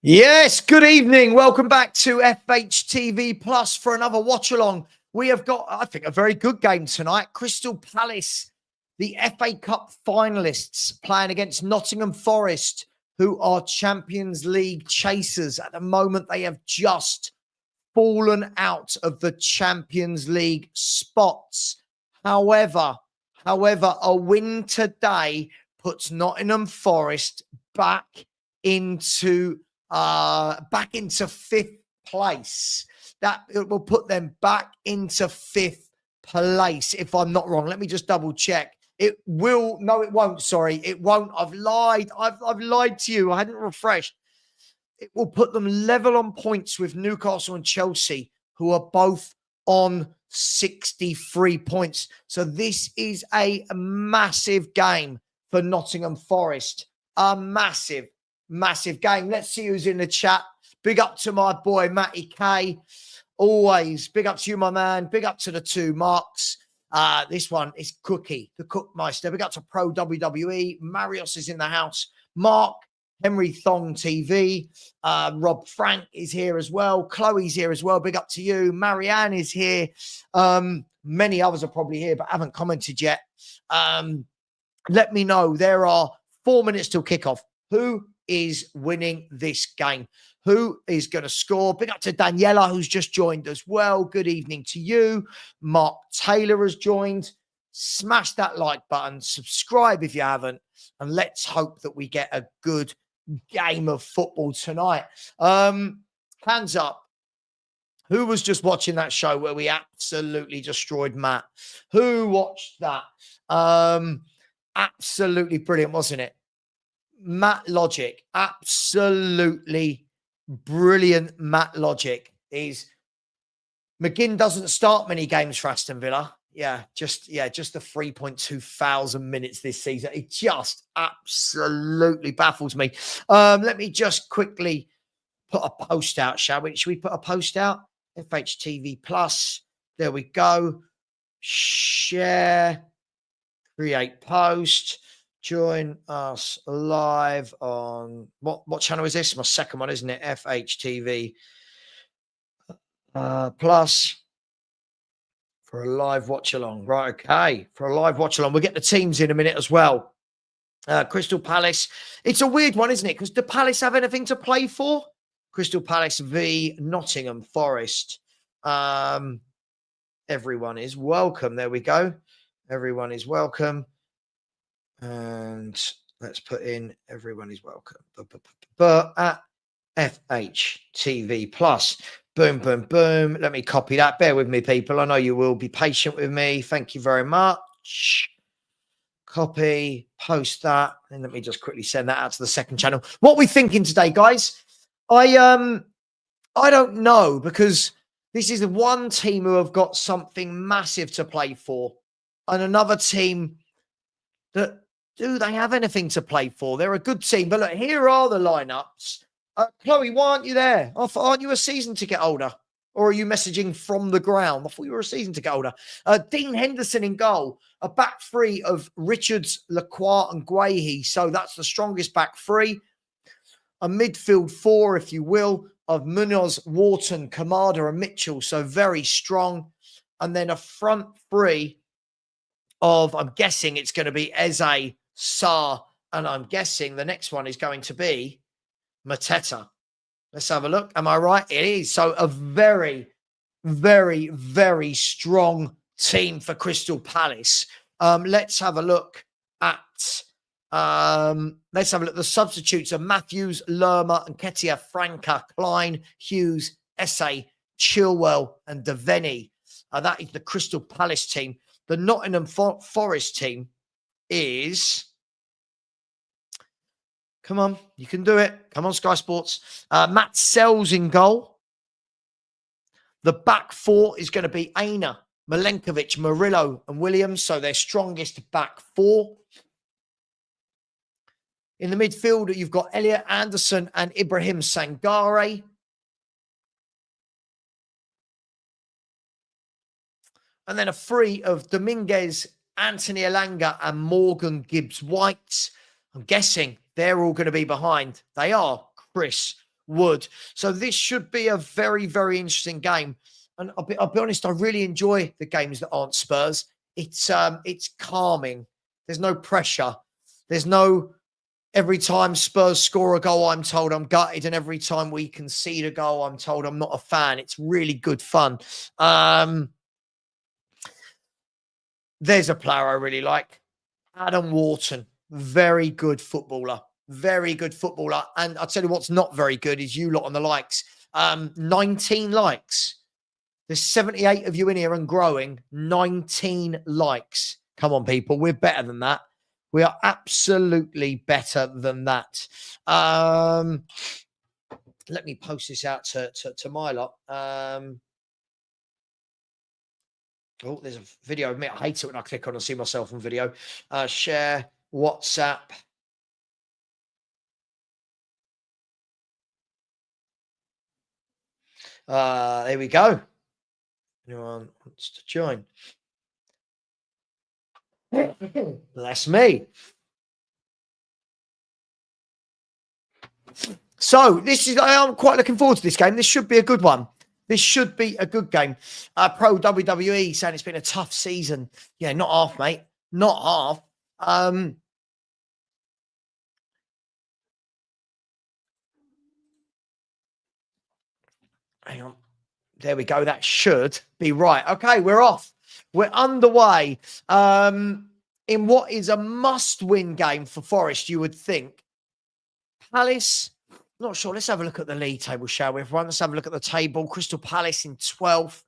Yes, good evening. Welcome back to FHTV Plus for another watch along. We have got, I think, a very good game tonight. Crystal Palace, the FA Cup finalists, playing against Nottingham Forest, who are Champions League chasers. At the moment, they have just fallen out of the Champions League spots. However, a win today puts Nottingham Forest back into fifth place. That it will put them back into fifth place, if I'm not wrong. Let me just double check. It will. No, it won't. Sorry, it won't. I've lied. I've lied to you. I hadn't refreshed. It will put them level on points with Newcastle and Chelsea, who are both on 63 points. So this is a massive game for Nottingham Forest. A massive game. Let's see who's in the chat. Big up to my boy, Matty K. Always. Big up to you, my man. Big up to the two Marks. This one is Cookie, the Cookmeister. Big up to Pro WWE. Marios is in the house. Mark, Henry Thong TV. Rob Frank is here as well. Chloe's here as well. Big up to you. Marianne is here. Many others are probably here, but haven't commented yet. Let me know. There are 4 minutes till kickoff. Who is winning this game? Who is going to score? Big up to Daniela, who's just joined as well. Good evening to you. Mark Taylor has joined. Smash that like button. Subscribe if you haven't. And let's hope that we get a good game of football tonight. Hands up. Who was just watching that show where we absolutely destroyed Matt? Who watched that? Absolutely brilliant, wasn't it? Matt Logic, absolutely brilliant. Matt Logic is McGinn doesn't start many games for Aston Villa. Just the 3.2 thousand minutes this season. It just absolutely baffles me. Let me just quickly put a post out, shall we? Should we put a post out? FHTV Plus. There we go. Share, create post. Join us live on what channel is this? My second one, isn't it? FHTV Plus for a live watch along. Right, okay. For a live watch along. We'll get the teams in a minute as well. Crystal Palace. It's a weird one, isn't it? Because do Palace have anything to play for? Crystal Palace v Nottingham Forest. Everyone is welcome. There we go. Everyone is welcome. And let's put in everyone is welcome. But at FHTV Plus. Boom, boom, boom. Let me copy that. Bear with me, people. I know you will be patient with me. Thank you very much. Copy, post that. And let me just quickly send that out to the second channel. What are we thinking today, guys? I don't know, because this is the one team who have got something massive to play for. And another team that, do they have anything to play for? They're a good team. But look, here are the lineups. Chloe, why aren't you there? Aren't you a season ticket holder? Or are you messaging from the ground? I thought you were a season ticket holder. Dean Henderson in goal. A back three of Richards, Lacroix and Guehi. So that's the strongest back three. A midfield four, if you will, of Munoz, Wharton, Kamada and Mitchell. So very strong. And then a front three of, I'm guessing it's going to be Eze, Sarr, and I'm guessing the next one is going to be Mateta. Let's have a look. Am I right? It is. So a very, very, very strong team for Crystal Palace. Let's have a look at the substitutes of Matthews, Lerma, and Ketia, Franca, Klein, Hughes, Esse, Chilwell, and Devaney. That is the Crystal Palace team. The Nottingham Forest team is, come on, you can do it. Come on, Sky Sports. Matt Sells in goal. The back four is going to be Aina, Milenkovic, Murillo, and Williams. So their strongest back four. In the midfield, you've got Elliot Anderson and Ibrahim Sangare. And then a free of Dominguez, Anthony Elanga, and Morgan Gibbs-White. I'm guessing they're all going to be behind. They are Chris would. So this should be a very, very interesting game. And I'll be honest, I really enjoy the games that aren't Spurs. It's calming. There's no pressure. There's no every time Spurs score a goal, I'm told I'm gutted, and every time we concede a goal, I'm told I'm not a fan. It's really good fun. There's a player I really like, Adam Wharton. Very good footballer. Very good footballer. And I'll tell you what's not very good is you lot on the likes. 19 likes. There's 78 of you in here and growing. 19 likes. Come on, people. We're better than that. We are absolutely better than that. Let me post this out to my lot. Oh, there's a video of me. I hate it when I click on and see myself on video. Share WhatsApp. There we go. Anyone wants to join? Bless me. So this is, I'm quite looking forward to this game. This should be a good one. This should be a good game. Pro WWE saying it's been a tough season. Yeah, not half, mate. Not half. Hang on. There we go. That should be right. Okay, we're off. We're underway. In what is a must-win game for Forest, you would think. Palace, not sure. Let's have a look at the league table, shall we, everyone? Let's have a look at the table. Crystal Palace in 12th.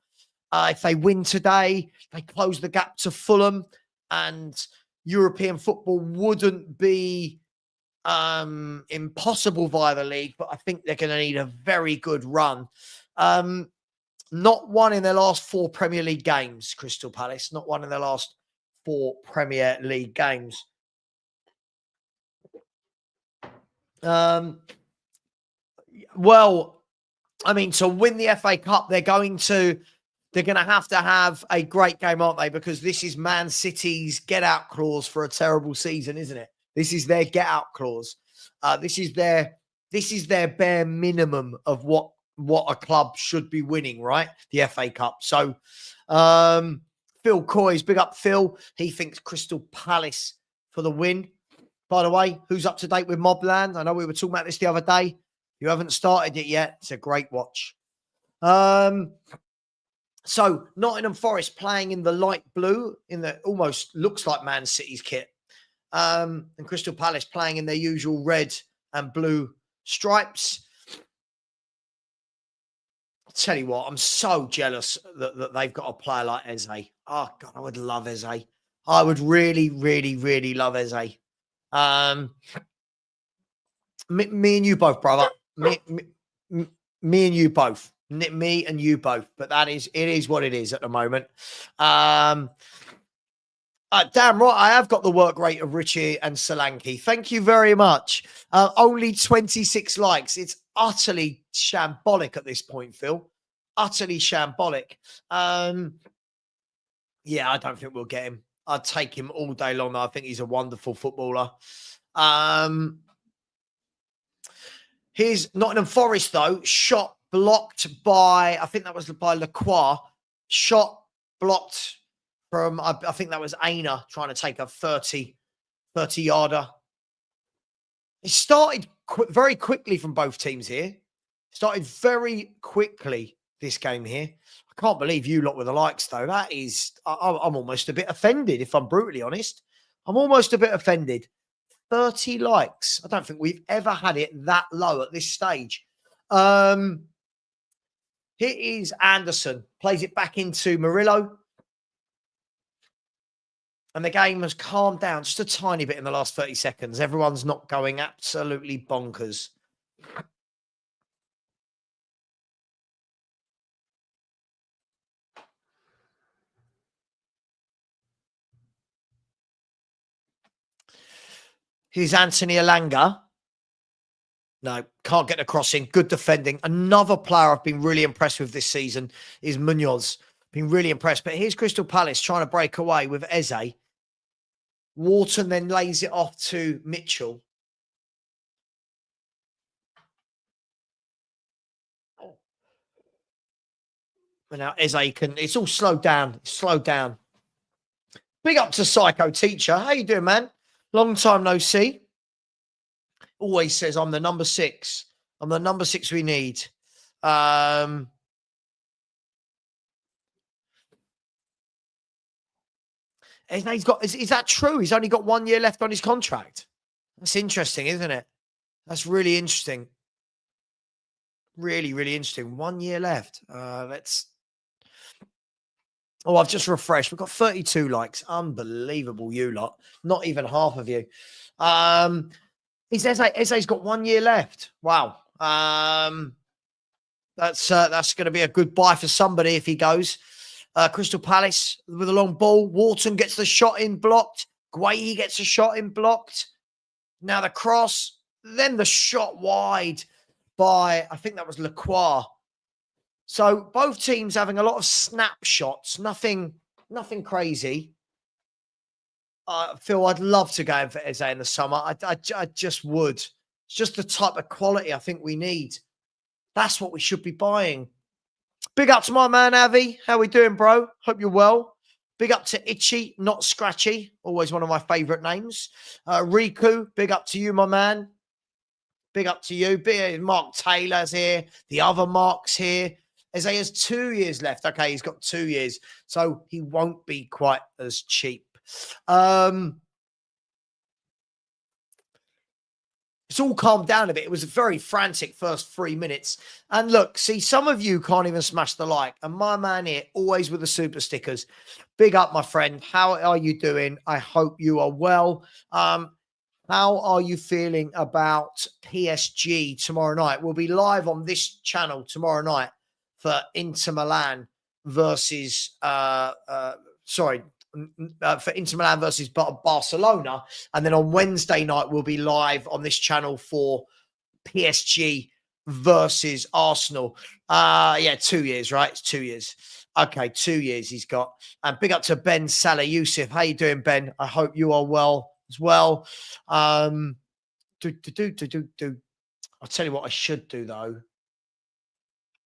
If they win today, they close the gap to Fulham, and European football wouldn't be impossible via the league, but I think they're going to need a very good run. Not one in their last 4 Premier League games, Crystal Palace. Not one in their last 4 Premier League games. Well, I mean, to win the FA Cup, they're going to have a great game, aren't they? Because this is Man City's get-out clause for a terrible season, isn't it? This is their get-out clause. This is their bare minimum of what a club should be winning, right? The FA Cup. So, Phil Coy's, big up Phil. He thinks Crystal Palace for the win. By the way, who's up to date with Mobland? I know we were talking about this the other day. You haven't started it yet. It's a great watch. So Nottingham Forest playing in the light blue, in the almost looks like Man City's kit. And Crystal Palace playing in their usual red and blue stripes. I'll tell you what, I'm so jealous that they've got a player like Eze. Oh, God, I would love Eze. I would really, really, really love Eze. Me and you both, brother. Me and you both. Me and you both. But it is what it is at the moment. Damn right, I have got the work rate of Richie and Solanke. Thank you very much. Only 26 likes. It's utterly shambolic at this point, Phil. Utterly shambolic. Yeah, I don't think we'll get him. I'd take him all day long. I think he's a wonderful footballer. Here's Nottingham Forest, though. Shot blocked by, I think that was by Lacroix. Shot blocked from, I think that was Aina trying to take a 30-yarder. It started very quickly from both teams here. Started very quickly, this game here. I can't believe you lot with the likes, though. That is, I'm almost a bit offended, if I'm brutally honest. I'm almost a bit offended. 30 likes. I don't think we've ever had it that low at this stage. Here is Anderson. Plays it back into Murillo. And the game has calmed down just a tiny bit in the last 30 seconds. Everyone's not going absolutely bonkers. Here's Anthony Alanga. No, can't get the crossing. Good defending. Another player I've been really impressed with this season is Munoz. Been really impressed. But here's Crystal Palace trying to break away with Eze. Wharton then lays it off to Mitchell. Now, Eze can, it's all slowed down. It's slowed down. Big up to Psycho Teacher. How you doing, man? Long time no see. Always says, I'm the number 6. I'm the number 6 we need. He's got, is that true? He's only got 1 year left on his contract. That's interesting, isn't it? That's really interesting. Really, really interesting. 1 year left. Let's. Oh, I've just refreshed. We've got 32 likes. Unbelievable, you lot. Not even half of you. Eze's got 1 year left. Wow. That's going to be a good buy for somebody if he goes. Crystal Palace with a long ball. Wharton gets the shot in blocked. Guehi gets a shot in blocked. Now the cross. Then the shot wide by, I think that was Lacroix. So both teams having a lot of snapshots. Nothing crazy. Phil, I'd love to go in for Eze in the summer. I just would. It's just the type of quality I think we need. That's what we should be buying. Big up to my man, Avi. How we doing, bro? Hope you're well. Big up to Itchy, not Scratchy. Always one of my favourite names. Riku, big up to you, my man. Big up to you. Mark Taylor's here. The other Mark's here. Eze has 2 years left. Okay, he's got 2 years. So he won't be quite as cheap. It's all calmed down a bit. It was a very frantic first 3 minutes. And look, see, some of you can't even smash the like. And my man here, always with the super stickers. Big up, my friend. How are you doing? I hope you are well. How are you feeling about PSG tomorrow night? We'll be live on this channel tomorrow night for Inter Milan versus, for Inter Milan versus Barcelona. And then on Wednesday night, we'll be live on this channel for PSG versus Arsenal. 2 years, right? It's 2 years. Okay, 2 years he's got. And big up to Ben Salah Yusuf. How you doing, Ben? I hope you are well as well. I'll tell you what I should do, though.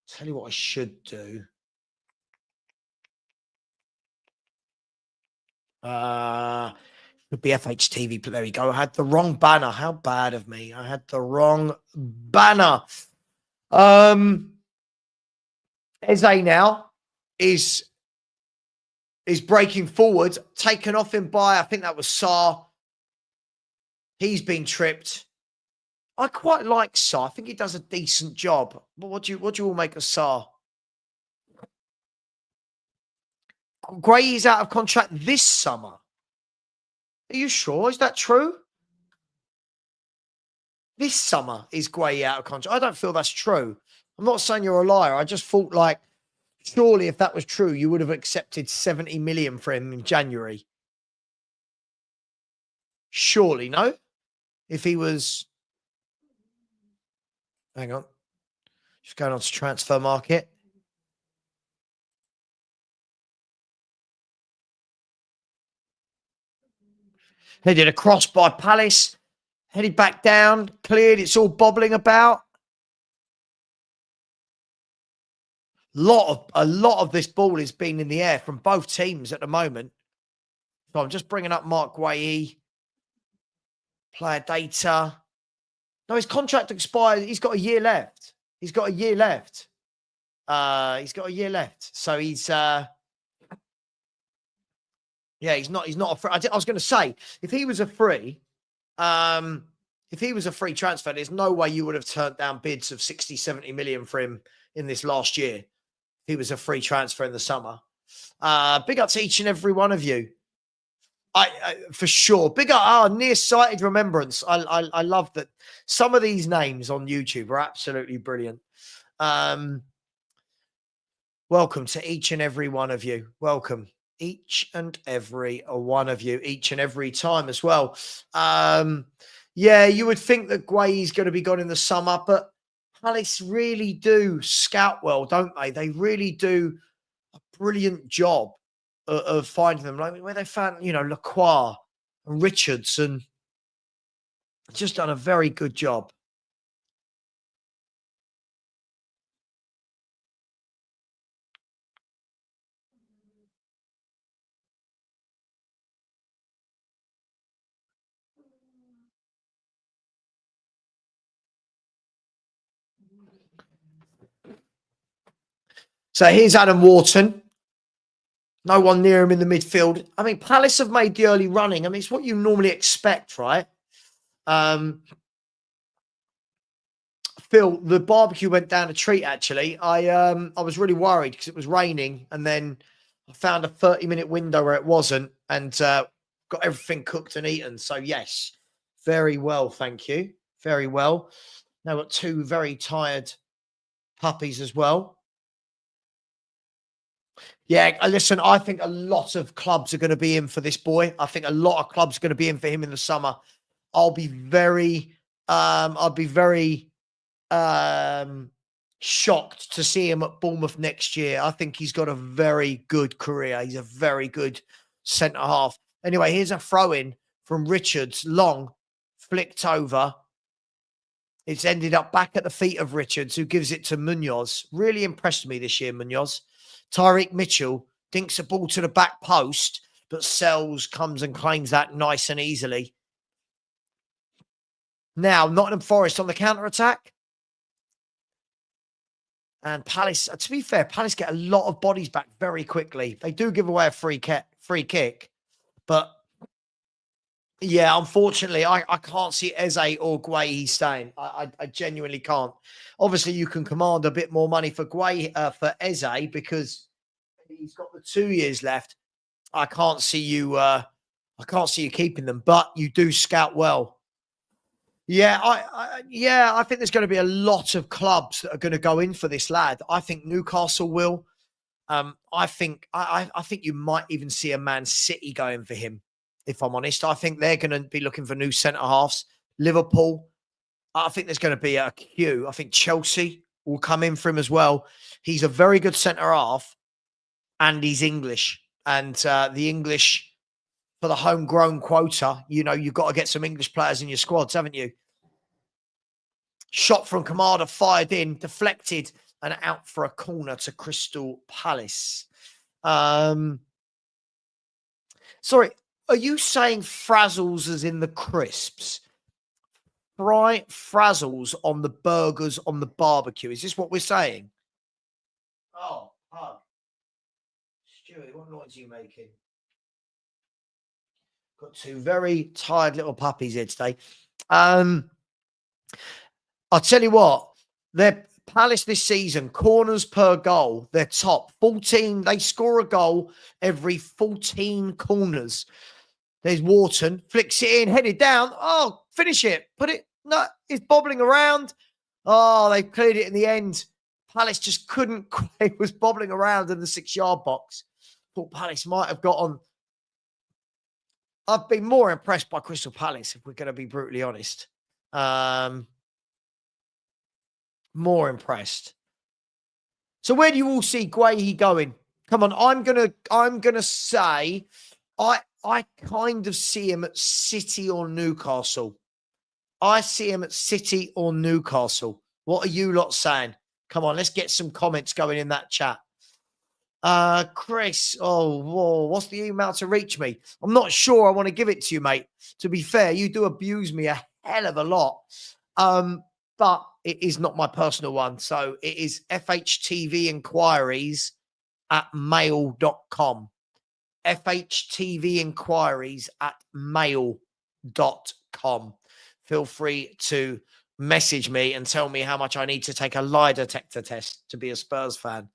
Tell you what I should do. Could be FHTV, but there we go. I had the wrong banner. How bad of me. I had the wrong banner. Eze now is breaking forward, taken off him by, I think that was Sarr. He's been tripped. I quite like Sarr. I think he does a decent job. But what do you all make of Sarr? Gray is out of contract this summer. Are you sure? Is that true? This summer is Gray out of contract. I don't feel that's true. I'm not saying you're a liar. I just thought, like, surely if that was true, you would have accepted 70 million for him in January. Surely, no? If he was... Hang on. Just going on to transfer market. Headed across by Palace. Headed back down. Cleared. It's all bobbling about. A lot of this ball is being in the air from both teams at the moment. So I'm just bringing up Mark Guehi. Player data. No, his contract expires. He's got a year left. He's got a year left. So he's he's not a free. I was going to say, if he was a free transfer, there's no way you would have turned down bids of 60, 70 million for him in this last year. If he was a free transfer in the summer. Big up to each and every one of you. I for sure. Big up nearsighted remembrance. I love that some of these names on YouTube are absolutely brilliant. Welcome to each and every one of you. Welcome. Each and every one of you, each and every time as well. You would think that Guehi's going to be gone in the summer, but Palace really do scout well, don't they? They really do a brilliant job of finding them. Like where they found, Lacroix and Richards, and just done a very good job. So here's Adam Wharton. No one near him in the midfield. I mean, Palace have made the early running. I mean, it's what you normally expect, right? Phil, the barbecue went down a treat, actually. I was really worried because it was raining, and then I found a 30-minute window where it wasn't, and got everything cooked and eaten. So, yes, very well, thank you. Very well. Now got two very tired puppies as well. Yeah, listen, I think a lot of clubs are going to be in for this boy. I think a lot of clubs are going to be in for him in the summer. I'll be very shocked to see him at Bournemouth next year. I think he's got a very good career. He's a very good centre half. Anyway, here's a throw in from Richards, long, flicked over. It's ended up back at the feet of Richards, who gives it to Munoz. Really impressed me this year, Munoz. Tyreek Mitchell dinks a ball to the back post, but Sells comes and claims that nice and easily. Now, Nottingham Forest on the counter-attack. And Palace, to be fair, Palace get a lot of bodies back very quickly. They do give away a free kick. But, yeah, unfortunately, I can't see Eze or Guehi staying. I genuinely can't. Obviously, you can command a bit more money for for Eze because he's got the 2 years left. I can't see you keeping them, but you do scout well. Yeah, I think there's going to be a lot of clubs that are going to go in for this lad. I think Newcastle will. I think you might even see a Man City going for him. If I'm honest, I think they're going to be looking for new centre halves. Liverpool, I think there's going to be a queue. I think Chelsea will come in for him as well. He's a very good centre half, and he's English. And the English, for the homegrown quota, you've got to get some English players in your squads, haven't you? Shot from Kamada, fired in, deflected, and out for a corner to Crystal Palace. Sorry, are you saying frazzles as in the crisps? Fry frazzles on the burgers on the barbecue. Is this what we're saying? Oh, Stewie, what noise are you making? Got two very tired little puppies here today. I'll tell you what, they're Palace this season, corners per goal, they're top 14. They score a goal every 14 corners. There's Wharton, flicks it in, headed down. Oh, finish it. Put it. No, it's bobbling around. Oh, they cleared it in the end. Palace just couldn't. It was bobbling around in the 6-yard box. Thought Palace might have got on. I've been more impressed by Crystal Palace, if we're going to be brutally honest. More impressed. So where do you all see Guehi going? Come on, I'm gonna say I kind of see him at City or Newcastle. I see him at City or Newcastle. What are you lot saying? Come on, let's get some comments going in that chat. Chris, whoa, what's the email to reach me? I'm not sure I want to give it to you, mate. To be fair, you do abuse me a hell of a lot. But it is not my personal one. So it is FHTV inquiries at mail.com. FHTV inquiries at mail.com. Feel free to message me and tell me how much I need to take a lie detector test to be a Spurs fan.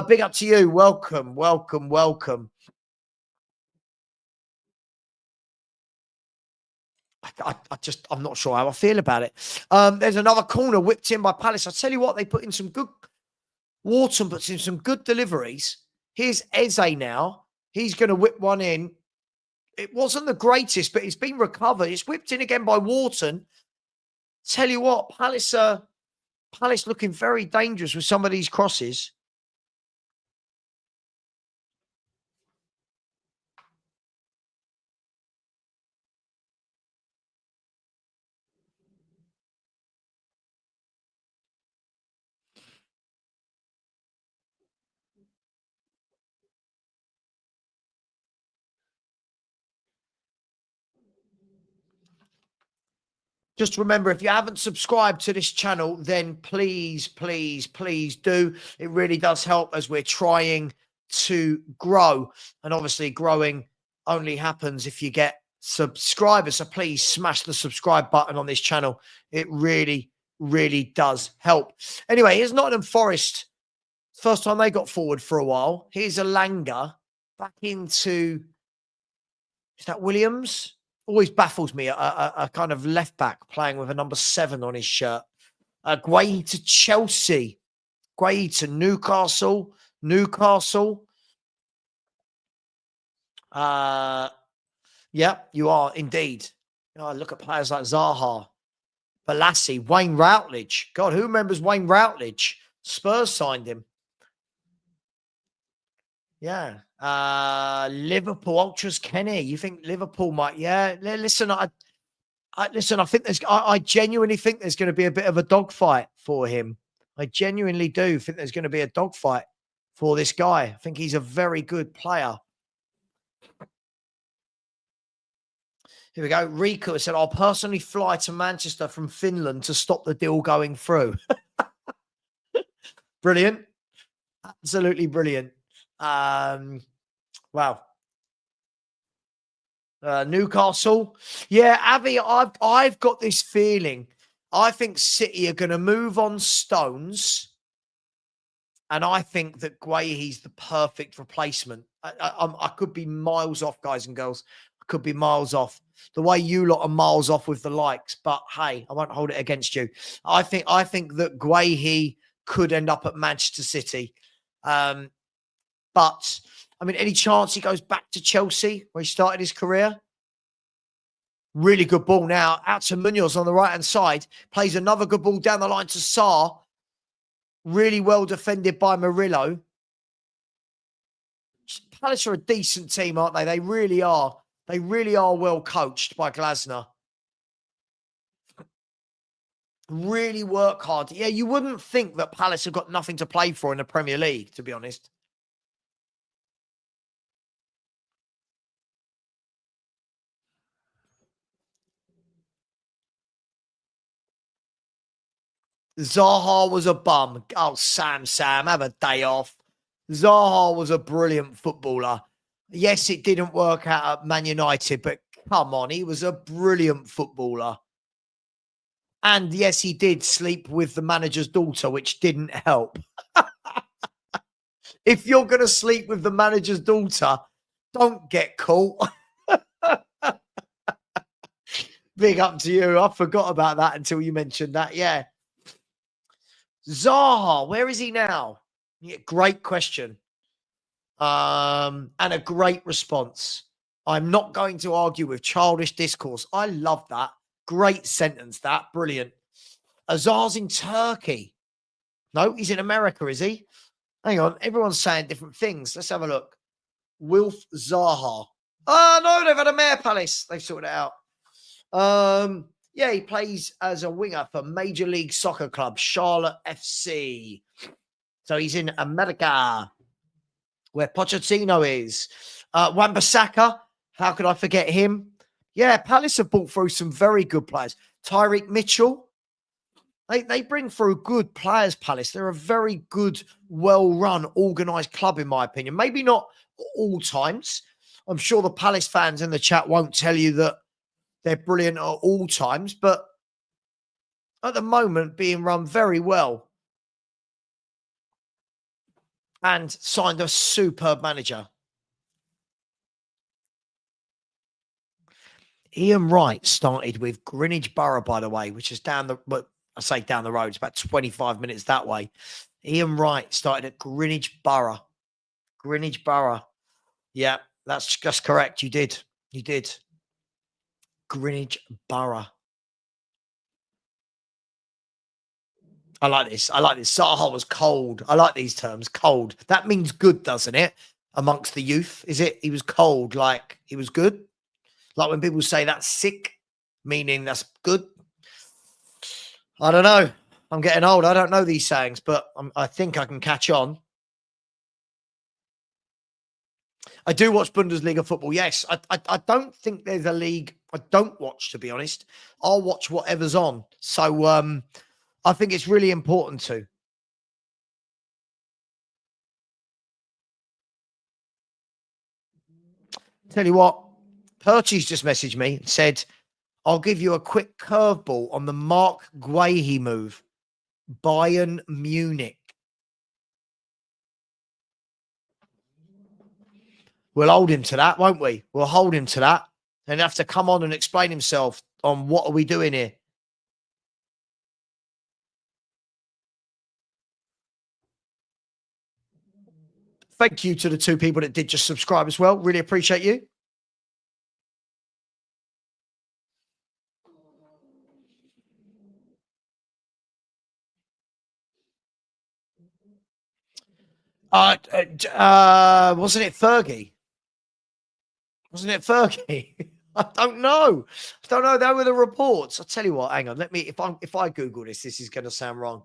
Big up to you. Welcome. I'm not sure how I feel about it. There's another corner whipped in by Palace. I tell you what, they put in some good. Wharton puts in some good deliveries. Here's Eze now. He's going to whip one in. It wasn't the greatest, but it's been recovered. It's whipped in again by Wharton. Tell you what, Palace looking very dangerous with some of these crosses. Just remember, if you haven't subscribed to this channel, then please, please, please do. It really does help as we're trying to grow. And obviously growing only happens if you get subscribers. So please smash the subscribe button on this channel. It really, really does help. Anyway, here's Nottingham Forest. First time they got forward for a while. Here's Alanga back into, is that Williams? Always baffles me, a kind of left back playing with a number 7 on his shirt. Guay to Chelsea. Guay to Newcastle. Yeah, you are indeed. Oh, look at players like Zaha, Balassi, Wayne Routledge. God, who remembers Wayne Routledge? Spurs signed him. Yeah. Liverpool Ultras Kenny. You think Liverpool might? Yeah. Listen, I think I genuinely think there's going to be a bit of a dogfight for him. I genuinely do think there's going to be a dogfight for this guy. I think he's a very good player. Here we go. Rico said, I'll personally fly to Manchester from Finland to stop the deal going through. Brilliant. Absolutely brilliant. Wow. Newcastle. Yeah, Avi, I've got this feeling. I think City are going to move on Stones. And I think that Guahy's the perfect replacement. I could be miles off, guys and girls. I could be miles off. The way you lot are miles off with the likes. But hey, I won't hold it against you. I think that Guahy could end up at Manchester City. But, I mean, any chance he goes back to Chelsea where he started his career? Really good ball now. Out to Munoz on the right-hand side. Plays another good ball down the line to Sarr. Really well defended by Murillo. Palace are a decent team, aren't they? They really are. They really are well coached by Glasner. Really work hard. Yeah, you wouldn't think that Palace have got nothing to play for in the Premier League, to be honest. Zaha was a bum. Oh, Sam, have a day off. Zaha was a brilliant footballer. Yes, it didn't work out at Man United, but come on, he was a brilliant footballer. And yes, he did sleep with the manager's daughter, which didn't help. If you're going to sleep with the manager's daughter, don't get caught. Big up to you. I forgot about that until you mentioned that. Yeah. Zaha, where is he now? Yeah, great question. And a great response. I'm not going to argue with childish discourse. I love that. Great sentence, that. Brilliant. Azar's in Turkey. No, he's in America, is he? Hang on. Everyone's saying different things. Let's have a look. Wilf Zaha. Oh, no, they've had a mayor palace. They've sorted it out. Yeah, he plays as a winger for Major League Soccer club, Charlotte FC. So he's in America, where Pochettino is. Wan-Bissaka, how could I forget him? Yeah, Palace have brought through some very good players. Tyreek Mitchell. They bring through good players, Palace. They're a very good, well-run, organised club, in my opinion. Maybe not all times. I'm sure the Palace fans in the chat won't tell you that they're brilliant at all times, but at the moment being run very well. And signed a superb manager. Ian Wright started with Greenwich Borough, by the way, which is down the, well, I say down the road, it's about 25 minutes that way. Ian Wright started at Greenwich Borough. Greenwich Borough. Yeah, that's just correct. You did. You did. Greenwich Borough. I like this. I like this. Zaha was cold. I like these terms. Cold. That means good, doesn't it? Amongst the youth. Is it? He was cold, like he was good. Like when people say that's sick, meaning that's good. I don't know. I'm getting old. I don't know these sayings, but I think I can catch on. I do watch Bundesliga football. Yes, I don't think there's a league I don't watch, to be honest. I'll watch whatever's on. So I think it's really important to. Tell you what, Perchie's just messaged me and said, I'll give you a quick curveball on the Mark Guehi move. Bayern Munich. We'll hold him to that, won't we? We'll hold him to that. And have to come on and explain himself on what are we doing here. Thank you to the 2 people that did just subscribe as well. Really appreciate you. Wasn't it Fergie? Wasn't it Fergie? I don't know. I don't know. There were the reports. I'll tell you what, hang on. Let me, if I Google this is going to sound wrong.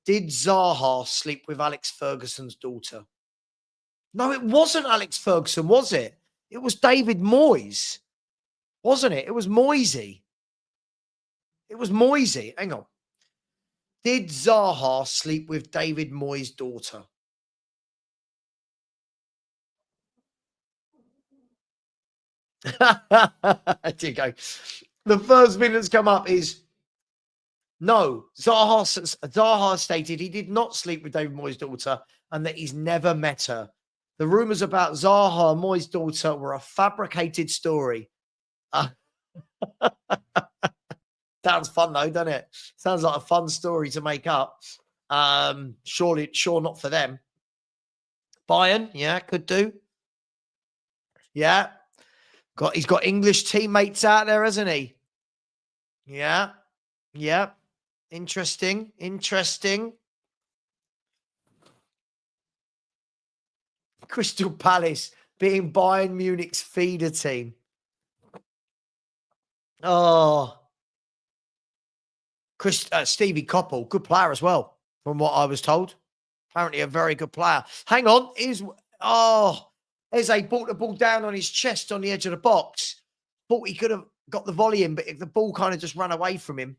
Did Zaha sleep with Alex Ferguson's daughter? No, it wasn't Alex Ferguson, was it? It was David Moyes, wasn't it? It was Moisey. It was Moisey. Hang on. Did Zaha sleep with David Moyes' daughter? There you go. The first thing that's come up is no. Zaha stated he did not sleep with David Moyes' daughter and that he's never met her. The rumors about Zaha and Moyes' daughter were a fabricated story. Sounds fun though, doesn't it? Sounds like a fun story to make up. Sure not for them. Bayern, yeah, could do. Yeah. He's got English teammates out there, hasn't he? Yeah. Yeah. Interesting. Crystal Palace being Bayern Munich's feeder team. Oh. Stevie Koppel, good player as well, from what I was told. Apparently a very good player. Hang on. Eze brought the ball down on his chest on the edge of the box. Thought he could have got the volley in, but the ball kind of just ran away from him.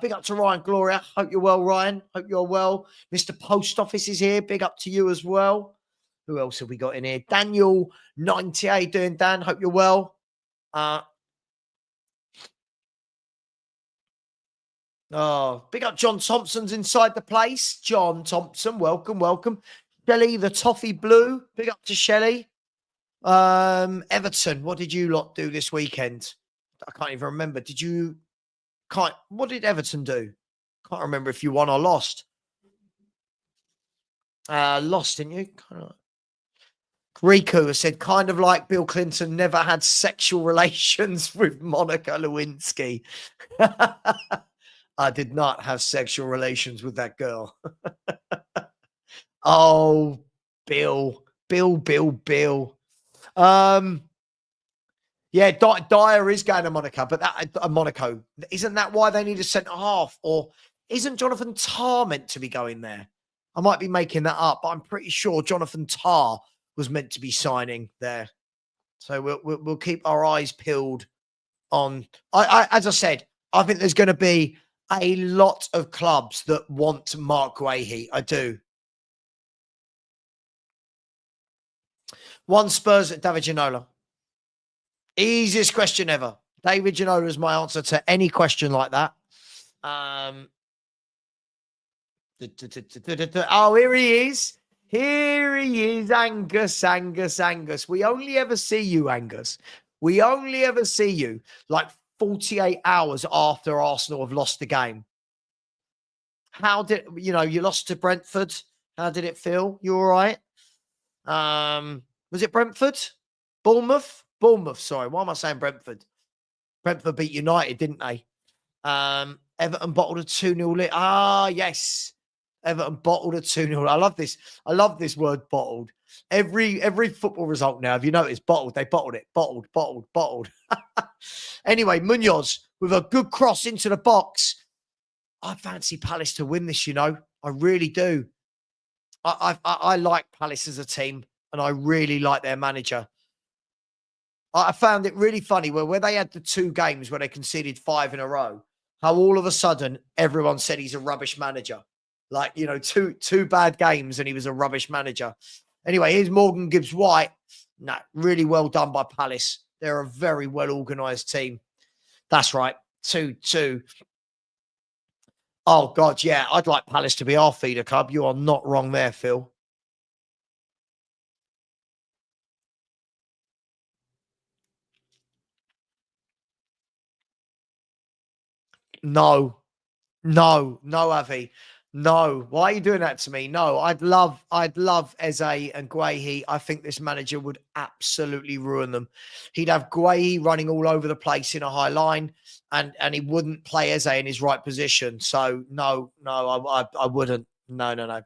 Big up to Ryan Gloria. Hope you're well, Ryan. Hope you're well. Mr. Post Office is here. Big up to you as well. Who else have we got in here? Daniel 98 doing, Dan. Hope you're well. Big up John Thompson's inside the place. John Thompson, welcome. Shelley, the Toffee Blue. Big up to Shelley. Everton, what did you lot do this weekend? I can't even remember. What did Everton do? Can't remember if you won or lost. Lost, didn't you? Riku has said, kind of like Bill Clinton never had sexual relations with Monica Lewinsky. I did not have sexual relations with that girl. Oh, Bill. Yeah, Dyer is going to Monaco, but Monaco, isn't that why they need a centre half? Or isn't Jonathan Tah meant to be going there? I might be making that up, but I'm pretty sure Jonathan Tah was meant to be signing there. So we'll keep our eyes peeled on. As I said, I think there's going to be a lot of clubs that want Mark Guehi. I do. One Spurs at David Ginola. Easiest question ever. David Ginola is my answer to any question like that. Oh, here he is. Angus. We only ever see you, Angus. We only ever see you like 48 hours after Arsenal have lost the game. How did, you lost to Brentford? How did it feel? You all right? Was it Brentford? Bournemouth, sorry. Why am I saying Brentford? Brentford beat United, didn't they? Everton bottled a 2-0 lead. Yes. Everton bottled a 2-0. I love this word bottled. Every football result now, have you noticed? Bottled. They bottled it. Bottled. Anyway, Munoz with a good cross into the box. I fancy Palace to win this, I really do. I like Palace as a team. and I really like their manager. I found it really funny where they had the 2 games where they conceded 5 in a row, how all of a sudden everyone said he's a rubbish manager. Like, you know, two bad games and he was a rubbish manager. Anyway, here's Morgan Gibbs-White. No, really well done by Palace. They're a very well-organised team. That's right. 2-2. Oh, God, yeah. I'd like Palace to be our feeder club. You are not wrong there, Phil. No, Avi. No. Why are you doing that to me? No, I'd love Eze and Guehi. I think this manager would absolutely ruin them. He'd have Guehi running all over the place in a high line, and he wouldn't play Eze in his right position. So no, I wouldn't. No.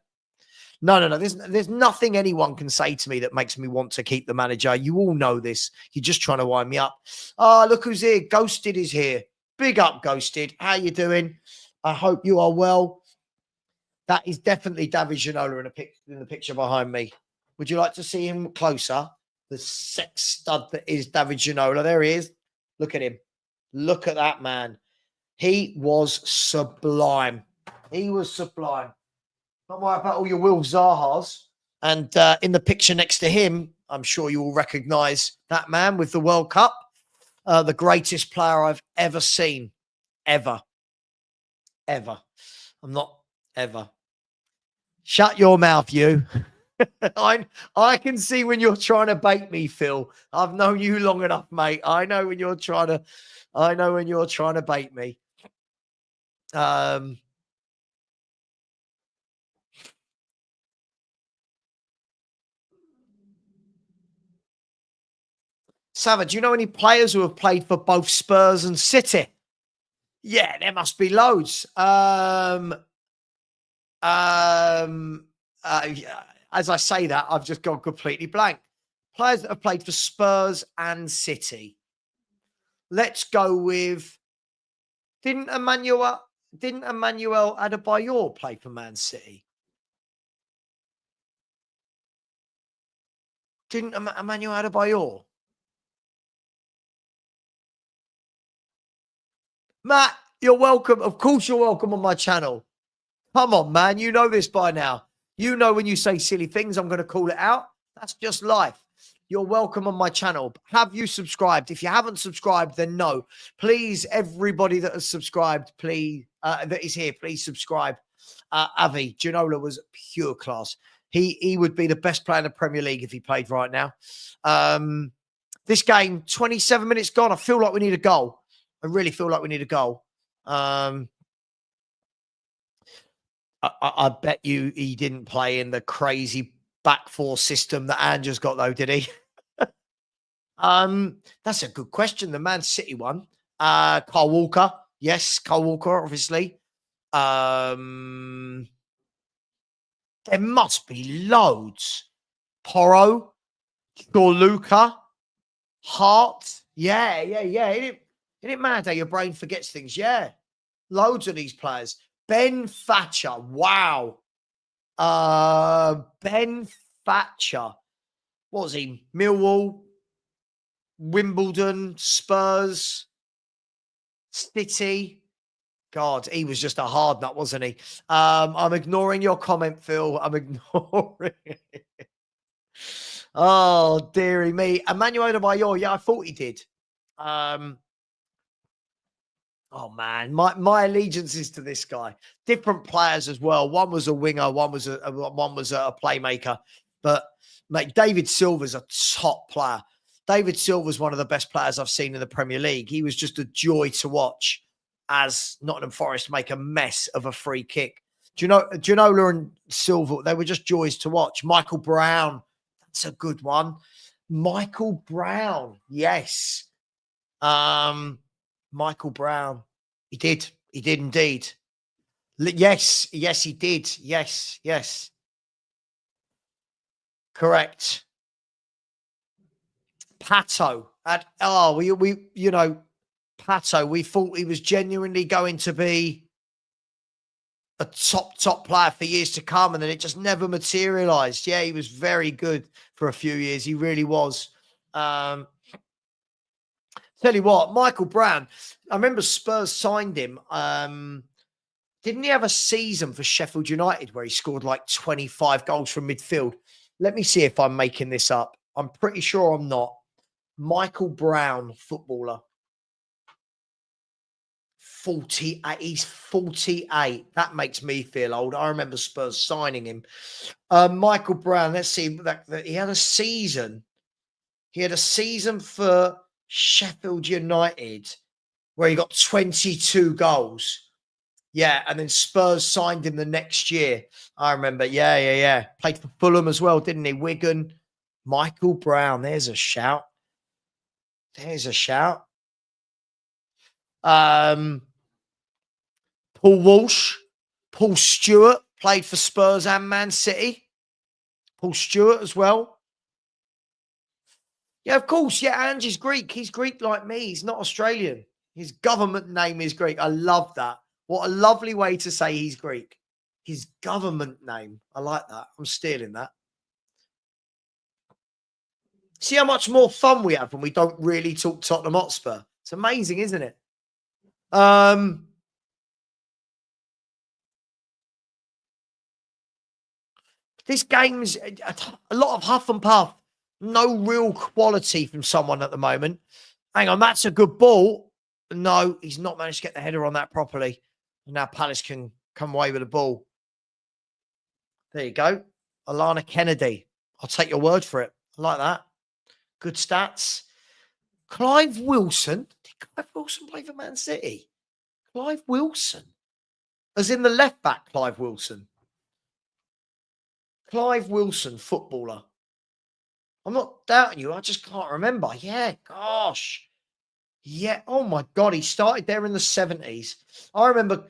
There's nothing anyone can say to me that makes me want to keep the manager. You all know this. You're just trying to wind me up. Oh, look who's here. Ghosted is here. Big up, Ghosted. How you doing? I hope you are well. That is definitely David Ginola in the picture behind me. Would you like to see him closer? The sex stud that is David Ginola. There he is. Look at him. Look at that man. He was sublime. He was sublime. Don't worry about all your Will Zahas. And in the picture next to him, I'm sure you will recognise that man with the World Cup. The greatest player I've ever seen. Ever. I'm not ever. Shut your mouth, you. I can see when you're trying to bait me, Phil. I've known you long enough, mate. I know when you're trying to bait me. Savva, do you know any players who have played for both Spurs and City? Yeah, there must be loads. As I say that, I've just gone completely blank. Players that have played for Spurs and City. Let's go with. Didn't Emmanuel Adebayor play for Man City? Didn't Emmanuel Adebayor? Matt, you're welcome. Of course, you're welcome on my channel. Come on, man. You know this by now. You know when you say silly things, I'm going to call it out. That's just life. You're welcome on my channel. Have you subscribed? If you haven't subscribed, then no. Please, everybody that has subscribed, please, that is here, please subscribe. Avi, Ginola was pure class. He would be the best player in the Premier League if he played right now. This game, 27 minutes gone. I feel like we need a goal. I really feel like we need a goal. I bet you he didn't play in the crazy back four system that Andrew's got, though, did he? That's a good question. The Man City one. Kyle Walker. Yes, Kyle Walker, obviously. There must be loads. Porro. Luca. Hart. Yeah. Isn't it mad how your brain forgets things? Yeah. Loads of these players. Ben Thatcher. Wow. Ben Thatcher. What was he? Millwall, Wimbledon, Spurs, City. God, he was just a hard nut, wasn't he? I'm ignoring your comment, Phil. I'm ignoring it. Oh, dearie me. Emmanuel Adebayor. Yeah, I thought he did. Oh man, my allegiance is to this guy. Different players as well. One was a winger, one was a playmaker. But mate, David Silva's a top player. David Silva's one of the best players I've seen in the Premier League. He was just a joy to watch as Nottingham Forest make a mess of a free kick. Ginola and Silva, they were just joys to watch. Michael Brown, that's a good one. Michael Brown, yes. Michael Brown. He did indeed. Yes, he did. Yes. Correct. Pato. Pato, we thought he was genuinely going to be a top player for years to come, and then it just never materialized. Yeah, he was very good for a few years. He really was. Tell you what, Michael Brown, I remember Spurs signed him. Didn't he have a season for Sheffield United where he scored like 25 goals from midfield? Let me see if I'm making this up. I'm pretty sure I'm not. Michael Brown, footballer. 48. He's 48. That makes me feel old. I remember Spurs signing him. Michael Brown, let's see. That he had a season. He had a season for Sheffield United where he got 22 goals. Yeah, and then Spurs signed him the next year. I remember. Yeah. Played for Fulham as well, didn't he? Wigan. Michael Brown. There's a shout. Paul Walsh. Paul Stewart played for Spurs and Man City. Paul Stewart as well. Yeah, of course. Yeah, Angie's Greek. He's Greek like me. He's not Australian. His government name is Greek. I love that. What a lovely way to say he's Greek. His government name. I like that. I'm stealing that. See how much more fun we have when we don't really talk Tottenham Hotspur. It's amazing, isn't it? This game's a lot of huff and puff. No real quality from someone at the moment. Hang on, that's a good ball. No, he's not managed to get the header on that properly. Now Palace can come away with the ball. There you go. Alana Kennedy. I'll take your word for it. I like that. Good stats. Clive Wilson. Did Clive Wilson play for Man City? Clive Wilson. As in the left back, Clive Wilson. Clive Wilson, footballer. I'm not doubting you. I just can't remember. Yeah, gosh. Yeah. Oh my God. He started there in the 70s. I remember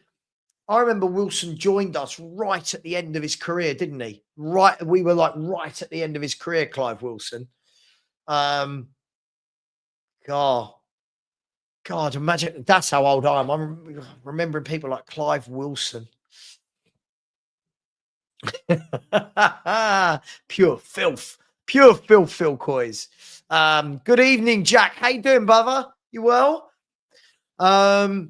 Wilson joined us right at the end of his career, didn't he? Right. We were like right at the end of his career, Clive Wilson. God, imagine that's how old I am. I'm remembering people like Clive Wilson. Pure filth, Phil Coys. Good evening, Jack. How you doing, brother? You well? Oh,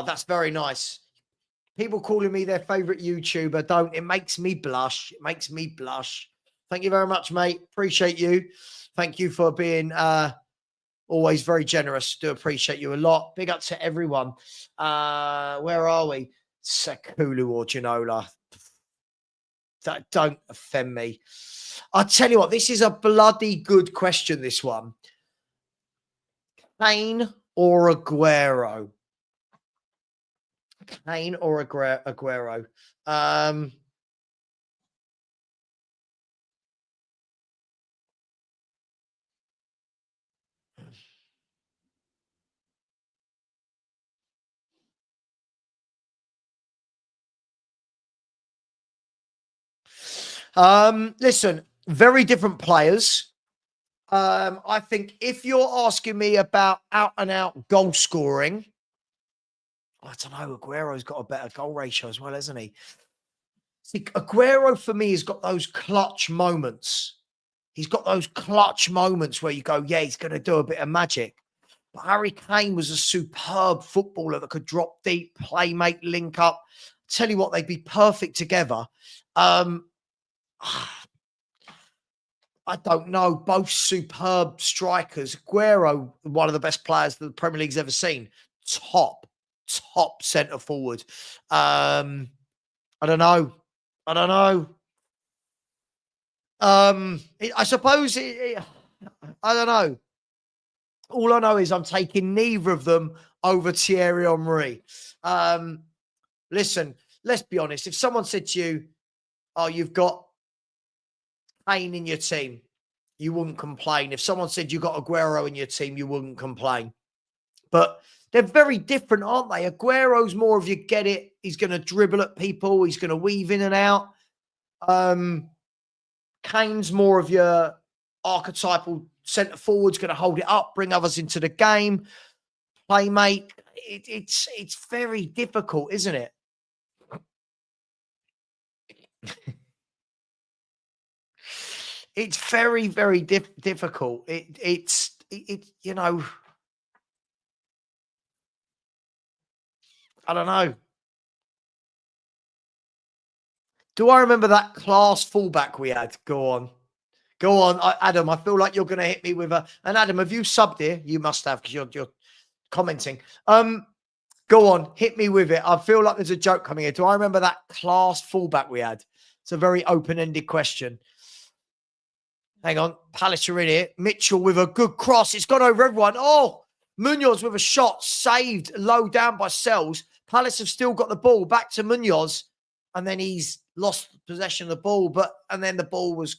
that's very nice. People calling me their favorite YouTuber. Don't. It makes me blush. It makes me blush. Thank you very much, mate. Appreciate you. Thank you for being always very generous. Do appreciate you a lot. Big up to everyone. Where are we? Sekulu or Ginola. Don't offend me. I'll tell you what, this is a bloody good question, this one. Kane or Aguero? Kane or Aguero? Listen, very different players. I think if you're asking me about out and out goal scoring, I don't know. Aguero's got a better goal ratio as well, hasn't he? See, Aguero for me has got those clutch moments. He's got those clutch moments where you go, yeah, he's going to do a bit of magic. But Harry Kane was a superb footballer that could drop deep, play, make, link up. Tell you what, they'd be perfect together. I don't know. Both superb strikers. Aguero, one of the best players that the Premier League's ever seen. Top centre forward. I don't know. I suppose I don't know. All I know is I'm taking neither of them over Thierry Henry. Listen, let's be honest. If someone said to you, oh, you've got Kane in your team, you wouldn't complain. If someone said you got Aguero in your team, you wouldn't complain. But they're very different, aren't they? Aguero's more of you get it. He's going to dribble at people. He's going to weave in and out. Kane's more of your archetypal centre forward's going to hold it up, bring others into the game, playmate. It's very difficult, isn't it? It's very, very difficult. It's you know, I don't know. Do I remember that class fullback we had? Go on. Go on, Adam. I feel like you're going to hit me with a. And Adam, have you subbed here? You must have because you're commenting. Go on, hit me with it. I feel like there's a joke coming here. Do I remember that class fullback we had? It's a very open-ended question. Hang on, Palace are in here. Mitchell with a good cross. It's gone over everyone. Oh, Munoz with a shot saved low down by Sells. Palace have still got the ball back to Munoz, and then he's lost possession of the ball. And then the ball was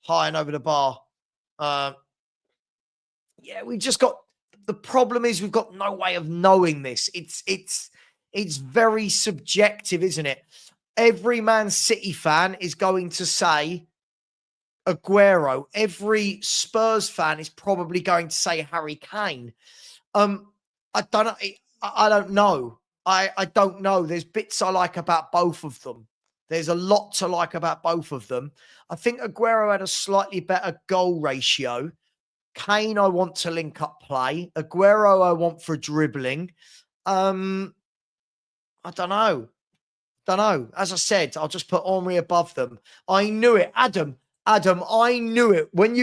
high and over the bar. Yeah, we just got. The problem is we've got no way of knowing this. It's very subjective, isn't it? Every Man City fan is going to say Aguero. Every Spurs fan is probably going to say Harry Kane. I don't know. I don't know. I don't know. There's bits I like about both of them. There's a lot to like about both of them. I think Aguero had a slightly better goal ratio. Kane, I want to link up play. Aguero, I want for dribbling. I don't know. As I said, I'll just put Henry above them. I knew it. Adam, I knew it. When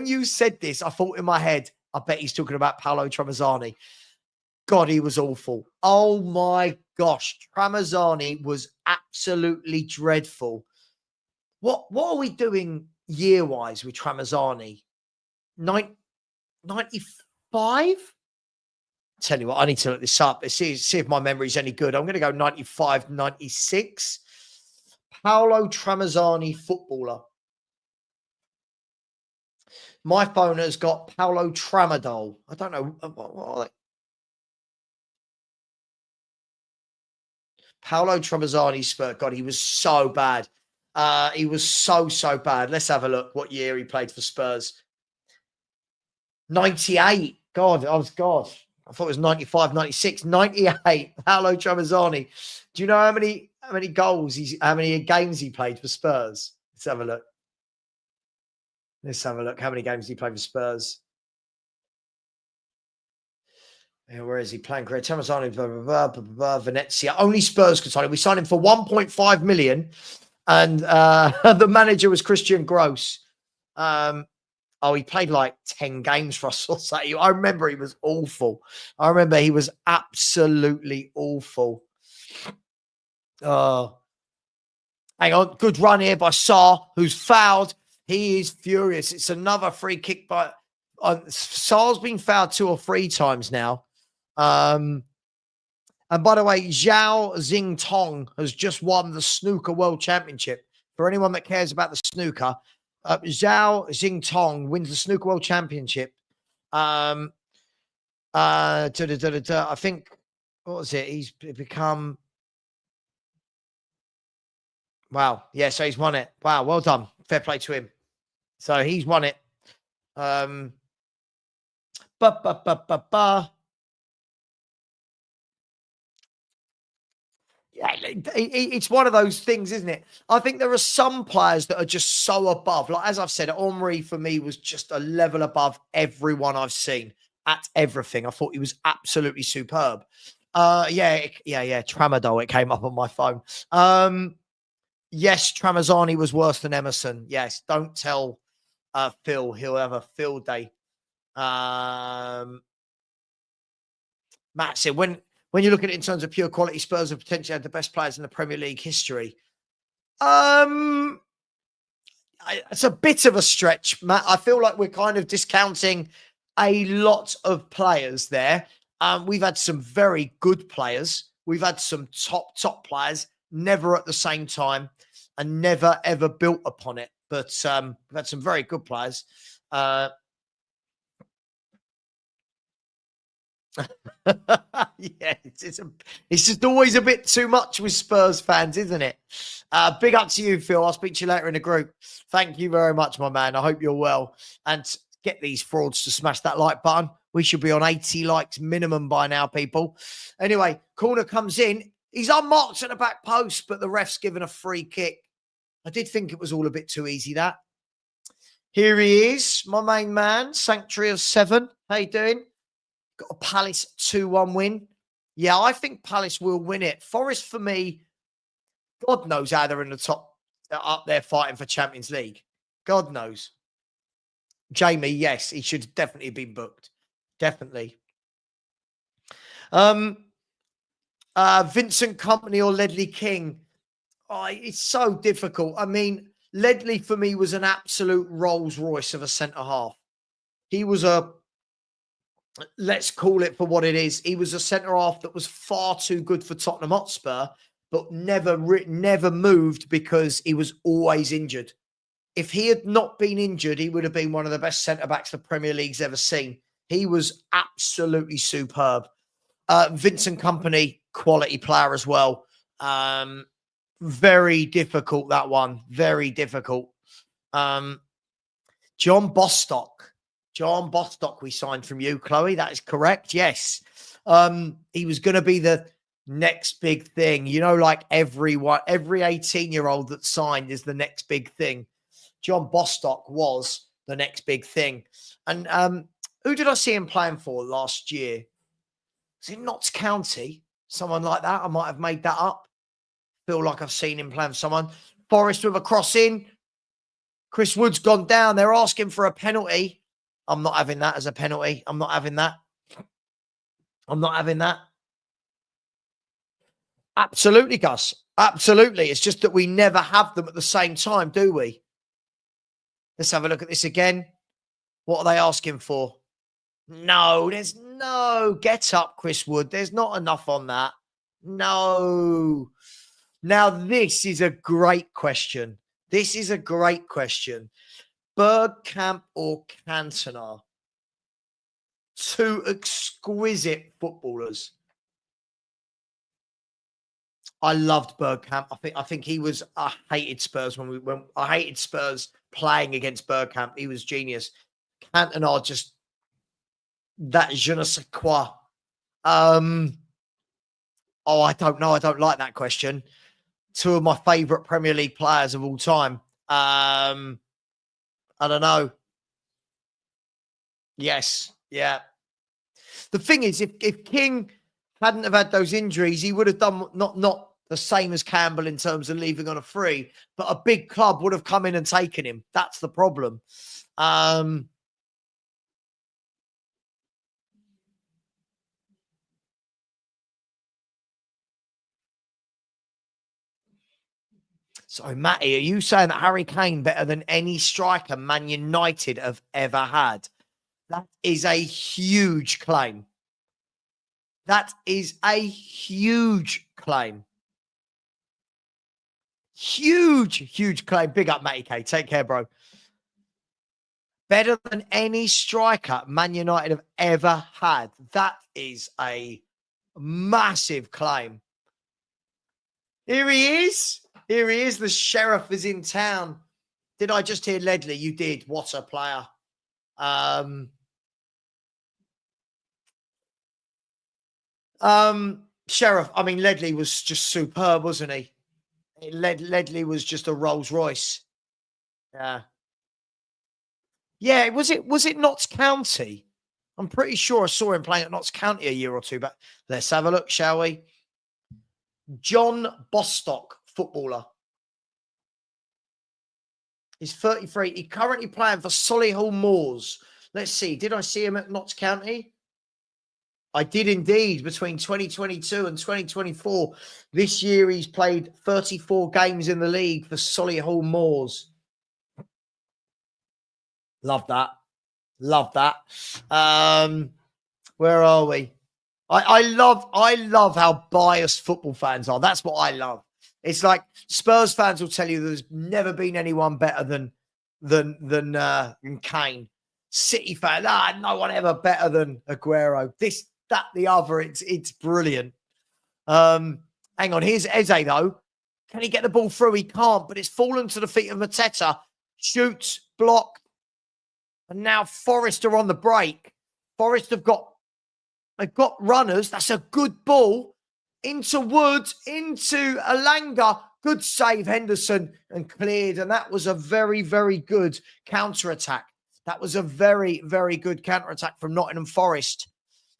you said this, I thought in my head, I bet he's talking about Paolo Tramezzani. God, he was awful. Oh my gosh. Tramezzani was absolutely dreadful. What are we doing year-wise with Tramezzani? 95? Tell you what, I need to look this up. See if my memory's any good. I'm going to go 95, 96. Paolo Tramezzani, footballer. My phone has got Paolo Tramadol. I don't know. What are they? Paolo Tramezzani, Spurs. God, he was so bad. He was so bad. Let's have a look what year he played for Spurs. 98. God. I thought it was 95, 96. 98. Paolo Tramezzani. Do you know how many goals how many games he played for Spurs? Let's have a look. How many games he played for Spurs? Where is he playing? Great. Tramezzani, Venezia. Only Spurs could sign him. We signed him for 1.5 million. And the manager was Christian Gross. He played like 10 games for us or something. I remember he was awful. I remember he was absolutely awful. Hang on. Good run here by Sarr, who's fouled. He is furious. It's another free kick by Sarr's been fouled 2 or 3 times now. And by the way, Zhao Xingtong has just won the Snooker World Championship. For anyone that cares about the snooker, Zhao Xingtong wins the Snooker World Championship. I think, what was it? He's become... Wow. Yeah, so he's won it. Wow, well done. Fair play to him. So he's won it. Yeah, it's one of those things, isn't it? I think there are some players that are just so above. Like, as I've said, Henry for me was just a level above everyone I've seen at everything. I thought he was absolutely superb. Yeah. Tramadol, it came up on my phone. Yes, Tramezzani was worse than Emerson. Yes, don't tell Phil. He'll have a field day. Matt said, when you look at it in terms of pure quality, Spurs have potentially had the best players in the Premier League history. It's a bit of a stretch, Matt. I feel like we're kind of discounting a lot of players there. We've had some very good players. We've had some top players, never at the same time and never, ever built upon it. But we've had some very good players. Yeah, it's just always a bit too much with Spurs fans, isn't it? Big up to you, Phil. I'll speak to you later in the group. Thank you very much, my man. I hope you're well. And get these frauds to smash that like button. We should be on 80 likes minimum by now, people. Anyway, corner comes in. He's unmarked at the back post, but the ref's given a free kick. I did think it was all a bit too easy, that. Here he is, my main man, Sanctuary of 7. How you doing? Got a Palace 2-1 win. Yeah, I think Palace will win it. Forest, for me, God knows how they're in the top, up there fighting for Champions League. God knows. Jamie, yes, he should definitely have been booked. Definitely. Vincent Kompany or Ledley King. Oh, it's so difficult. I mean, Ledley for me was an absolute Rolls Royce of a centre half. He was a, let's call it for what it is. He was a centre half that was far too good for Tottenham Hotspur, but never moved because he was always injured. If he had not been injured, he would have been one of the best centre-backs the Premier League's ever seen. He was absolutely superb. Vincent Kompany, quality player as well. Very difficult, that one. Very difficult. John Bostock. John Bostock we signed from you, Chloe. That is correct. Yes. He was going to be the next big thing. You know, like every 18-year-old that signed is the next big thing. John Bostock was the next big thing. And who did I see him playing for last year? Was it Notts County? Someone like that. I might have made that up. Feel like I've seen him playing for someone. Forest with a cross in. Chris Wood's gone down. They're asking for a penalty. I'm not having that as a penalty. I'm not having that. I'm not having that. Absolutely, Gus. Absolutely. It's just that we never have them at the same time, do we? Let's have a look at this again. What are they asking for? No, there's no. Get up, Chris Wood. There's not enough on that. No. Now, this is a great question. This is a great question. Bergkamp or Cantona? Two exquisite footballers. I loved Bergkamp. I think he was. I hated Spurs when I hated Spurs playing against Bergkamp. He was genius. Cantona just that je ne sais quoi. Oh, I don't know. I don't like that question. Two of my favourite Premier League players of all time. I don't know. Yes, yeah. The thing is, if King hadn't have had those injuries, he would have done not the same as Campbell in terms of leaving on a free, but a big club would have come in and taken him. That's the problem. So, Matty, are you saying that Harry Kane better than any striker Man United have ever had? That is a huge claim. That is a huge claim. Huge claim. Big up, Matty K. Take care, bro. Better than any striker Man United have ever had. That is a massive claim. Here he is. Here he is. The sheriff is in town. Did I just hear Ledley? You did. What a player. Sheriff, I mean, Ledley was just superb, wasn't he? Ledley was just a Rolls Royce. Yeah. Yeah, was it Notts County? I'm pretty sure I saw him playing at Notts County a year or two back. Let's have a look, shall we? John Bostock, footballer. He's 33. He's currently playing for Solihull Moors. Let's see. Did I see him at Notts County? I did indeed, between 2022 and 2024. This year, he's played 34 games in the league for Solihull Moors. Love that. Love that. Where are we? I love how biased football fans are. That's what I love. It's like Spurs fans will tell you there's never been anyone better than Kane. City fan, no one ever better than Aguero. This, that, the other. It's brilliant. Hang on, here's Eze though. Can he get the ball through? He can't, but it's fallen to the feet of Mateta. Shoots, blocked, and now Forest are on the break. Forest they've got runners. That's a good ball into Wood, into Alanga. Good save, Henderson, and cleared. And that was a very, very good counter-attack. That was a very, very good counter-attack from Nottingham Forest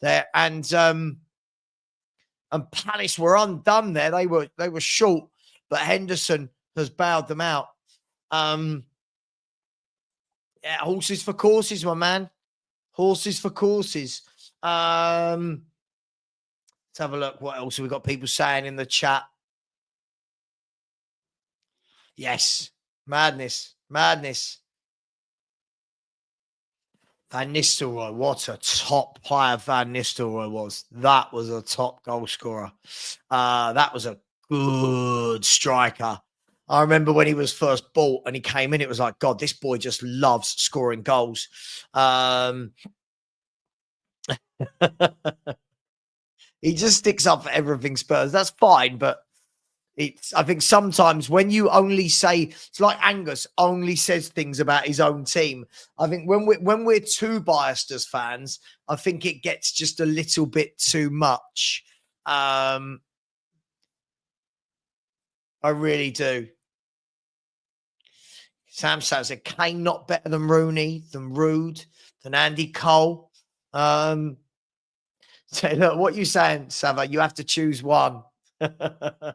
there. And Palace were undone there. They were short, but Henderson has bailed them out. Yeah, horses for courses, my man. Horses for courses. Let's have a look. What else have we got people saying in the chat? Yes. Madness. Madness. Van Nistelrooy. What a top player Van Nistelrooy was. That was a top goal scorer. That was a good striker. I remember when he was first bought and he came in, it was like, God, this boy just loves scoring goals. He just sticks up for everything Spurs. That's fine, but I think sometimes when you only say, it's like Angus only says things about his own team. I think when we're too biased as fans, I think it gets just a little bit too much. I really do. Sam says, Kane not better than Rooney, than Rude, than Andy Cole. So look, what you saying, Savva? You have to choose one. Cantona.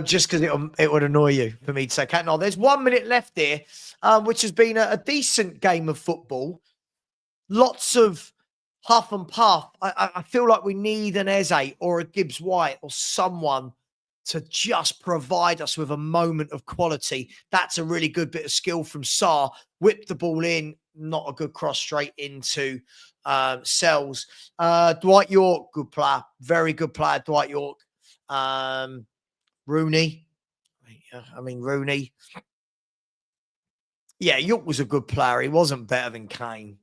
Just because it would annoy you for me to say Cantona. There's 1 minute left here, which has been a decent game of football. Lots of huff and puff. I feel like we need an Eze or a Gibbs White or someone to just provide us with a moment of quality. That's a really good bit of skill from Sarr. Whip the ball in. Not a good cross straight into Sells. Dwight York, good player. Very good player, Dwight York. Rooney. I mean, Rooney. Yeah, York was a good player. He wasn't better than Kane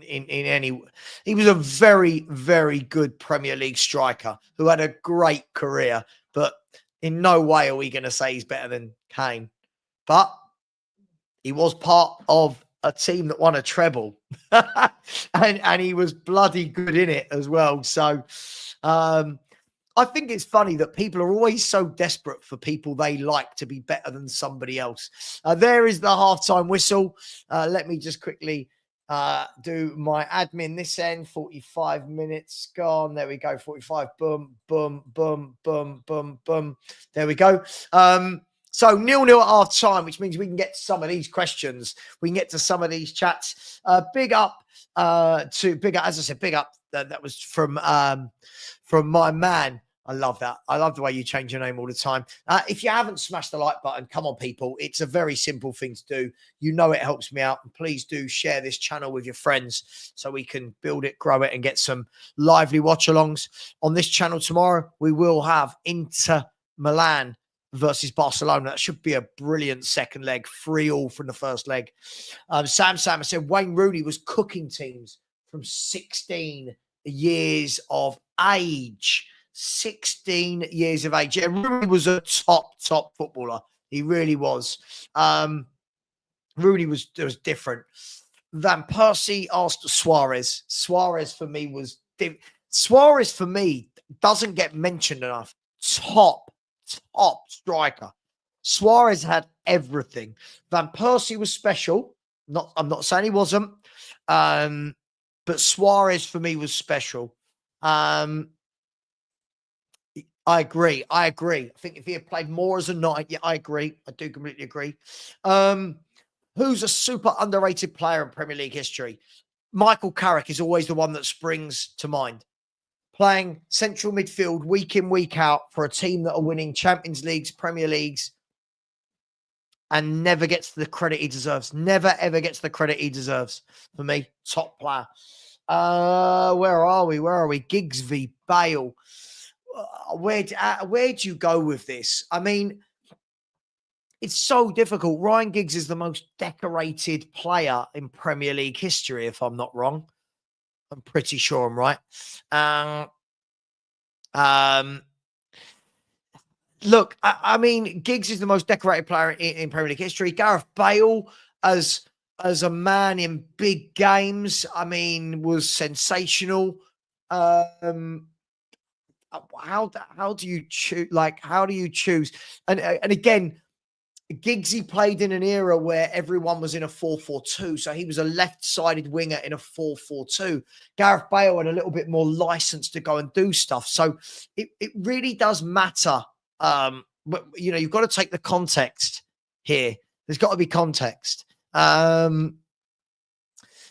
in any. He was a very, very good Premier League striker who had a great career, but in no way are we going to say he's better than Kane. But he was part of a team that won a treble and he was bloody good in it as well. So I think it's funny that people are always so desperate for people they like to be better than somebody else. There is the halftime whistle. Let me just quickly do my admin this end. 45 minutes gone. There we go. 45. Boom, boom, boom, boom, boom, boom. There we go. So 0-0 at half time, which means we can get to some of these questions. We can get to some of these chats. Big up, as I said, big up. That was from my man. I love that. I love the way you change your name all the time. If you haven't smashed the like button, come on, people. It's a very simple thing to do. You know it helps me out. And please do share this channel with your friends so we can build it, grow it, and get some lively watch-alongs. On this channel tomorrow, we will have Inter Milan versus Barcelona. That should be a brilliant second leg. 3-3 from the first leg. Sam said Wayne Rooney was cooking teams from 16 years of age. 16 years of age. Yeah, Rooney was a top footballer. He really was. Rooney was different. Van Persie asked Suarez. Suarez for me doesn't get mentioned enough. Top striker. Suarez had everything. Van Persie was special. I'm not saying he wasn't. But Suarez for me was special. I agree. I think if he had played more as a nine, yeah, I agree. I do completely agree. Who's a super underrated player in Premier League history? Michael Carrick is always the one that springs to mind. Playing central midfield week in, week out for a team that are winning Champions Leagues, Premier Leagues, and never gets the credit he deserves. Never, ever gets the credit he deserves. For me, top player. Where are we? Giggs v. Bale. Where do you go with this? I mean, it's so difficult. Ryan Giggs is the most decorated player in Premier League history, if I'm not wrong. I'm pretty sure I'm right. Look, I mean, Giggs is the most decorated player in Premier League history. Gareth Bale, as a man in big games, I mean, was sensational. How do you choose? Like, how do you choose? And again, Giggsy played in an era where everyone was in a 4-4-2, so he was a left-sided winger in a 4-4-2. Gareth Bale had a little bit more license to go and do stuff, so it really does matter. But you know, you've got to take the context here. There's got to be context. Here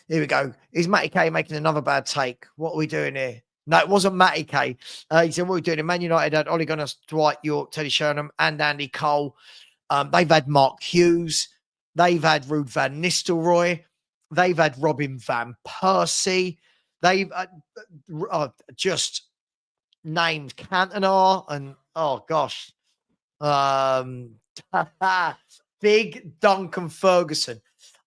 we go. Is Matty K making another bad take? What are we doing here? No, it wasn't Matty K. He said, what are we doing? In Man United had Ole Gunnar, Dwight York, Teddy Sheringham, and Andy Cole. They've had Mark Hughes. They've had Ruud van Nistelrooy. They've had Robin van Persie. They've just named Cantona and, oh, gosh. Big Duncan Ferguson.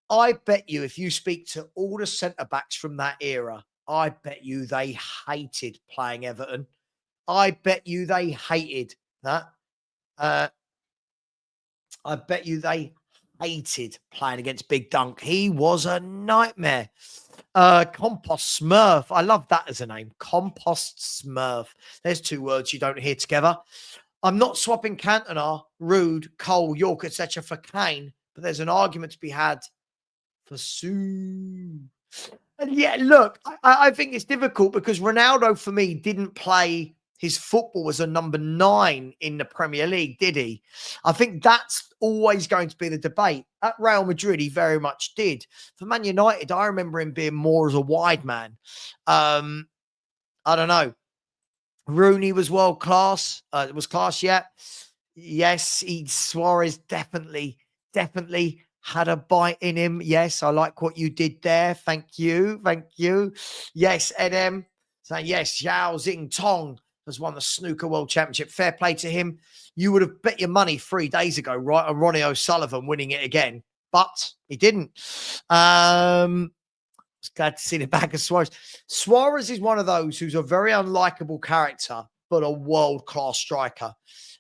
I bet you if you speak to all the centre-backs from that era, I bet you they hated playing Everton. I bet you they hated that. I bet you they hated playing against Big Dunk. He was a nightmare. Compost Smurf. I love that as a name. Compost Smurf. There's two words you don't hear together. I'm not swapping Cantona, Ruud, Cole, York, etc. for Kane, but there's an argument to be had for Sue. And yeah, look, I think it's difficult because Ronaldo, for me, didn't play his football as a number 9 in the Premier League, did he? I think that's always going to be the debate. At Real Madrid, he very much did. For Man United, I remember him being more as a wide man. I don't know. Rooney was world class. It was class, yeah. Yes, Suarez definitely had a bite in him. Yes, I like what you did there. Thank you. Yes, Edem saying, yes, Yao Xing Tong has won the Snooker World Championship. Fair play to him. You would have bet your money 3 days ago, right, on Ronnie O'Sullivan winning it again, but he didn't. I was glad to see the back of Suarez. Suarez is one of those who's a very unlikable character, but a world-class striker.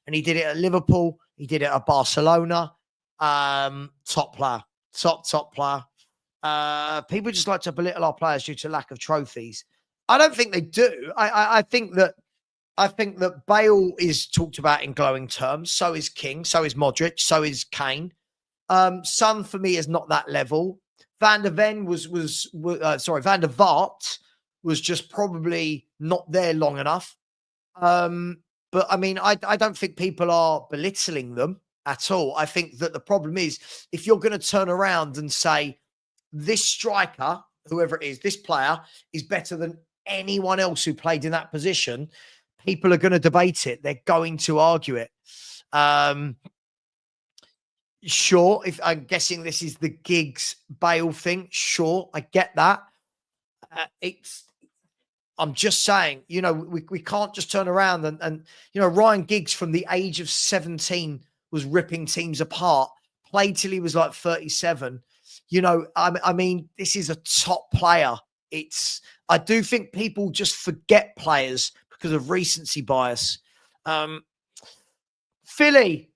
And he did it at Liverpool. He did it at Barcelona. Top player. Top player. People just like to belittle our players due to lack of trophies. I don't think they do. I think that Bale is talked about in glowing terms. So is King. So is Modric. So is Kane. Son for me is not that level. Van der Vaart was just probably not there long enough. But I mean, I don't think people are belittling them at all. I think that the problem is if you're going to turn around and say this striker, whoever it is, this player is better than anyone else who played in that position, people are going to debate it. They're going to argue it. Sure, if I'm guessing this is the Giggs Bale thing. Sure, I get that. I'm just saying, you know, we can't just turn around and you know, Ryan Giggs from the age of 17 was ripping teams apart, played till he was like 37. You know, I mean, this is a top player. I do think people just forget players because of recency bias. Philly,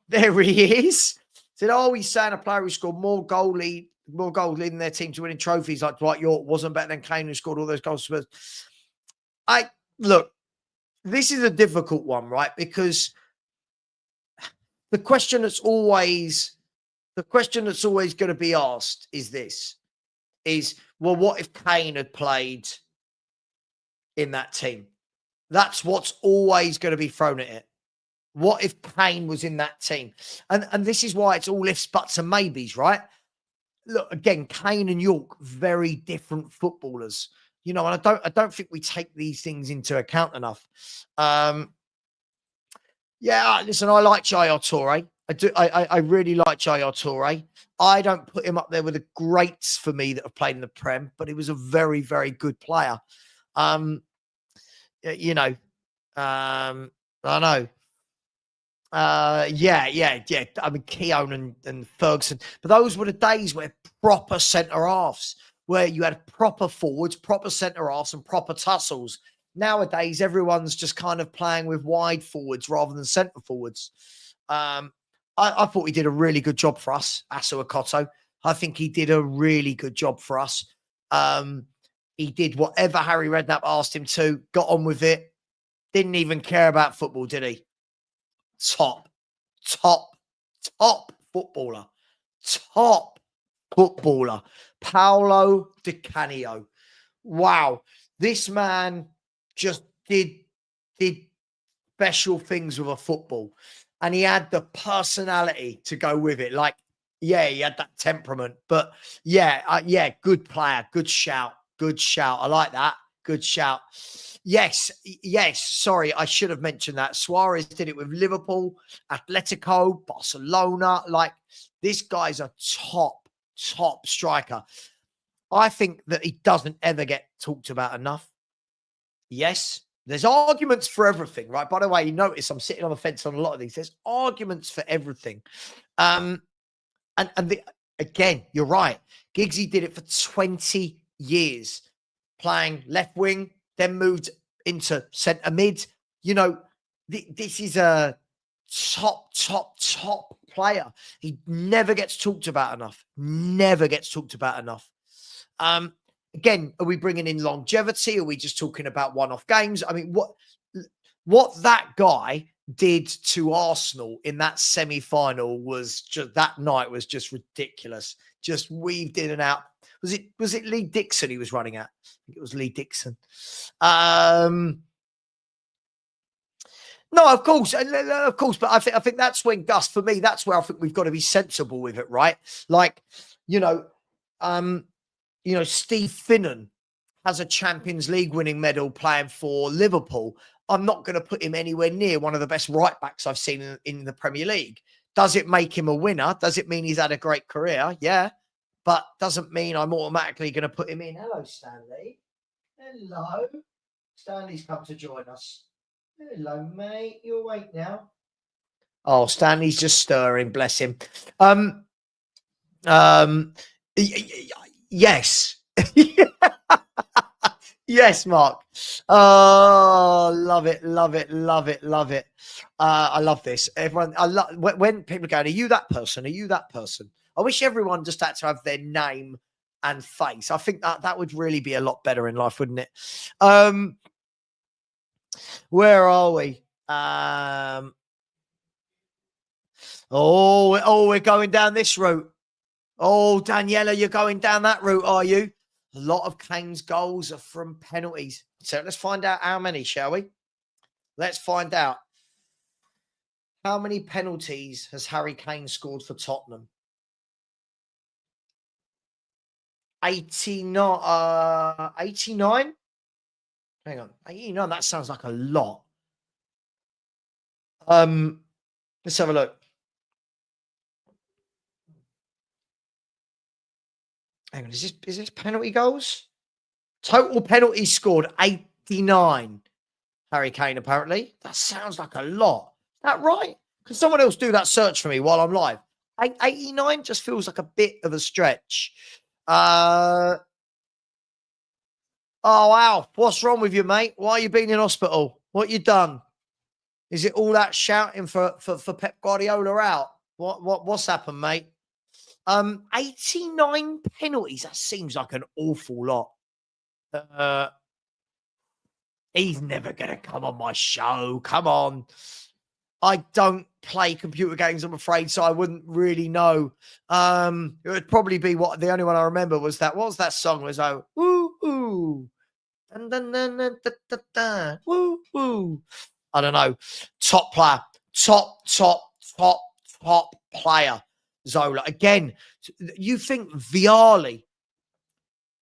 there he is. Said, oh, he's saying a player who scored more goals leading their team to winning trophies like Dwight York wasn't better than Kane, who scored all those goals. Look, this is a difficult one, right? Because the question that's always going to be asked is well, what if Kane had played in that team? That's what's always going to be thrown at it. What if Kane was in that team? And this is why it's all ifs, buts, and maybes, right? Look, again, Kane and York, very different footballers. You know, and I don't think we take these things into account enough. Yeah, listen, I like Yaya Toure. I really like Yaya Toure. I don't put him up there with the greats for me that have played in the Prem, but he was a very, very good player. You know, I know. Yeah. I mean, Keown and Ferguson, but those were the days where proper centre halves, where you had proper forwards, proper centre halves, and proper tussles. Nowadays, everyone's just kind of playing with wide forwards rather than centre forwards. I thought he did a really good job for us, Asu Akoto. I think he did a really good job for us. He did whatever Harry Redknapp asked him to, got on with it, didn't even care about football, did he? Top footballer. Top footballer. Paolo Di Canio. Wow. This man just did special things with a football. And he had the personality to go with it. Like, yeah, he had that temperament. But yeah, good player. Good shout. Good shout. I like that. Good shout. Yes. Sorry, I should have mentioned that. Suarez did it with Liverpool, Atletico, Barcelona. Like, this guy's a top striker. I think that he doesn't ever get talked about enough. Yes, there's arguments for everything, right? By the way, you notice I'm sitting on the fence on a lot of these. There's arguments for everything. Again, you're right. Giggsy did it for 20 years, playing left wing, then moved into centre mid. You know, this is a top player. He never gets talked about enough. Never gets talked about enough. Again, are we bringing in longevity? Are we just talking about one-off games? I mean, what that guy did to Arsenal in that semi-final was just, that night was just ridiculous. Just weaved in and out. Was it Lee Dixon he was running at? I think it was Lee Dixon. No, of course, but I think that's when Gus, for me, that's where I think we've got to be sensible with it, right? Like, Steve Finnan has a Champions League winning medal playing for Liverpool. I'm not going to put him anywhere near one of the best right backs I've seen in the Premier League. Does it make him a winner? Does it mean he's had a great career? Yeah. But doesn't mean I'm automatically going to put him in. Hello, Stanley. Hello. Stanley's come to join us. Hello, mate. You awake now? Oh, Stanley's just stirring. Bless him. Yes. Yes, Mark. Oh, love it. I love this. Everyone, I love when people go, "Are you that person? Are you that person?" I wish everyone just had to have their name and face. I think that would really be a lot better in life, wouldn't it? Where are we? We're going down this route. Oh, Daniela, you're going down that route, are you? A lot of Kane's goals are from penalties. So let's find out how many, shall we? Let's find out. How many penalties has Harry Kane scored for Tottenham? 89? 89? Hang on. 89, that sounds like a lot. Let's have a look. Hang on, is this penalty goals? Total penalties scored 89. Harry Kane, apparently. That sounds like a lot. Is that right? Can someone else do that search for me while I'm live? 89 just feels like a bit of a stretch. Oh, wow. What's wrong with you, mate? Why are you been in hospital? What you done? Is it all that shouting for Pep Guardiola out? What's happened, mate? 89 penalties. That seems like an awful lot. He's never going to come on my show. Come on. I don't play computer games, I'm afraid, so I wouldn't really know. It would probably be the only one I remember was that. What was that song? It was woo woo. Dun, dun, dun, dun, dun, dun, dun, woo woo. I don't know. Top player. Top player. Zola. Again, you think Vialli,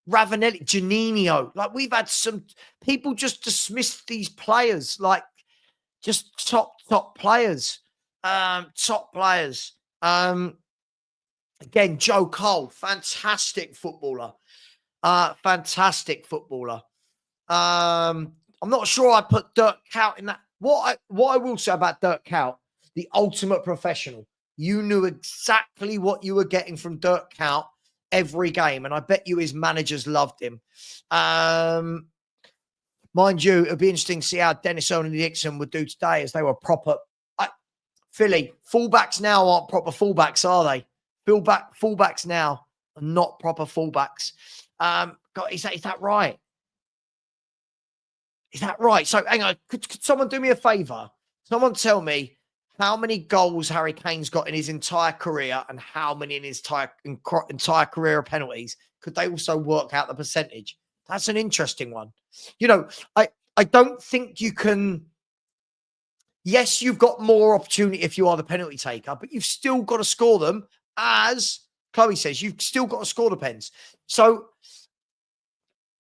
Ravanelli, Janino, like we've had some people just dismiss these players, like just top players. Top players. Again, Joe Cole, fantastic footballer. Fantastic footballer. I'm not sure I put Dirk Kuyt in that. What I will say about Dirk Kuyt, the ultimate professional. You knew exactly what you were getting from Dirk Kuyt every game, and I bet you his managers loved him. Mind you, it'd be interesting to see how Dennis Owen and Dixon would do today, as they were proper. Philly fullbacks now aren't proper fullbacks, are they? Fullbacks now not proper fullbacks. God, is that right? Is that right? So hang on, could someone do me a favour? Someone tell me how many goals Harry Kane's got in his entire career and how many in his entire career of penalties. Could they also work out the percentage? That's an interesting one. You know, I don't think you can. Yes, you've got more opportunity if you are the penalty taker, but you've still got to score them. As Chloe says, you've still got to score the pens. So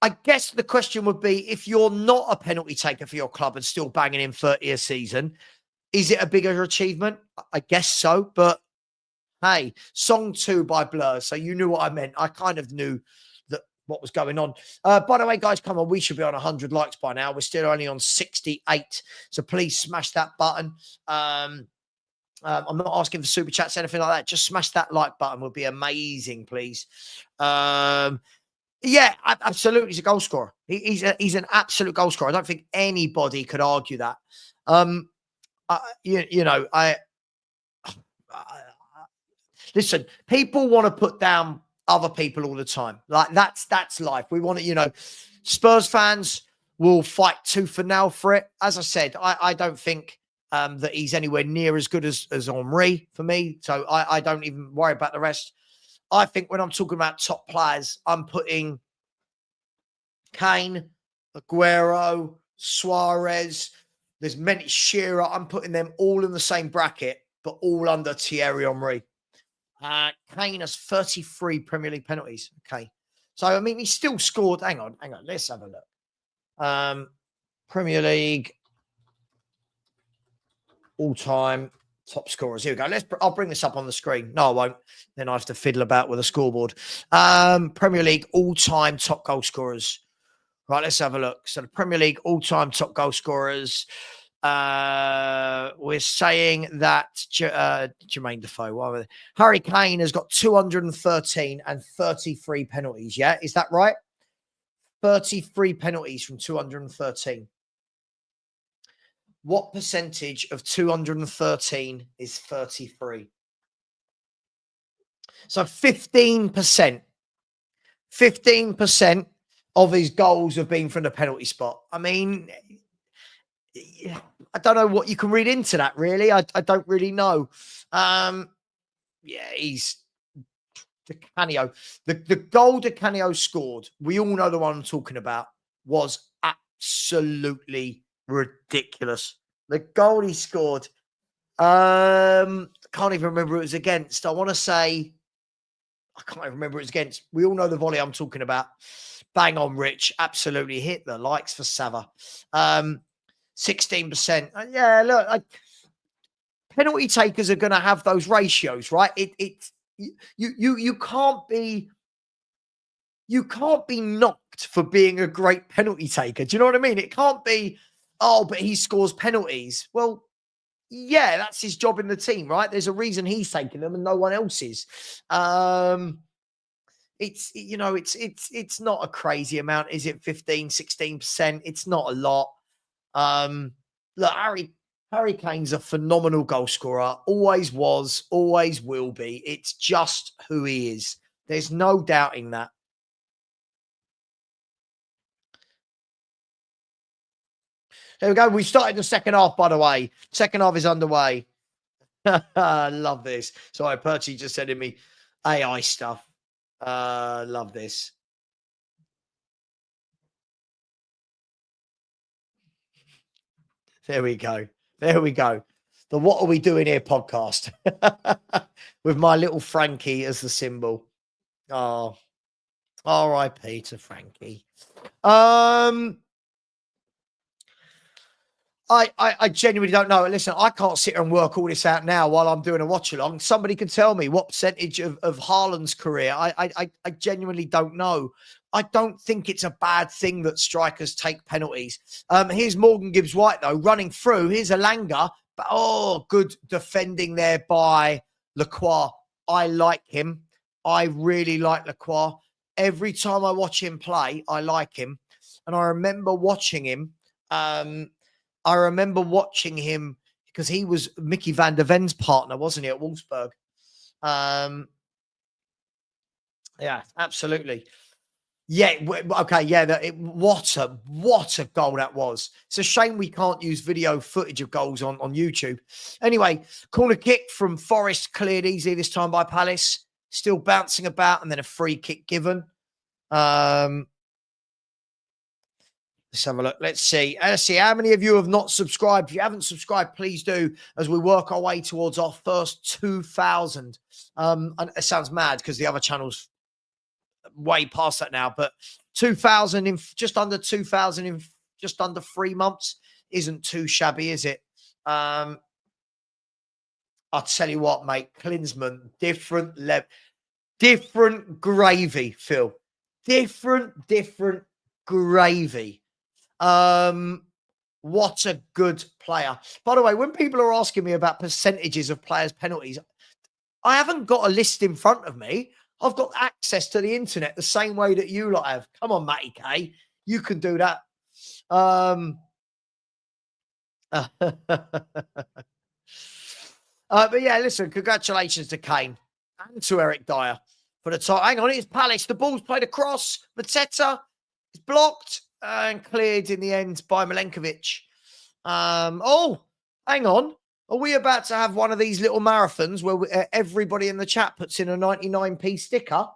I guess the question would be, if you're not a penalty taker for your club and still banging in 30 a season, is it a bigger achievement? I guess so. But hey, Song 2 by Blur. So you knew what I meant. I kind of knew that what was going on. By the way, guys, come on. We should be on 100 likes by now. We're still only on 68. So please smash that button. I'm not asking for super chats, anything like that. Just smash that like button. Would be amazing, please. Yeah, absolutely. He's a goal scorer. He's an absolute goal scorer. I don't think anybody could argue that. Listen, people want to put down other people all the time. Like that's life. We want to, Spurs fans will fight tooth and nail for it. As I said, I don't think that he's anywhere near as good as Henry for me. So I don't even worry about the rest. I think when I'm talking about top players, I'm putting Kane, Aguero, Suarez. There's many, Shearer. I'm putting them all in the same bracket, but all under Thierry Henry. Kane has 33 Premier League penalties. Okay. So, I mean, he still scored. Hang on. Let's have a look. Premier League all-time top scorers. Here we go. I'll bring this up on the screen. No, I won't. Then I have to fiddle about with a scoreboard. Premier League all-time top goal scorers. Right, let's have a look. So the Premier League all-time top goal scorers. We're saying that Jermaine Defoe. Harry Kane has got 213 and 33 penalties. Yeah, is that right? 33 penalties from 213. What percentage of 213 is 33? So 15%. 15% of his goals have been from the penalty spot. I mean, I don't know what you can read into that, really. I don't really know. He's Di Canio. The goal Di Canio scored, we all know the one I'm talking about, was absolutely ridiculous. The goal he scored, can't even remember who it was against. I want to say, I can't even remember who it was against. We all know the volley I'm talking about. Bang on, Rich. Absolutely hit the likes for Savva. 16%. Yeah, look, penalty takers are going to have those ratios, right? You can't be knocked for being a great penalty taker. Do you know what I mean? It can't be, oh, but he scores penalties. Well, yeah, that's his job in the team, right? There's a reason he's taking them and no one else is. It's not a crazy amount, is it? 15-16%. It's not a lot. Look, Harry Kane's a phenomenal goal scorer. Always was, always will be. It's just who he is. There's no doubting that. There we go. We started the second half, by the way. Second half is underway. I love this. Sorry, Percy just sending me AI stuff. Love this. There we go. There we go. The What Are We Doing Here podcast with my little Frankie as the symbol. Oh, R.I.P. to Frankie. I genuinely don't know. Listen, I can't sit here and work all this out now while I'm doing a watch along. Somebody can tell me what percentage of Haaland's career. I genuinely don't know. I don't think it's a bad thing that strikers take penalties. Here's Morgan Gibbs-White, though, running through. Here's Elanga. But, good defending there by Lacroix. I like him. I really like Lacroix. Every time I watch him play, I like him. And I remember watching him. Because he was Mickey van der Ven's partner, wasn't he, at Wolfsburg? Yeah, absolutely. Yeah, okay, yeah. What a goal that was. It's a shame we can't use video footage of goals on YouTube. Anyway, corner kick from Forest cleared easy this time by Palace. Still bouncing about, and then a free kick given. Let's have a look. Let's see. Let's see how many of you have not subscribed. If you haven't subscribed, please do as we work our way towards our first 2,000. And it sounds mad because the other channels way past that now, but 2,000 in just under 2,000 in just under 3 months isn't too shabby, is it? I'll tell you what, mate, Klinsmann, different level, different gravy, Phil. Different gravy. What a good player. By the way, when people are asking me about percentages of players' penalties, I haven't got a list in front of me. I've got access to the internet the same way that you lot have. Come on, Matty K. You can do that. But yeah, listen, congratulations to Kane and to Eric Dyer for the time. Hang on, it's Palace. The ball's played across. Mateta is blocked and cleared in the end by Milenkovic. Oh, hang on. Are we about to have one of these little marathons where everybody in the chat puts in a 99p sticker?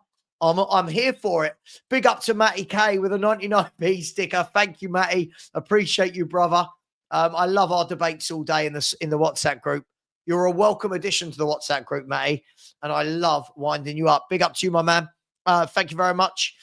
I'm here for it. Big up to Matty K with a 99p sticker. Thank you, Matty. Appreciate you, brother. I love our debates all day in the WhatsApp group. You're a welcome addition to the WhatsApp group, Matty, and I love winding you up. Big up to you, my man. Thank you very much.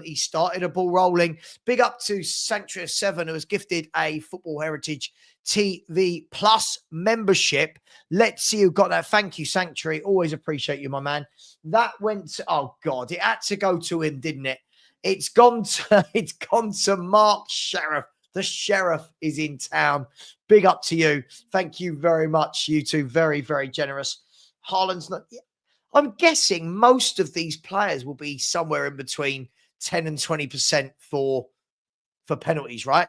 He started a ball rolling. Big up to Sanctuary of 7, who has gifted a Football Heritage TV Plus membership. Let's see who got that. Thank you, Sanctuary. Always appreciate you, my man. That went to, oh God, it had to go to him, didn't it? It's gone to Mark Sheriff. The Sheriff is in town. Big up to you. Thank you very much. You two, very, very generous. Haaland's not. I'm guessing most of these players will be somewhere in between 10 and 20% for penalties, right?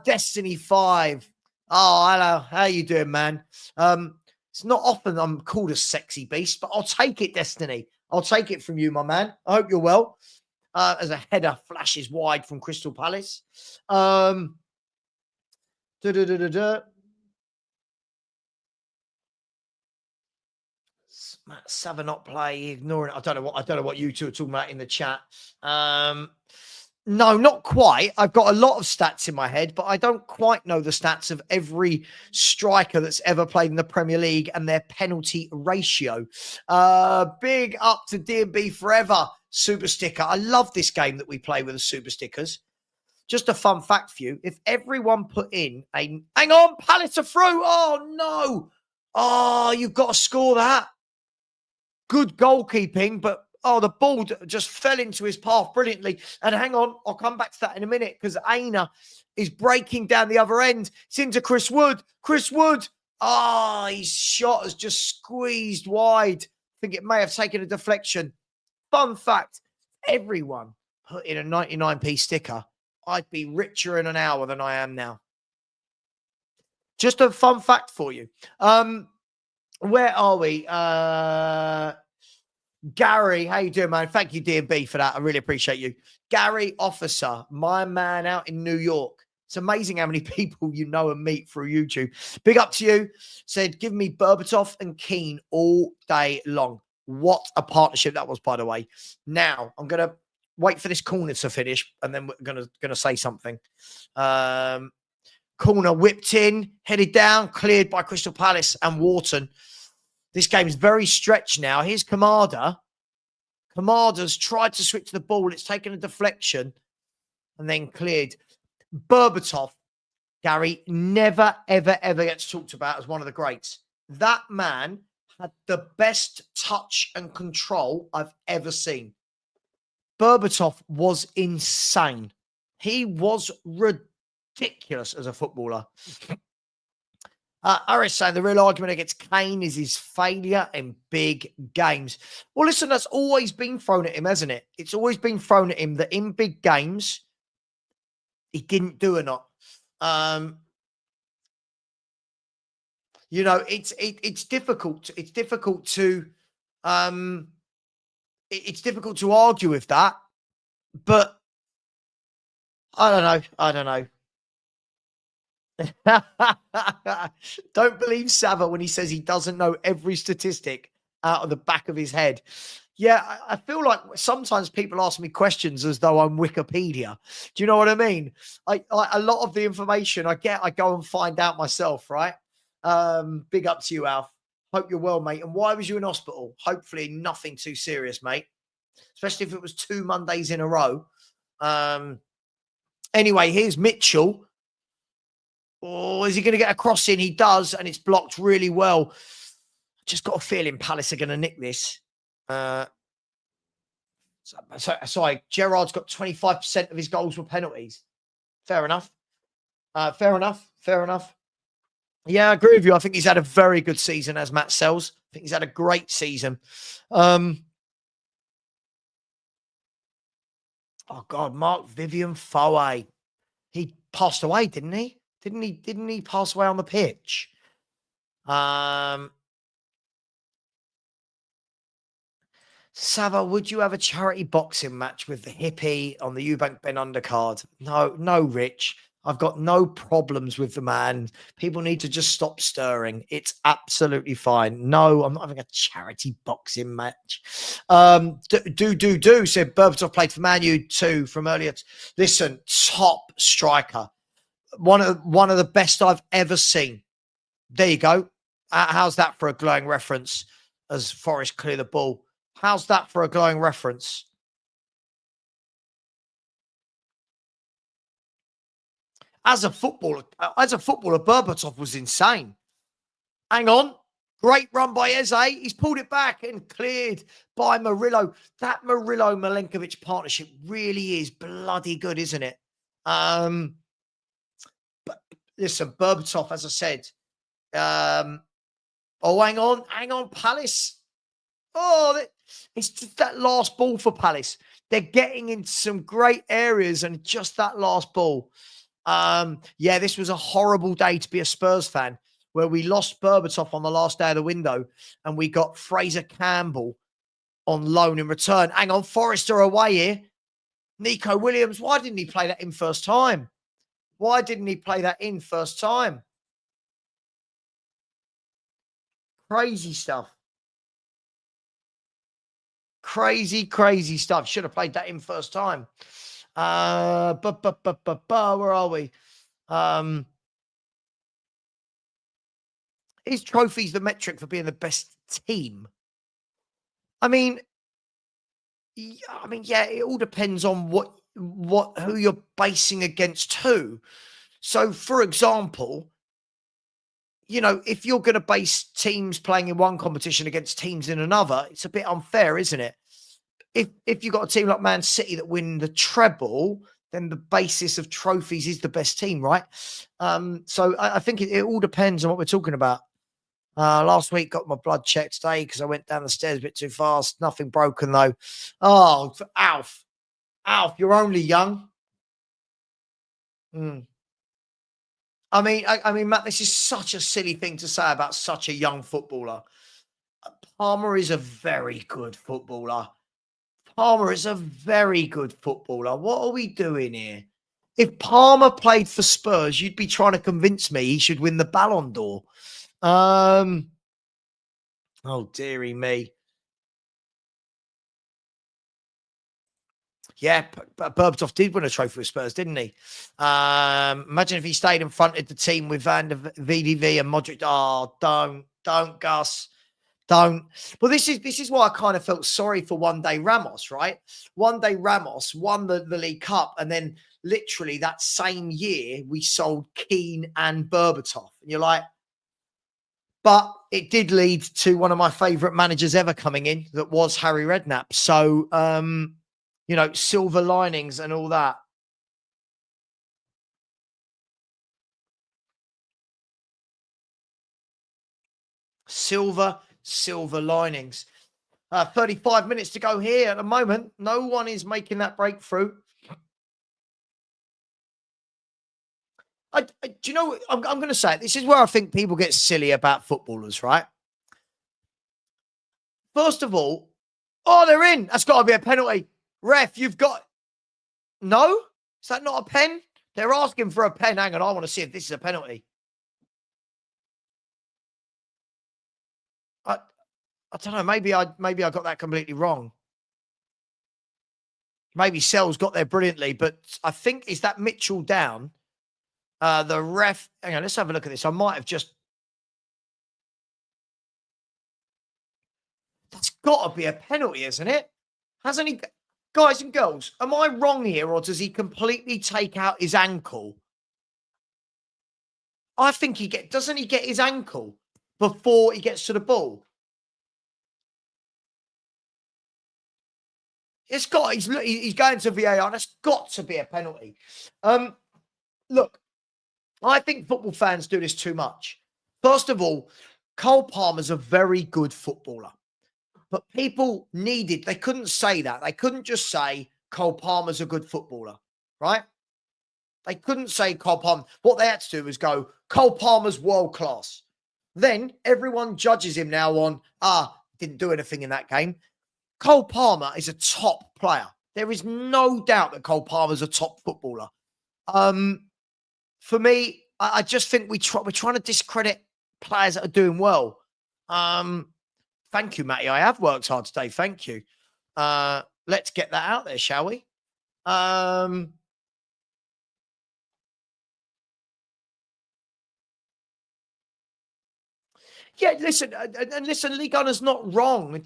Destiny 5. Oh, hello. How you doing, man? It's not often I'm called a sexy beast, but I'll take it, Destiny. I'll take it from you, my man. I hope you're well. As a header flashes wide from Crystal Palace. Savva not play, ignoring. I don't know what you two are talking about in the chat. No, not quite. I've got a lot of stats in my head, but I don't quite know the stats of every striker that's ever played in the Premier League and their penalty ratio. Big up to D&B Forever Super Sticker. I love this game that we play with the Super Stickers. Just a fun fact for you. If everyone put in a... Hang on, Palace are through. Oh, no. Oh, you've got to score that. Good goalkeeping, but the ball just fell into his path brilliantly. And hang on, I'll come back to that in a minute because Aina is breaking down the other end. It's into Chris Wood. Chris Wood. His shot has just squeezed wide. I think it may have taken a deflection. Fun fact, everyone put in a 99p sticker. I'd be richer in an hour than I am now. Just a fun fact for you. Where are we? Gary, how you doing, man? Thank you, D&B, for that. I really appreciate you. Gary Officer, my man out in New York. It's amazing how many people you know and meet through YouTube. Big up to you. Said, give me Berbatov and Keane all day long. What a partnership that was, by the way. Now, I'm going to wait for this corner to finish, and then we're going to say something. Corner whipped in, headed down, cleared by Crystal Palace and Wharton. This game is very stretched now. Here's Kamada. Kamada's tried to switch the ball. It's taken a deflection and then cleared. Berbatov, Gary, never, ever, ever gets talked about as one of the greats. That man had the best touch and control I've ever seen. Berbatov was insane. He was ridiculous as a footballer. Aris saying the real argument against Kane is his failure in big games. Well, listen, that's always been thrown at him, hasn't it? It's always been thrown at him that in big games, he didn't do enough. You know, it's difficult. It's difficult to it's difficult to argue with that. But I don't know. I don't know. Don't believe Savva when he says he doesn't know every statistic out of the back of his head. Yeah, I feel like sometimes people ask me questions as though I'm Wikipedia. Do you know what I mean? A lot of the information I get, I go and find out myself, right? Big up to you, Alf. Hope you're well, mate. And why was you in hospital? Hopefully nothing too serious, mate. Especially if it was 2 Mondays in a row. Anyway, here's Mitchell. Oh, is he going to get a cross in? He does, and it's blocked really well. Just got a feeling Palace are going to nick this. Sorry, Gerrard's got 25% of his goals were penalties. Fair enough. Fair enough. Yeah, I agree with you. I think he's had a very good season, as Matt Sells. I think he's had a great season. Oh, God, Mark Vivian Foe. He passed away, didn't he? Didn't he pass away on the pitch? Savva, would you have a charity boxing match with the hippie on the Eubank Ben undercard? No, Rich. I've got no problems with the man. People need to just stop stirring. It's absolutely fine. No, I'm not having a charity boxing match. Do said Berbatov played for Man U too from earlier. Listen, top striker. One of the best I've ever seen. There you go. How's that for a glowing reference as Forest clear the ball? How's that for a glowing reference? As a footballer, Berbatov was insane. Hang on. Great run by Eze. He's pulled it back and cleared by Murillo. That Murillo-Milenkovic partnership really is bloody good, isn't it? But listen, Berbatov, as I said. Hang on, Palace. Oh, it's just that last ball for Palace. They're getting into some great areas and just that last ball. Yeah, this was a horrible day to be a Spurs fan where we lost Berbatov on the last day of the window and we got Fraser Campbell on loan in return. Hang on, Forrester away here. Nico Williams, why didn't he play that in first time? Crazy stuff. Crazy stuff. Should have played that in first time. Where are we? Is trophies the metric for being the best team? I mean, yeah, it all depends on who you're basing against who. So, for example, if you're going to base teams playing in one competition against teams in another, it's a bit unfair, isn't it? If you've got a team like Man City that win the treble, then the basis of trophies is the best team, right? So I think it all depends on what we're talking about. Last week got my blood checked today because I went down the stairs a bit too fast. Nothing broken though. Oh, Alf, you're only young. I mean, Matt, this is such a silly thing to say about such a young footballer. Palmer is a very good footballer. What are we doing here? If Palmer played for Spurs, you'd be trying to convince me he should win the Ballon d'Or. Oh, dearie me. Yeah, Berbatov did win a trophy with Spurs, didn't he? Imagine if he stayed and fronted the team with Van der VDV and Modric. Oh, don't, Gus. Don't. Well, this is why I kind of felt sorry for One Day Ramos, right? One Day Ramos won the League Cup, and then literally that same year we sold Keane and Berbatov. And you're like, but it did lead to one of my favourite managers ever coming in, that was Harry Redknapp. So, silver linings and all that. Silver linings. 35 minutes to go here at the moment. No one is making that breakthrough. Do you know, I'm going to say it. This is where I think people get silly about footballers, right? First of all, Oh, they're in. That's got to be a penalty. Ref, you've got... No? Is that not a pen? They're asking for a pen. Hang on, I want to see if this is a penalty. I don't know. Maybe I got that completely wrong. Maybe Sells got there brilliantly, but I think, is that Mitchell down? The ref... Hang on, let's have a look at this. I might have just... That's got to be a penalty, isn't it? Hasn't he... Guys and girls, am I wrong here, or does he completely take out his ankle? I think doesn't he get his ankle before he gets to the ball? He's going to VAR. That's got to be a penalty. Look, I think football fans do this too much. First of all, Cole Palmer's a very good footballer. But people they couldn't say that. They couldn't just say Cole Palmer's a good footballer, right? They couldn't say Cole Palmer. What they had to do was go, Cole Palmer's world class. Then everyone judges him now on, didn't do anything in that game. Cole Palmer is a top player. There is no doubt that Cole Palmer's a top footballer. For me, I just think we're trying to discredit players that are doing well. Thank you, Matty. I have worked hard today. Thank you. Let's get that out there, shall we? Yeah, listen, and listen, Lee Gunner's not wrong. It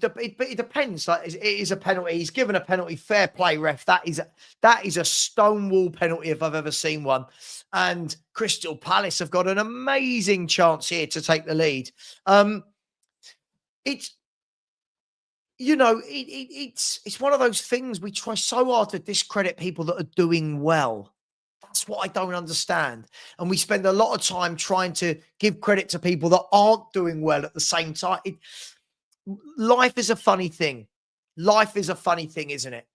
depends. Like, it is a penalty. He's given a penalty. Fair play, ref. That is a stonewall penalty if I've ever seen one. And Crystal Palace have got an amazing chance here to take the lead. It's one of those things we try so hard to discredit people that are doing well. That's what I don't understand. And we spend a lot of time trying to give credit to people that aren't doing well at the same time. Life is a funny thing. Life is a funny thing, isn't it?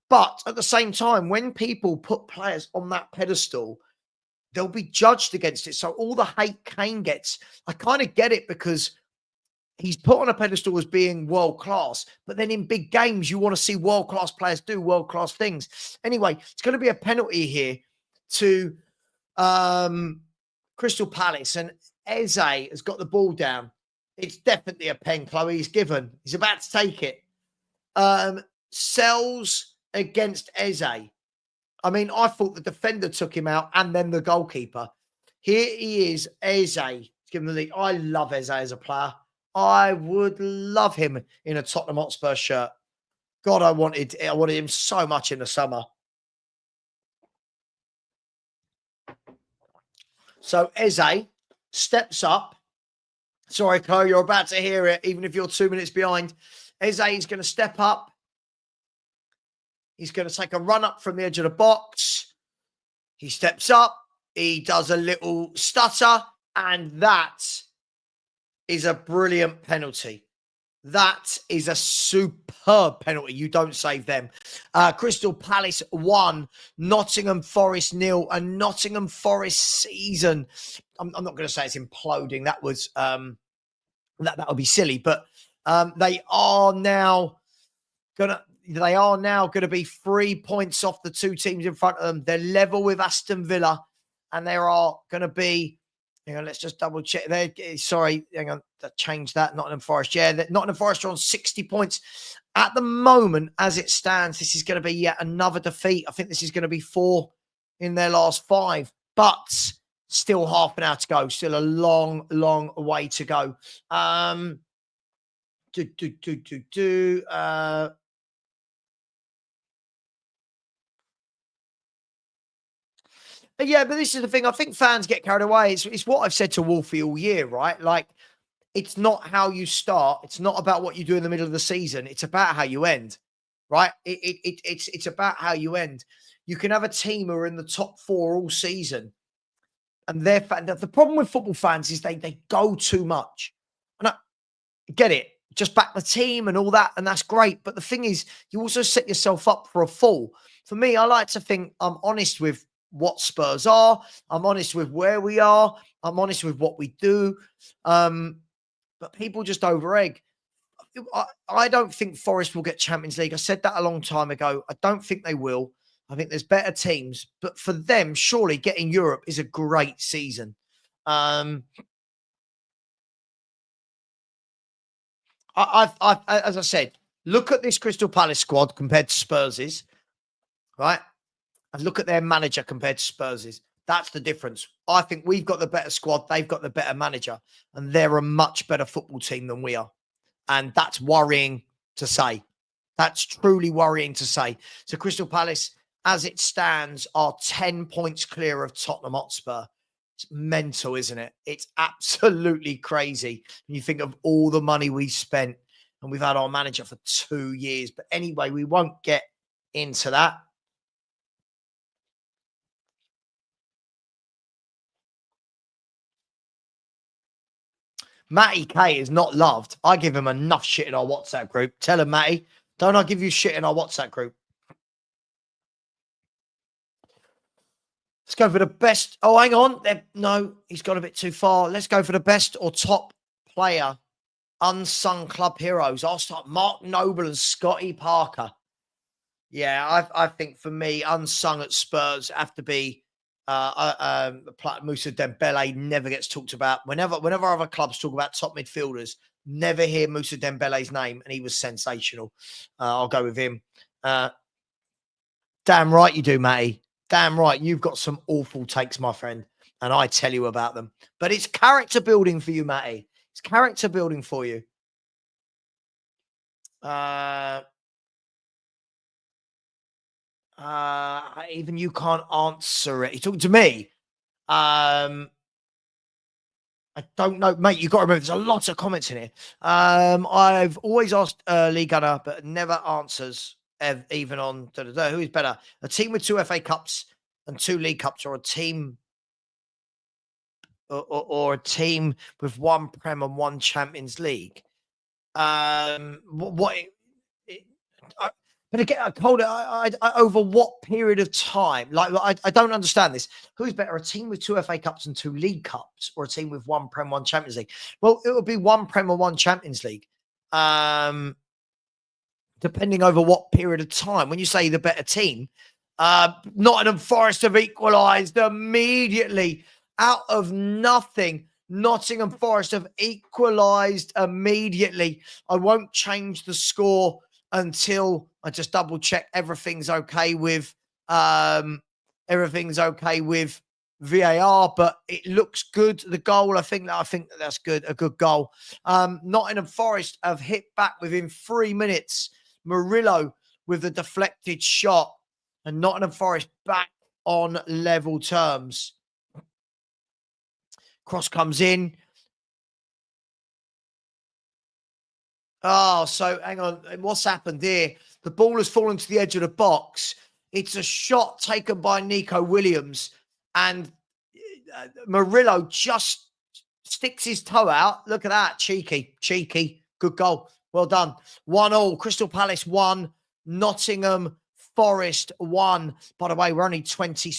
But at the same time, when people put players on that pedestal, they'll be judged against it. So all the hate Kane gets, I kind of get it, because he's put on a pedestal as being world-class, but then in big games, you want to see world-class players do world-class things. Anyway, it's going to be a penalty here to Crystal Palace, and Eze has got the ball down. It's definitely a pen, Chloe. He's given. He's about to take it. Sells against Eze. I mean, I thought the defender took him out and then the goalkeeper. Here he is, Eze. He's given the lead. I love Eze as a player. I would love him in a Tottenham Hotspur shirt. God, I wanted him so much in the summer. So Eze steps up. Sorry, Chloe, you're about to hear it, even if you're 2 minutes behind. Eze is going to step up. He's going to take a run up from the edge of the box. He steps up. He does a little stutter, and that is a brilliant penalty. That is a superb penalty. You don't save them. Crystal Palace 1, Nottingham Forest 0. A Nottingham Forest season. I'm not going to say it's imploding. That was that would be silly. But they are now going to be 3 points off the two teams in front of them. They're level with Aston Villa, and there are going to be. Hang on, let's just double check there. Sorry, hang on, change that. Nottingham Forest. Yeah, Nottingham Forest are on 60 points. At the moment, as it stands, this is going to be yet another defeat. I think this is going to be 4 in their last 5. But still half an hour to go. Still a long, long way to go. Yeah, but this is the thing. I think fans get carried away. It's what I've said to Wolfie all year, right? Like, it's not how you start. It's not about what you do in the middle of the season. It's about how you end, right? It's about how you end. You can have a team who are in the top 4 all season, and the problem with football fans is they go too much. And I get it. Just back the team and all that, and that's great. But the thing is, you also set yourself up for a fall. For me, I like to think I'm honest with what Spurs are. I'm honest with where we are. I'm honest with what we do. But people just over-egg. I don't think Forest will get Champions League. I said that a long time ago. I don't think they will. I think there's better teams, but for them, surely getting Europe is a great season. As I said, look at this Crystal Palace squad compared to Spurs's, right? And look at their manager compared to Spurs's. That's the difference. I think we've got the better squad. They've got the better manager, and they're a much better football team than we are. And that's worrying to say. That's truly worrying to say. So Crystal Palace, as it stands, are 10 points clear of Tottenham Hotspur. It's mental, isn't it? It's absolutely crazy. When you think of all the money we spent, and we've had our manager for 2 years. But anyway, we won't get into that. Matty K is not loved. I give him enough shit in our WhatsApp group. Tell him, Matty, don't I give you shit in our WhatsApp group? Let's go for the best. Oh, hang on. No, he's gone a bit too far. Let's go for the best or top player, unsung club heroes. I'll start Mark Noble and Scotty Parker. Yeah, I think for me, unsung at Spurs have to be Moussa Dembele. Never gets talked about. Whenever other clubs talk about top midfielders, never hear Moussa Dembele's name, and he was sensational. I'll go with him. Damn right you do, Matty. Damn right. You've got some awful takes, my friend, and I tell you about them. But it's character building for you, Matty. It's character building for you. Even you can't answer it. You're talking to me. I don't know, mate. You've got to remember, there's a lot of comments in here. I've always asked Lee Gunner, but never answers, even on who is better, a team with 2 FA Cups and 2 League Cups, or a team or a team with 1 Prem and 1 Champions League. But again, I told it, I over what period of time? Like, I don't understand this. Who's better, a team with 2 FA Cups and 2 League Cups, or a team with 1 Prem, 1 Champions League? Well, it would be 1 Prem and 1 Champions League, depending over what period of time. When you say the better team, Nottingham Forest have equalised immediately out of nothing. Nottingham Forest have equalised immediately. I won't change the score until I just double check everything's okay with VAR, but it looks good. The goal, I think that's good, a good goal. Nottingham Forest have hit back within 3 minutes. Murillo with the deflected shot, and Nottingham Forest back on level terms. Cross comes in. Oh, so hang on. What's happened here? The ball has fallen to the edge of the box. It's a shot taken by Nico Williams, and Murillo just sticks his toe out. Look at that. Cheeky. Good goal. Well done. 1-1. Crystal Palace 1. Nottingham Forest 1. By the way, we're only 20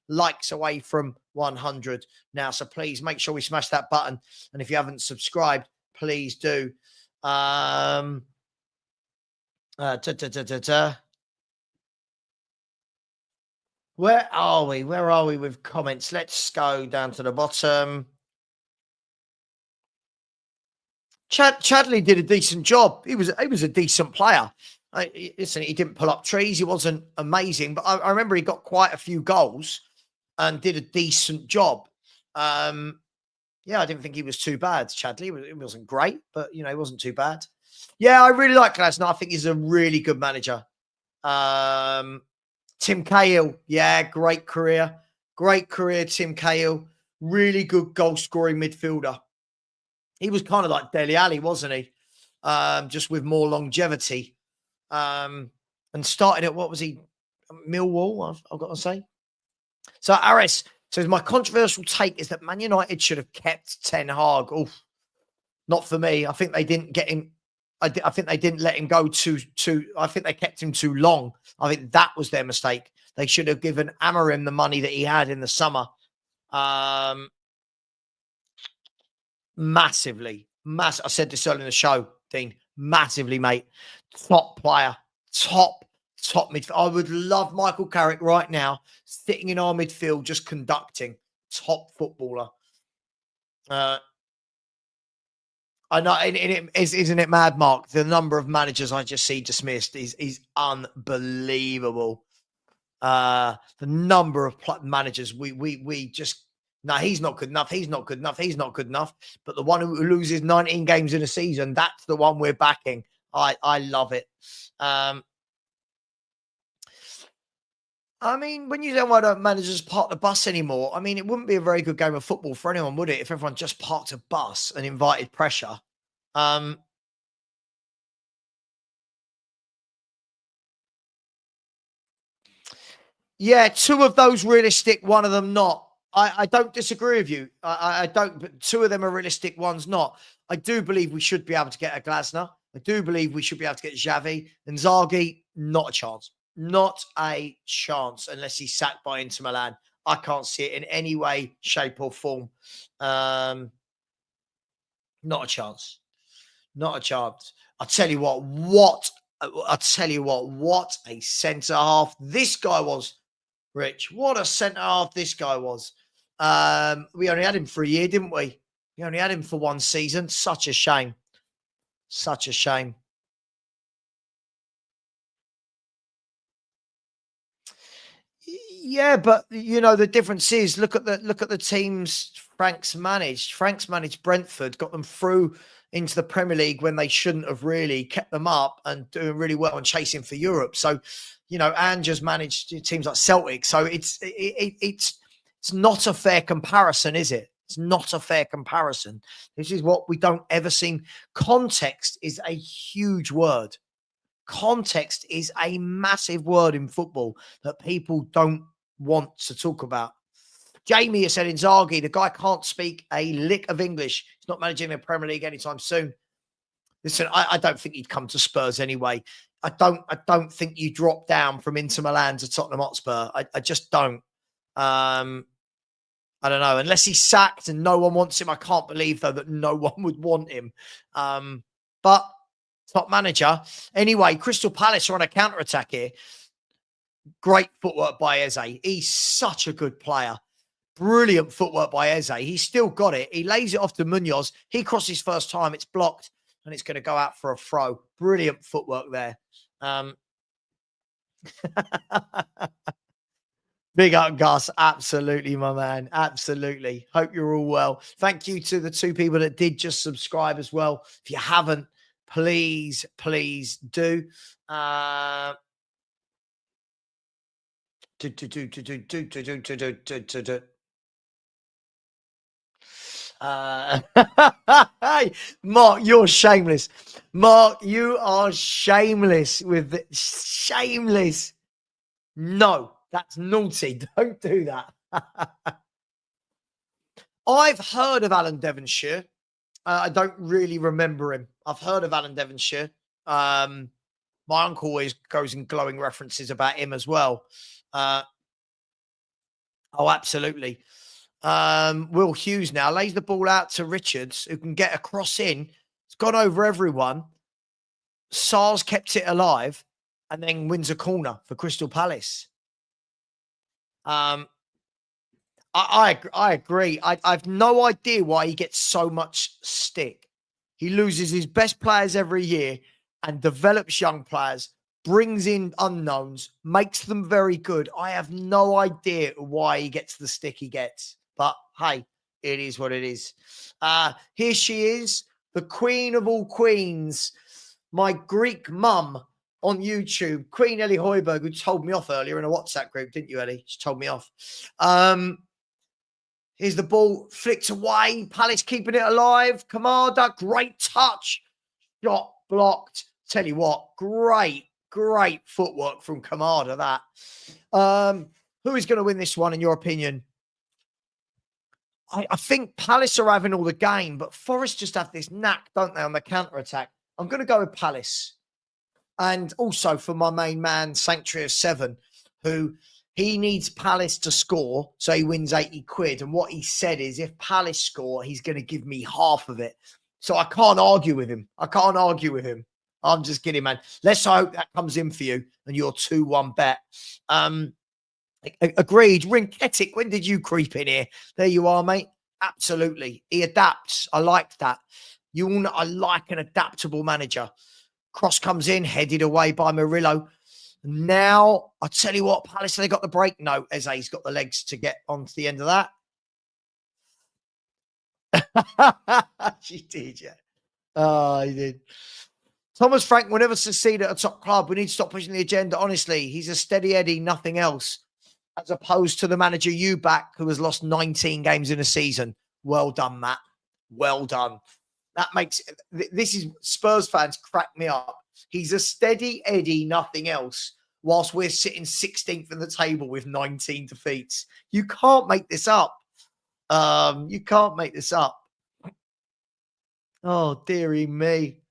likes away from 100 now. So please make sure we smash that button. And if you haven't subscribed, please do. Where are we? Where are we with comments? Let's go down to the bottom. Chadley did a decent job. He was a decent player. Listen, he didn't pull up trees. He wasn't amazing, but I remember he got quite a few goals and did a decent job. Yeah, I didn't think he was too bad, Chadley. It wasn't great, but, he wasn't too bad. Yeah, I really like Glasner. I think he's a really good manager. Tim Cahill. Yeah, great career. Great career, Tim Cahill. Really good goal-scoring midfielder. He was kind of like Dele Alli, wasn't he? Just with more longevity. And started at, what was he? Millwall, I've got to say. So, Aris says, my controversial take is that Man United should have kept Ten Hag. Oof, not for me. I think they didn't get him. I think they didn't let him go too. I think they kept him too long. I think that was their mistake. They should have given Amorim the money that he had in the summer. Massively. I said this earlier in the show. Dean. Massively, mate. Top player. Top midfield. I would love Michael Carrick right now sitting in our midfield just conducting. Top footballer. I know, isn't it mad, Mark? The number of managers I just see dismissed is unbelievable. The number of managers we just, no, he's not good enough. He's not good enough. He's not good enough. But the one who loses 19 games in a season, that's the one we're backing. I love it. I mean, when you say why don't managers park the bus anymore, I mean, it wouldn't be a very good game of football for anyone, would it? If everyone just parked a bus and invited pressure. Yeah, two of those realistic, one of them not. I don't disagree with you. I don't, but two of them are realistic, one's not. I do believe we should be able to get a Glasner. I do believe we should be able to get Xavi. And Zaghi, not a chance. Not a chance unless he's sacked by Inter Milan. I can't see it in any way, shape, or form. Not a chance. Not a chance. I'll tell you what a centre half this guy was, Rich. What a centre half this guy was. We only had him for a year, didn't we? We only had him for one season. Such a shame. Such a shame. Yeah, but you know the difference is look at the teams Frank's managed. Frank's managed Brentford, got them through into the Premier League when they shouldn't have really, kept them up and doing really well and chasing for Europe. So, you know, Ange's managed teams like Celtic. So it's not a fair comparison, is it? It's not a fair comparison. This is what we don't ever seem. Context is a huge word. Context is a massive word in football that people don't want to talk about. Jamie has said Inzaghi, the guy can't speak a lick of English. He's not managing the Premier League anytime soon. Listen, I don't think he'd come to Spurs anyway. I don't think you drop down from Inter Milan to Tottenham Hotspur. I just don't. I don't know. Unless he's sacked and no one wants him, I can't believe, though, that no one would want him. But top manager. Anyway, Crystal Palace are on a counter-attack here. Great footwork by Eze. He's such a good player. Brilliant footwork by Eze. He's still got it. He lays it off to Munoz. He crosses first time. It's blocked, and it's going to go out for a throw. Brilliant footwork there. Big up, Gus. Absolutely, my man. Absolutely. Hope you're all well. Thank you to the two people that did just subscribe as well. If you haven't, please do. Mark, you're shameless. Mark, you are shameless with it. Shameless. No, that's naughty. Don't do that. I've heard of Alan Devonshire. I don't really remember him. I've heard of Alan Devonshire. My uncle always goes in glowing references about him as well. Oh, absolutely. Will Hughes now lays the ball out to Richards, who can get a cross in. It's gone over everyone. Sars kept it alive and then wins a corner for Crystal Palace. I agree. I've no idea why he gets so much stick. He loses his best players every year and develops young players, brings in unknowns, makes them very good. I have no idea why he gets the stick he gets. But hey, it is what it is. Here she is, the queen of all queens, my Greek mum on YouTube, Queen Ellie Hoiberg, who told me off earlier in a WhatsApp group, didn't you, Ellie? She told me off. Here's the ball flicked away. Palace keeping it alive. Kamada, great touch. Shot blocked. Tell you what, great footwork from Kamada, that. Who is going to win this one, in your opinion? I think Palace are having all the game, but Forest just have this knack, don't they, on the counter-attack. I'm going to go with Palace. And also for my main man, Sanctuary of 7, who he needs Palace to score, so he wins 80 quid. And what he said is, if Palace score, he's going to give me half of it. So I can't argue with him. I can't argue with him. I'm just kidding, man. Let's hope that comes in for you and your 2-1 bet. Agreed. Rinketic, when did you creep in here? There you are, mate. Absolutely. He adapts. I like that. You all know I like an adaptable manager. Cross comes in, headed away by Murillo. Now, I tell you what, Palace, they got the break. No, Eze's got the legs to get on to the end of that. She did, yeah. Oh, he did. Thomas Frank will never succeed at a top club. We need to stop pushing the agenda. Honestly, he's a steady Eddie, nothing else. As opposed to the manager you back, who has lost 19 games in a season. Well done, Matt. Well done. That makes this is Spurs fans crack me up. He's a steady Eddie, nothing else, whilst we're sitting 16th in the table with 19 defeats. You can't make this up. You can't make this up. Oh, dearie me.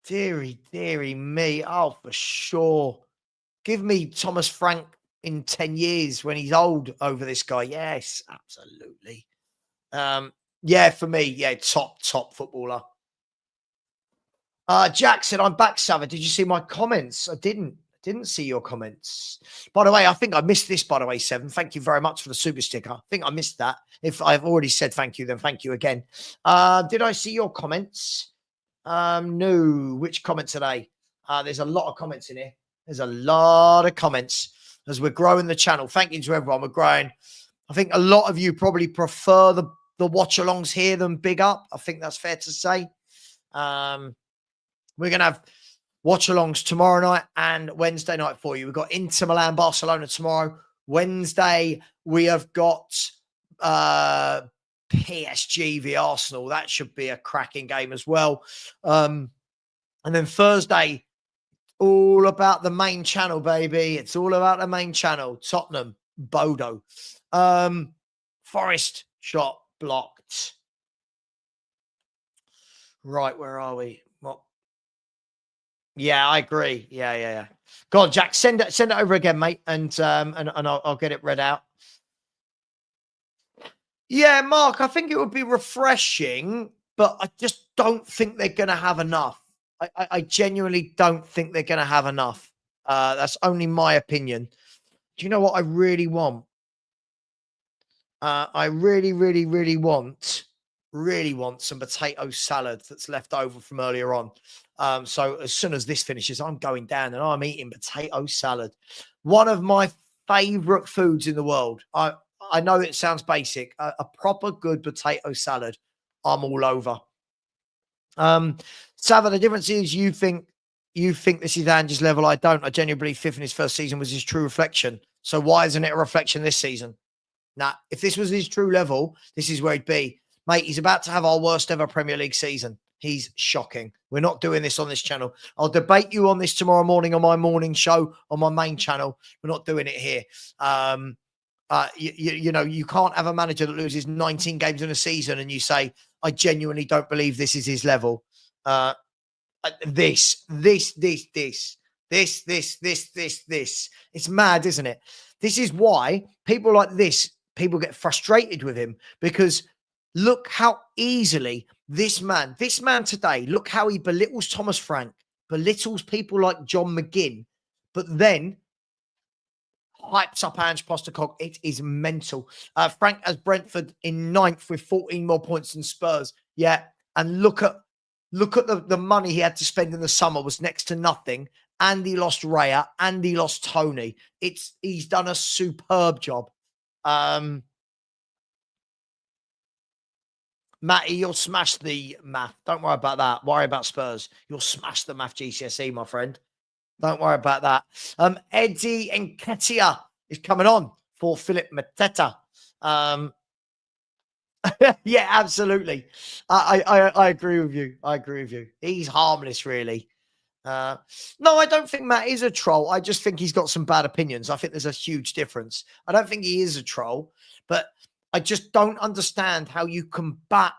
Dearie me. Oh, for sure. Give me Thomas Frank in 10 years when he's old over this guy. Yes, absolutely. Yeah, for me, yeah, top footballer. Jack said, I'm back, Savva. Did you see my comments? I didn't see your comments. By the way, I think I missed this, by the way, Seven. Thank you very much for the super sticker. I think I missed that. If I've already said thank you, then thank you again. Did I see your comments? No. Which comments today? There's a lot of comments in here. There's a lot of comments as we're growing the channel. Thank you to everyone. We're growing. I think a lot of you probably prefer the watch-alongs here than big up. I think that's fair to say. We're going to have watch-alongs tomorrow night and Wednesday night for you. We've got Inter Milan, Barcelona tomorrow. Wednesday, we have got PSG v Arsenal. That should be a cracking game as well. And then Thursday, all about the main channel, baby. It's all about the main channel. Tottenham, Bodo. Forest, shot blocked. Right, where are we? What? Yeah, I agree. Yeah. Go on, Jack. Send it over again, mate, and I'll get it read out. Yeah, Mark, I think it would be refreshing, but I just don't think they're going to have enough. I genuinely don't think they're going to have enough. That's only my opinion. Do you know what I really want? I really want some potato salad that's left over from earlier on. So as soon as this finishes, I'm going down and I'm eating potato salad. One of my favorite foods in the world. I know it sounds basic. A proper good potato salad, I'm all over. Savva, the difference is you think this is Ange's level. I don't. I genuinely believe fifth in his first season was his true reflection. So why isn't it a reflection this season? Nah, if this was his true level, this is where he'd be. Mate, he's about to have our worst ever Premier League season. He's shocking. We're not doing this on this channel. I'll debate you on this tomorrow morning on my morning show on my main channel. We're not doing it here. You know, you can't have a manager that loses 19 games in a season and you say, I genuinely don't believe this is his level. This. It's mad, isn't it? This is why people like this, people get frustrated with him because look how easily this man today, look how he belittles Thomas Frank, belittles people like John McGinn, but then hypes up Ange Postecoglou. It is mental. Frank has Brentford in 9th with 14 more points than Spurs. Yeah, and look at the money he had to spend in the summer was next to nothing. And he lost Raya, and he lost Tony. He's done a superb job. Matty, you'll smash the math. Don't worry about that. Worry about Spurs. You'll smash the math GCSE, my friend. Don't worry about that. Eddie Nketiah is coming on for Philip Mateta. Yeah, absolutely. I agree with you. I agree with you. He's harmless, really. No, I don't think Matt is a troll. I just think he's got some bad opinions. I think there's a huge difference. I don't think he is a troll, but I just don't understand how you can back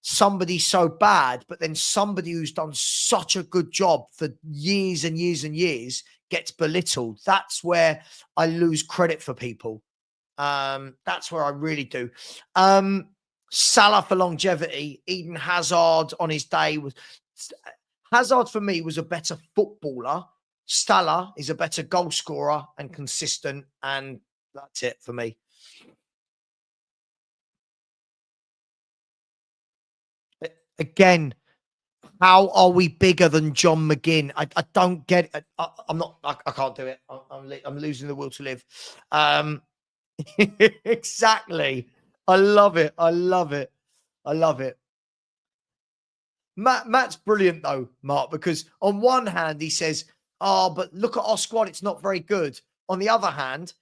somebody so bad, but then somebody who's done such a good job for years and years and years gets belittled. That's where I lose credit for people. That's where I really do. Salah for longevity. Eden Hazard on his day was... Hazard for me was a better footballer. Salah is a better goal scorer and consistent, and that's it for me. Again, how are we bigger than John McGinn? I don't get it. I'm not. I can't do it. I'm losing the will to live. Exactly. I love it. I love it. I love it. Matt's brilliant though, Mark, because on one hand he says, "Oh, but look at our squad; it's not very good." On the other hand,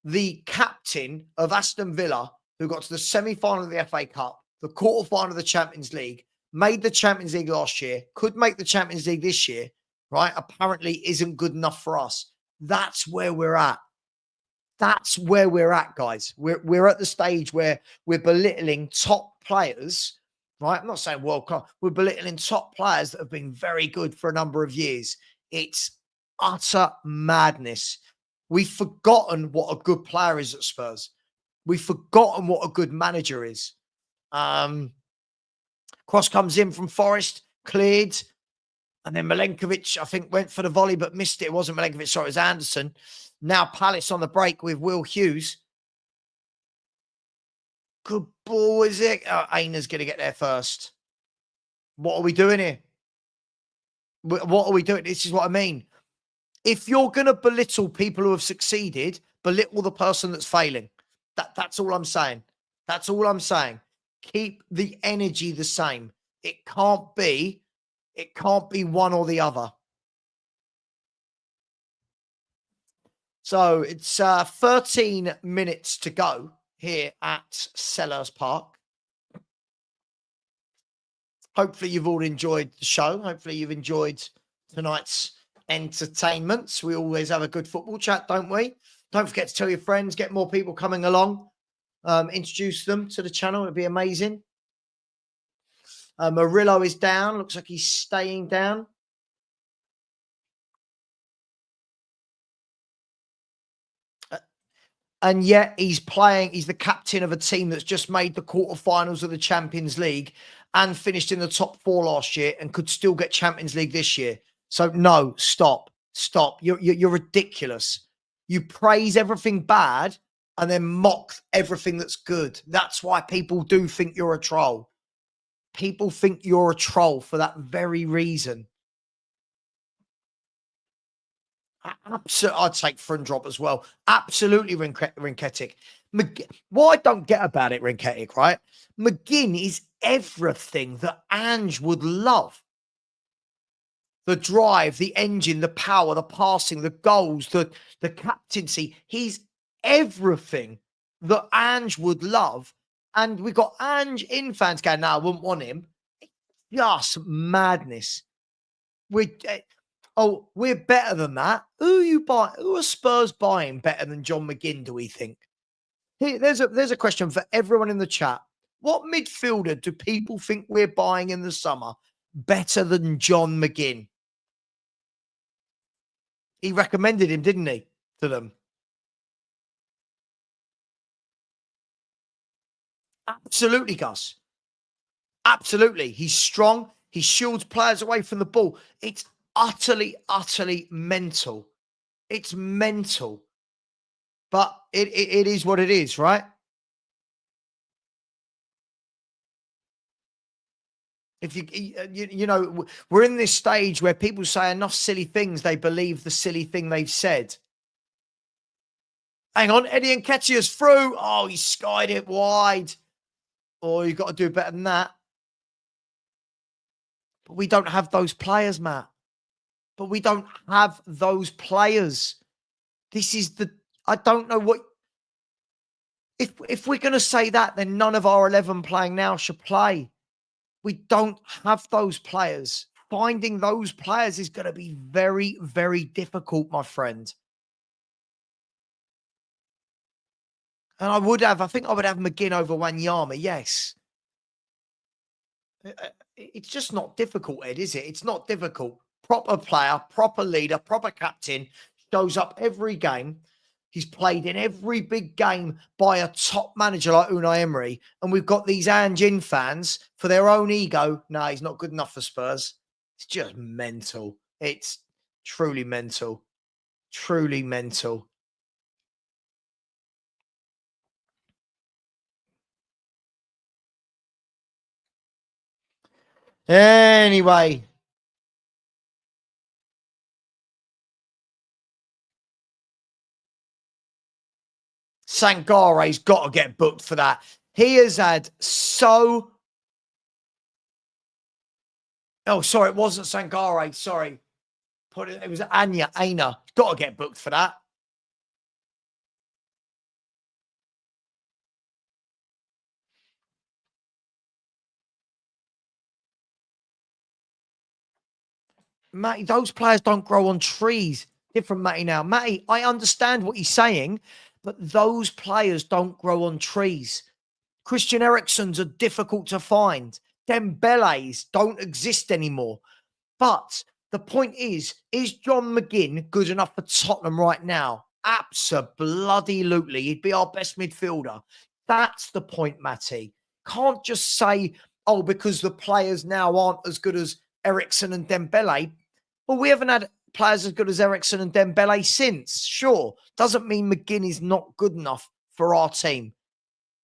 the captain of Aston Villa, who got to the semi-final of the FA Cup, the quarter-final of the Champions League, made the Champions League last year, could make the Champions League this year, right? Apparently isn't good enough for us. That's where we're at. That's where we're at, guys. We're at the stage where we're belittling top players, right? I'm not saying world class. We're belittling top players that have been very good for a number of years. It's utter madness. We've forgotten what a good player is at Spurs. We've forgotten what a good manager is. Cross comes in from Forest, cleared. And then Milenkovic, I think, went for the volley but missed it. It wasn't Milenkovic, sorry, it was Anderson. Now Palace on the break with Will Hughes. Good ball, is it? Oh, Aina's going to get there first. What are we doing here? What are we doing? This is what I mean. If you're going to belittle people who have succeeded, belittle the person that's failing. That's all I'm saying. That's all I'm saying. Keep the energy the same. It can't be one or the other. So it's 13 minutes to go here at Selhurst Park. Hopefully you've all enjoyed the show. Hopefully you've enjoyed tonight's entertainments. We always have a good football chat, don't we? Don't forget to tell your friends, get more people coming along. Introduce them to the channel. It'd be amazing. Murillo is down. Looks like he's staying down. And yet he's playing. He's the captain of a team that's just made the quarterfinals of the Champions League and finished in the top 4 last year and could still get Champions League this year. So no, stop. You're ridiculous. You praise everything bad and then mock everything that's good. That's why people do think you're a troll. People think you're a troll for that very reason. Absolutely, I'd take front drop as well. Absolutely, Rinketic. What I don't get about it, Rinketic, right? McGinn is everything that Ange would love. The drive, the engine, the power, the passing, the goals, the captaincy. He's everything that Ange would love. And we've got Ange in fans going, no, I wouldn't want him. It's just madness. We're better than that. Who are Spurs buying better than John McGinn, do we think? Here, there's a question for everyone in the chat. What midfielder do people think we're buying in the summer better than John McGinn? He recommended him, didn't he, to them? Absolutely, Gus. Absolutely. He's strong. He shields players away from the ball. It's utterly mental. It's mental. But it is what it is, right? If you know, we're in this stage where people say enough silly things, they believe the silly thing they've said. Hang on, Eddie Nketiah's through. Oh, he skied it wide. Oh, you've got to do better than that. But we don't have those players, Matt. But we don't have those players. This is I don't know what... If we're going to say that, then none of our 11 playing now should play. We don't have those players. Finding those players is going to be very, very difficult, my friend. And I think I would have McGinn over Wanyama, yes. It's just not difficult, Ed, is it? It's not difficult. Proper player, proper leader, proper captain, shows up every game. He's played in every big game by a top manager like Unai Emery. And we've got these Anjin fans for their own ego. No, he's not good enough for Spurs. It's just mental. It's truly mental. Truly mental. Anyway. Sangare's got to get booked for that. He has had so... Oh, sorry, it wasn't Sangare. Sorry. It was Aina. Got to get booked for that. Matty, those players don't grow on trees. Different Matty now. Matty, I understand what he's saying, but those players don't grow on trees. Christian Eriksen's are difficult to find. Dembele's don't exist anymore. But the point is John McGinn good enough for Tottenham right now? Absolutely. He'd be our best midfielder. That's the point, Matty. Can't just say, oh, because the players now aren't as good as Eriksen and Dembele. Well, we haven't had players as good as Eriksen and Dembele since. Sure. Doesn't mean McGinn is not good enough for our team.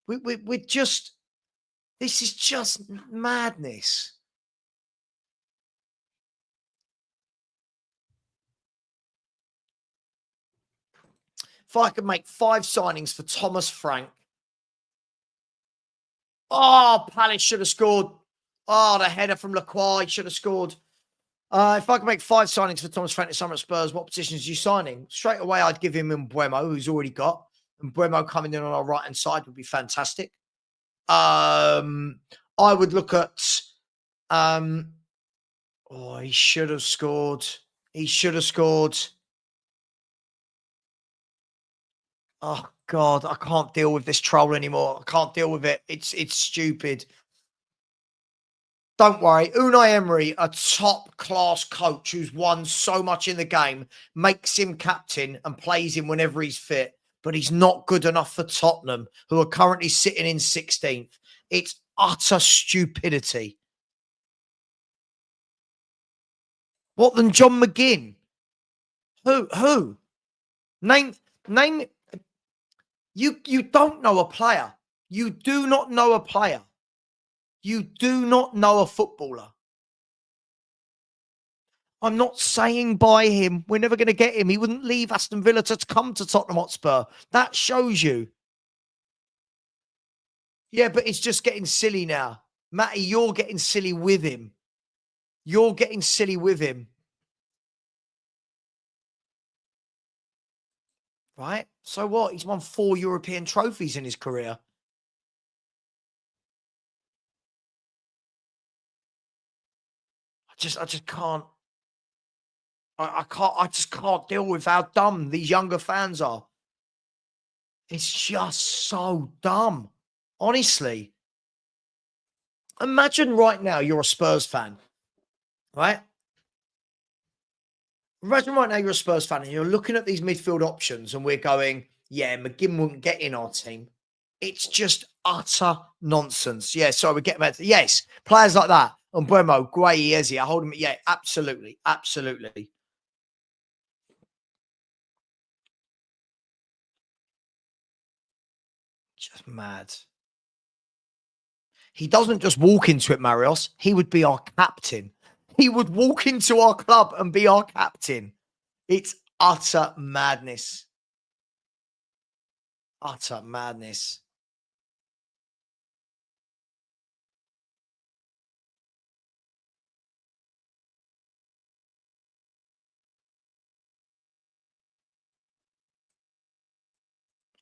We're just... This is just madness. If I could make 5 signings for Thomas Frank. Oh, Palace should have scored. Oh, the header from Lacroix should have scored. If I could make 5 signings for Thomas Frank this summer at Spurs, what positions are you signing? Straight away, I'd give him Mbuemo, who's already got. And Mbuemo coming in on our right-hand side would be fantastic. I would look at... oh, he should have scored. He should have scored. Oh, God, I can't deal with this troll anymore. I can't deal with it. It's stupid. Don't worry. Unai Emery, a top-class coach who's won so much in the game, makes him captain and plays him whenever he's fit. But he's not good enough for Tottenham, who are currently sitting in 16th. It's utter stupidity. What than John McGinn? Who? Name... You don't know a player. You do not know a player. You do not know a footballer. I'm not saying buy him. We're never going to get him. He wouldn't leave Aston Villa to come to Tottenham Hotspur. That shows you. Yeah, but it's just getting silly now. Matty, you're getting silly with him. You're getting silly with him. Right? So what? He's won 4 European trophies in his career. I just can't. I just can't deal with how dumb these younger fans are. It's just so dumb. Honestly. Imagine right now you're a Spurs fan. Right? Imagine right now you're a Spurs fan and you're looking at these midfield options and we're going, yeah, McGinn wouldn't get in our team. It's just utter nonsense. Yeah, sorry, we're getting back to... Yes, players like that. And Mbuemo, Gueye, Eze, I hold him... Yeah, absolutely. Absolutely. Just mad. He doesn't just walk into it, Marios. He would be our captain. He would walk into our club and be our captain. It's utter madness. Utter madness.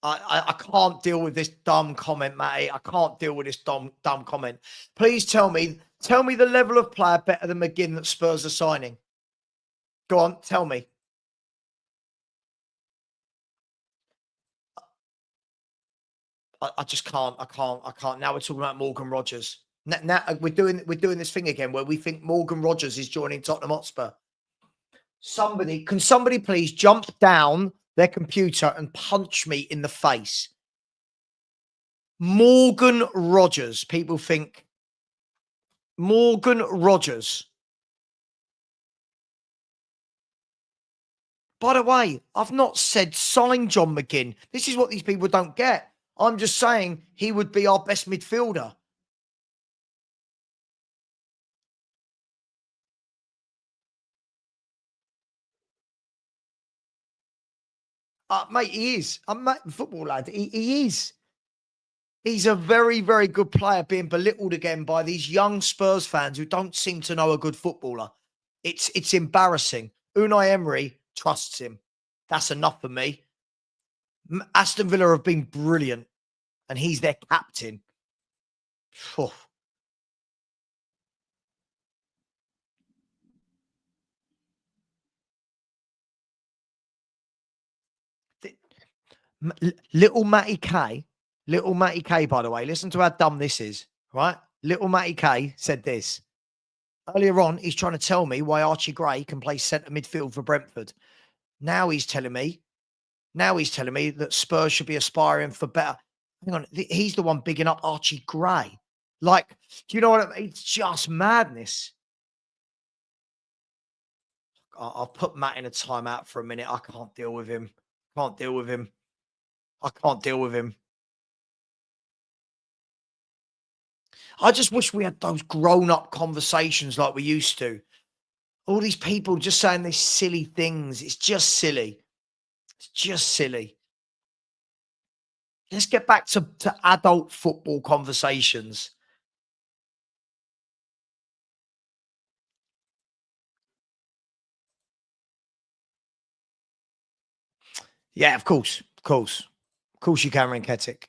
I can't deal with this dumb comment, Matty. I can't deal with this dumb comment. Please tell me the level of player better than McGinn that Spurs are signing. Go on, tell me. I just can't. I can't. Now we're talking about Morgan Rogers. Now we're doing this thing again where we think Morgan Rogers is joining Tottenham Hotspur. Can somebody please jump down their computer and punch me in the face. Morgan Rogers. People think Morgan Rogers. By the way, I've not said sign John McGinn. This is what these people don't get. I'm just saying he would be our best midfielder. Mate, he is. I'm a football lad. He is. He's a very, very good player being belittled again by these young Spurs fans who don't seem to know a good footballer. It's embarrassing. Unai Emery trusts him. That's enough for me. Aston Villa have been brilliant, and he's their captain. Oh. Little Matty K, by the way, listen to how dumb this is, right? Little Matty K said this. Earlier on, he's trying to tell me why Archie Gray can play centre midfield for Brentford. Now he's telling me that Spurs should be aspiring for better. Hang on, he's the one bigging up Archie Gray. Like, do you know what I mean? It's just madness. I'll put Matt in a timeout for a minute. I can't deal with him. I can't deal with him. I just wish we had those grown-up conversations like we used to. All these people just saying these silly things. It's just silly. It's just silly. Let's get back to adult football conversations. Yeah, of course. Of course. Of course you can, Rinketic.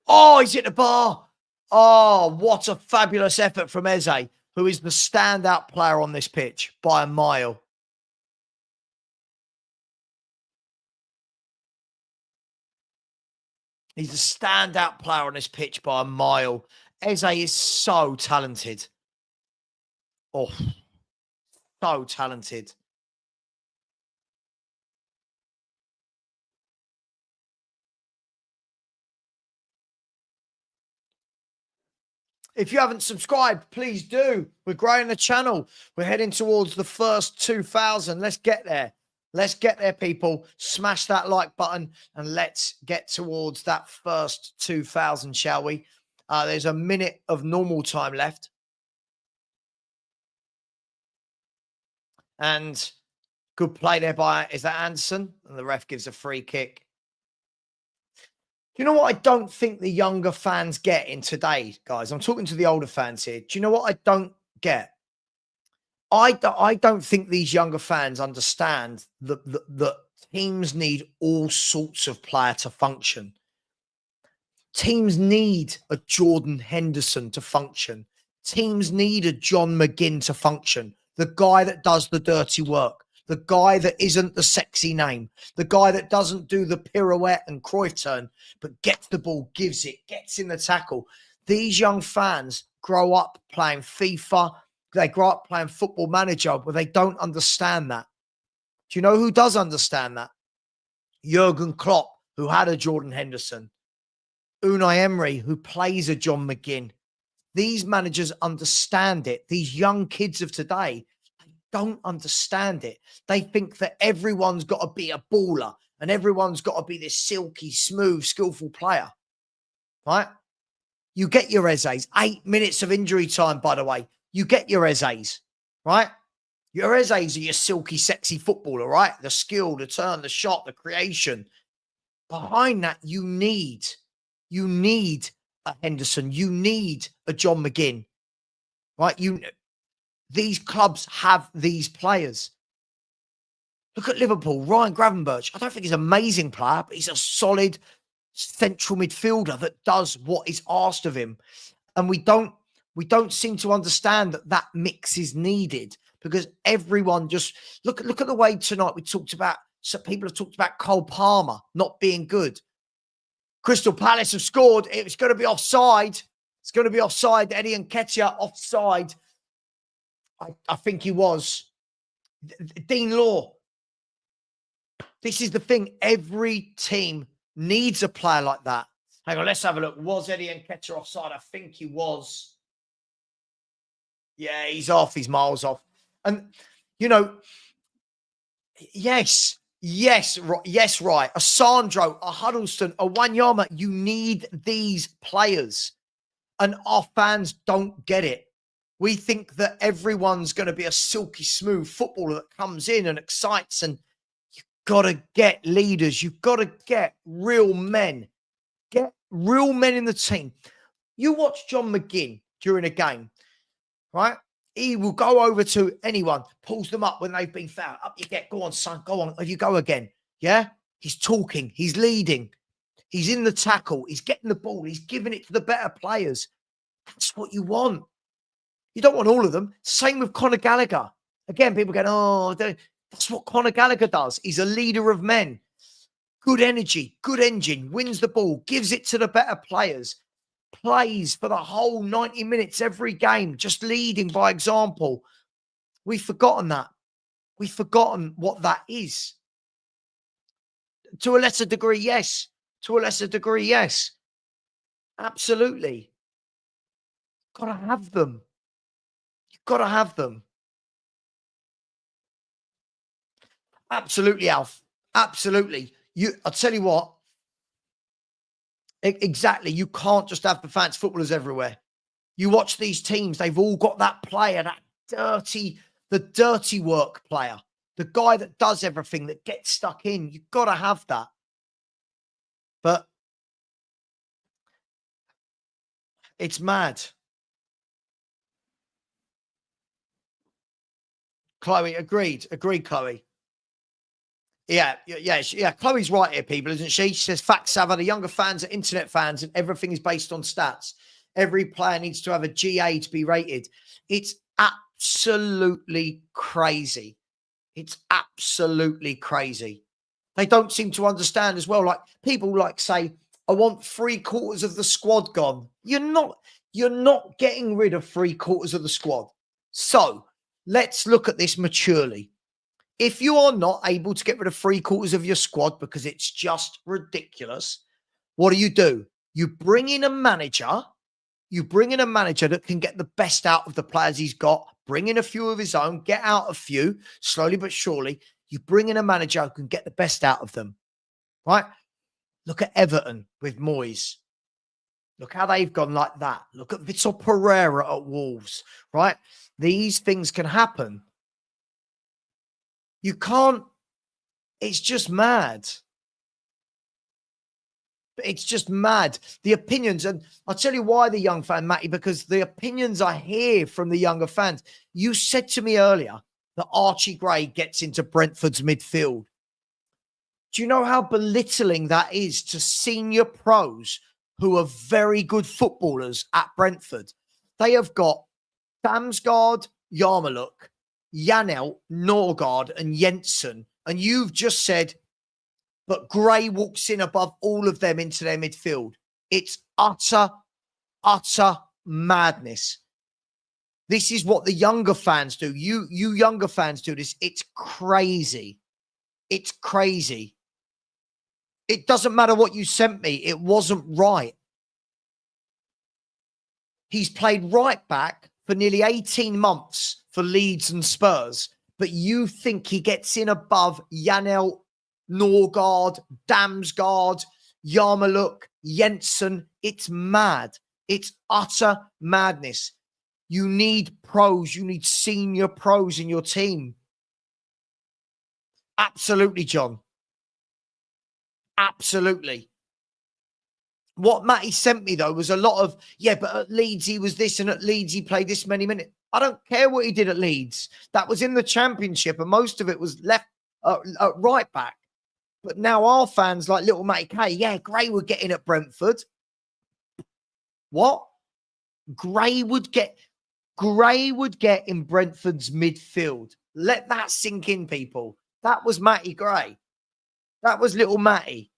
Oh, he's hit the bar. Oh, what a fabulous effort from Eze, who is the standout player on this pitch by a mile. He's a standout player on this pitch by a mile. Eze is so talented. Oh, so talented. If you haven't subscribed, please do. We're growing the channel. We're heading towards the first 2,000. Let's get there. Let's get there, people. Smash that like button and let's get towards that first 2,000, shall we? There's a minute of normal time left. And good play there by, is that Anderson? And the ref gives a free kick. You know what I don't think the younger fans get in today, guys? I'm talking to the older fans here. Do you know what I don't get? I don't think these younger fans understand that teams need all sorts of player to function. Teams need a Jordan Henderson to function. Teams need a John McGinn to function. The guy that does the dirty work. The guy that isn't the sexy name. The guy that doesn't do the pirouette and Cruyff turn, but gets the ball, gives it, gets in the tackle. These young fans grow up playing FIFA. They grow up playing Football Manager, but they don't understand that. Do you know who does understand that? Jurgen Klopp, who had a Jordan Henderson. Unai Emery, who plays a John McGinn. These managers understand it. These young kids of today don't understand it. They think that everyone's got to be a baller and everyone's got to be this silky, smooth, skillful player, right? You get your Eze's. 8 minutes of injury time, by the way. You get your Eze's, right? Your Eze's are your silky, sexy footballer, right? The skill, the turn, the shot, the creation. Behind that, you need a Henderson. You need a John McGinn, right? These clubs have these players. Look at Liverpool, Ryan Gravenberch. I don't think he's an amazing player, but he's a solid central midfielder that does what is asked of him. And we don't seem to understand that mix is needed because everyone just look at the way tonight we talked about. So people have talked about Cole Palmer not being good. Crystal Palace have scored. It's going to be offside. It's going to be offside. Eddie Nketiah offside. I think he was. Dean Law. This is the thing. Every team needs a player like that. Hang on, let's have a look. Was Eddie Nketiah offside? I think he was. Yeah, he's off. He's miles off. And, you know, yes, right. A Sandro, a Huddleston, a Wanyama. You need these players. And our fans don't get it. We think that everyone's going to be a silky smooth footballer that comes in and excites. And you've got to get leaders. You've got to get real men. Get real men in the team. You watch John McGinn during a game, right? He will go over to anyone, pulls them up when they've been fouled. Up you get. Go on, son. Go on. You go again. Yeah? He's talking. He's leading. He's in the tackle. He's getting the ball. He's giving it to the better players. That's what you want. You don't want all of them. Same with Conor Gallagher. Again, people go, oh, that's what Conor Gallagher does. He's a leader of men. Good energy, good engine, wins the ball, gives it to the better players, plays for the whole 90 minutes every game, just leading by example. We've forgotten that. We've forgotten what that is. To a lesser degree, yes. To a lesser degree, yes. Absolutely. Got to have them. You've got to have them. Absolutely, Alf. Absolutely. I'll tell you what. Exactly. You can't just have the fancy footballers everywhere. You watch these teams, they've all got that player, the dirty work player, the guy that does everything, that gets stuck in. You've got to have that. But it's mad. Chloe, agreed, Chloe. Yeah. Chloe's right here, people, isn't she? She says, fact, Savva, the younger fans are internet fans and everything is based on stats. Every player needs to have a GA to be rated. It's absolutely crazy. It's absolutely crazy. They don't seem to understand as well. Like people like say, I want 3/4 of the squad gone. You're not getting rid of 3/4 of the squad. So let's look at this maturely. If you are not able to get rid of 3/4 of your squad because it's just ridiculous, what do? You bring in a manager. You bring in a manager that can get the best out of the players he's got, bring in a few of his own, get out a few, slowly but surely. You bring in a manager who can get the best out of them, right? Look at Everton with Moyes. Look how they've gone like that. Look at Vitor Pereira at Wolves, right? These things can happen. You can't, it's just mad. It's just mad. The opinions, and I'll tell you why the young fan, Matty, because the opinions I hear from the younger fans. You said to me earlier that Archie Gray gets into Brentford's midfield. Do you know how belittling that is to senior pros who are very good footballers at Brentford? They have got Damsgaard, Yarmulke, Janelt, Norgard, and Jensen. And you've just said, but Gray walks in above all of them into their midfield. It's utter madness. This is what the younger fans do. You younger fans do this. It's crazy. It's crazy. It doesn't matter what you sent me. It wasn't right. He's played right back for nearly 18 months for Leeds and Spurs, but you think he gets in above Janelt, Norgard, Damsgaard, Yarmulke, Jensen. It's mad. It's utter madness. You need pros. You need senior pros in your team. Absolutely, John. Absolutely. What Matty sent me, though, was a lot of, yeah, but at Leeds he was this and at Leeds he played this many minutes. I don't care what he did at Leeds. That was in the Championship and most of it was left at right back. But now our fans like little Matty K, yeah, Gray would get in at Brentford. What? Gray would get in Brentford's midfield. Let that sink in, people. That was Matty Gray. That was little Matty.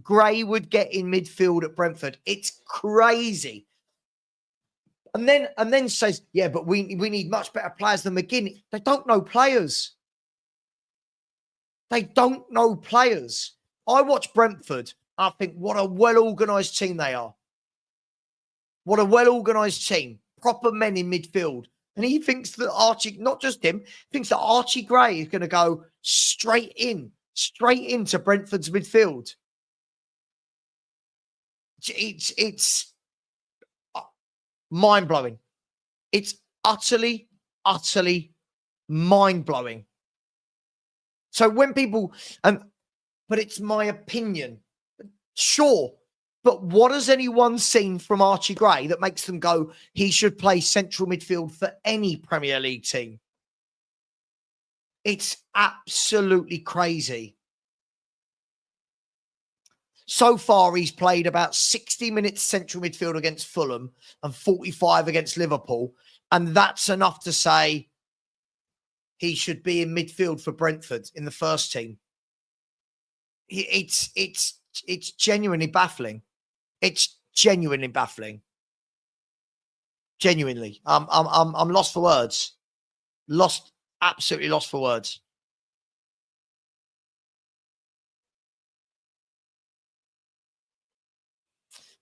Gray would get in midfield at Brentford. It's crazy. And then says, yeah, but we need much better players than McGinn. They don't know players. They don't know players. I watch Brentford. I think, what a well-organised team they are. What a well-organised team. Proper men in midfield. And he thinks that Archie, not just him, thinks that Archie Gray is going to go straight into Brentford's midfield. It's mind-blowing. It's utterly mind-blowing. So when people, but it's my opinion. Sure. But what has anyone seen from Archie Gray that makes them go, he should play central midfield for any Premier League team? It's absolutely crazy. So far, he's played about 60 minutes central midfield against Fulham and 45 against Liverpool. And that's enough to say he should be in midfield for Brentford in the first team. It's genuinely baffling. It's genuinely baffling. Genuinely. I'm lost for words. Absolutely lost for words.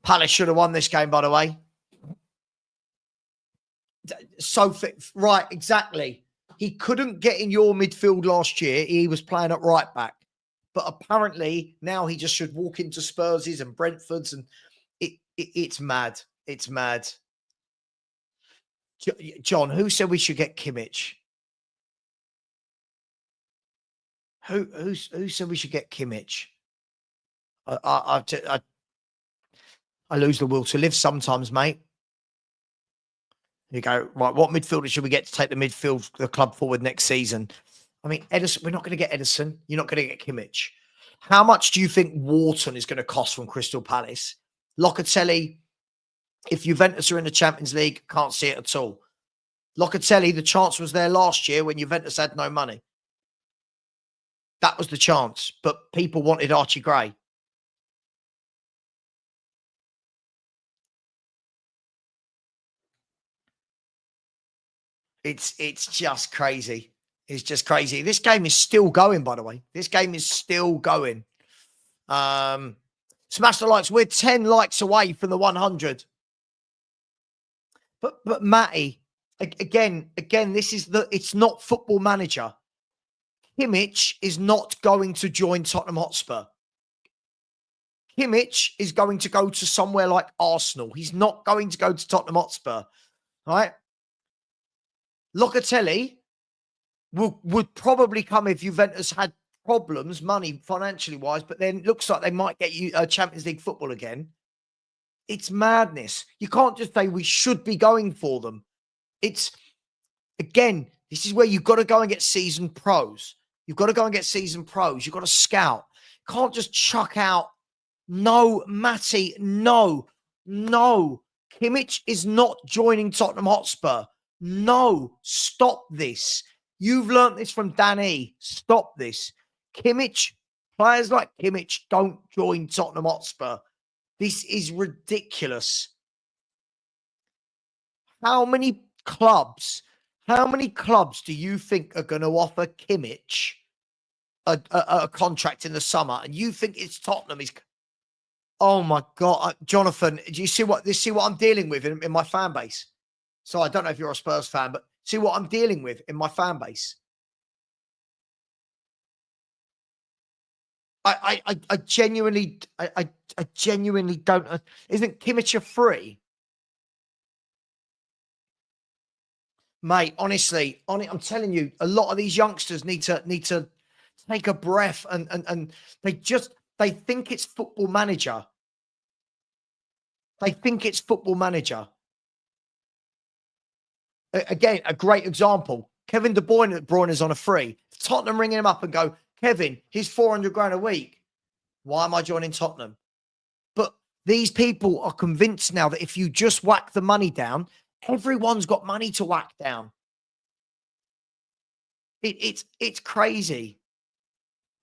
Palace should have won this game, by the way. Right, exactly. He couldn't get in your midfield last year. He was playing at right back. But apparently now he just should walk into Spurs' and Brentford's, and it's mad. It's mad. John, who said we should get Kimmich? Who said we should get Kimmich? I lose the will to live sometimes, mate. You go, right, what midfielder should we get to take the club forward next season? I mean, Ederson, we're not going to get Ederson. You're not going to get Kimmich. How much do you think Wharton is going to cost from Crystal Palace? Locatelli, if Juventus are in the Champions League, can't see it at all. Locatelli, the chance was there last year when Juventus had no money. That was the chance, but people wanted Archie Gray. It's just crazy. It's just crazy. This game is still going, by the way. This game is still going. Smash the likes. We're 10 likes away from the 100. But Matty, again, it's not Football Manager. Kimmich is not going to join Tottenham Hotspur. Kimmich is going to go to somewhere like Arsenal. He's not going to go to Tottenham Hotspur. Right? Locatelli would probably come if Juventus had problems, money, financially wise, but then it looks like they might get you Champions League football again. It's madness. You can't just say we should be going for them. It's, again, this is where you've got to go and get seasoned pros. You've got to go and get seasoned pros. You've got to scout. You can't just chuck out, no, Matty, no. Kimmich is not joining Tottenham Hotspur. No, stop this. You've learnt this from Danny. Stop this. Kimmich, players like Kimmich don't join Tottenham Hotspur. This is ridiculous. How many clubs do you think are going to offer Kimmich a contract in the summer? And you think it's Tottenham? Oh my God, Jonathan, do you see what I'm dealing with in my fan base? So I don't know if you're a Spurs fan, but see what I'm dealing with in my fan base. I genuinely don't. Isn't Kimmich a free? Mate, honestly, I'm telling you, a lot of these youngsters need to take a breath and they think it's Football Manager. They think it's Football Manager. Again, a great example. Kevin De Bruyne is on a free. Tottenham ringing him up and go, Kevin, he's 400 grand a week. Why am I joining Tottenham? But these people are convinced now that if you just whack the money down, everyone's got money to whack down. It's crazy.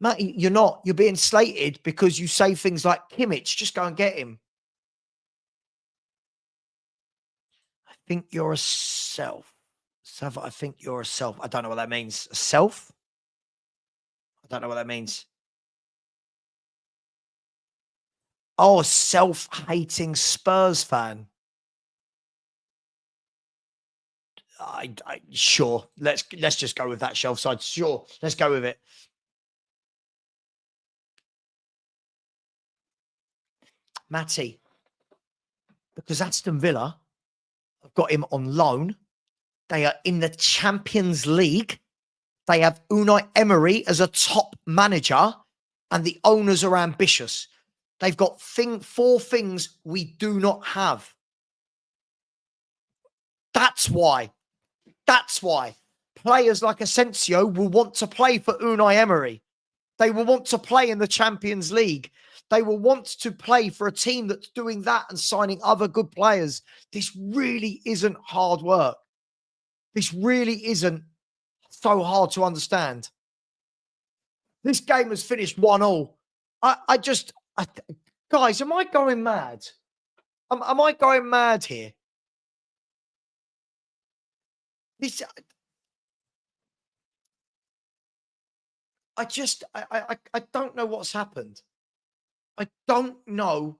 Matty, you're not. You're being slated because you say things like Kimmich, just go and get him. I think you're a self. Savva, I think you're a self. I don't know what that means. A self? I don't know what that means. Oh, a self-hating Spurs fan. Sure. Let's just go with that shelf side. Sure. Let's go with it. Matty, because Aston Villa have got him on loan. They are in the Champions League. They have Unai Emery as a top manager, and the owners are ambitious. They've got four things we do not have. That's why. That's why. Players like Asensio will want to play for Unai Emery. They will want to play in the Champions League. They will want to play for a team that's doing that and signing other good players. This really isn't hard work. This really isn't so hard to understand. This game has finished 1-1. Guys, am I going mad? Am I going mad here? I don't know what's happened. I don't know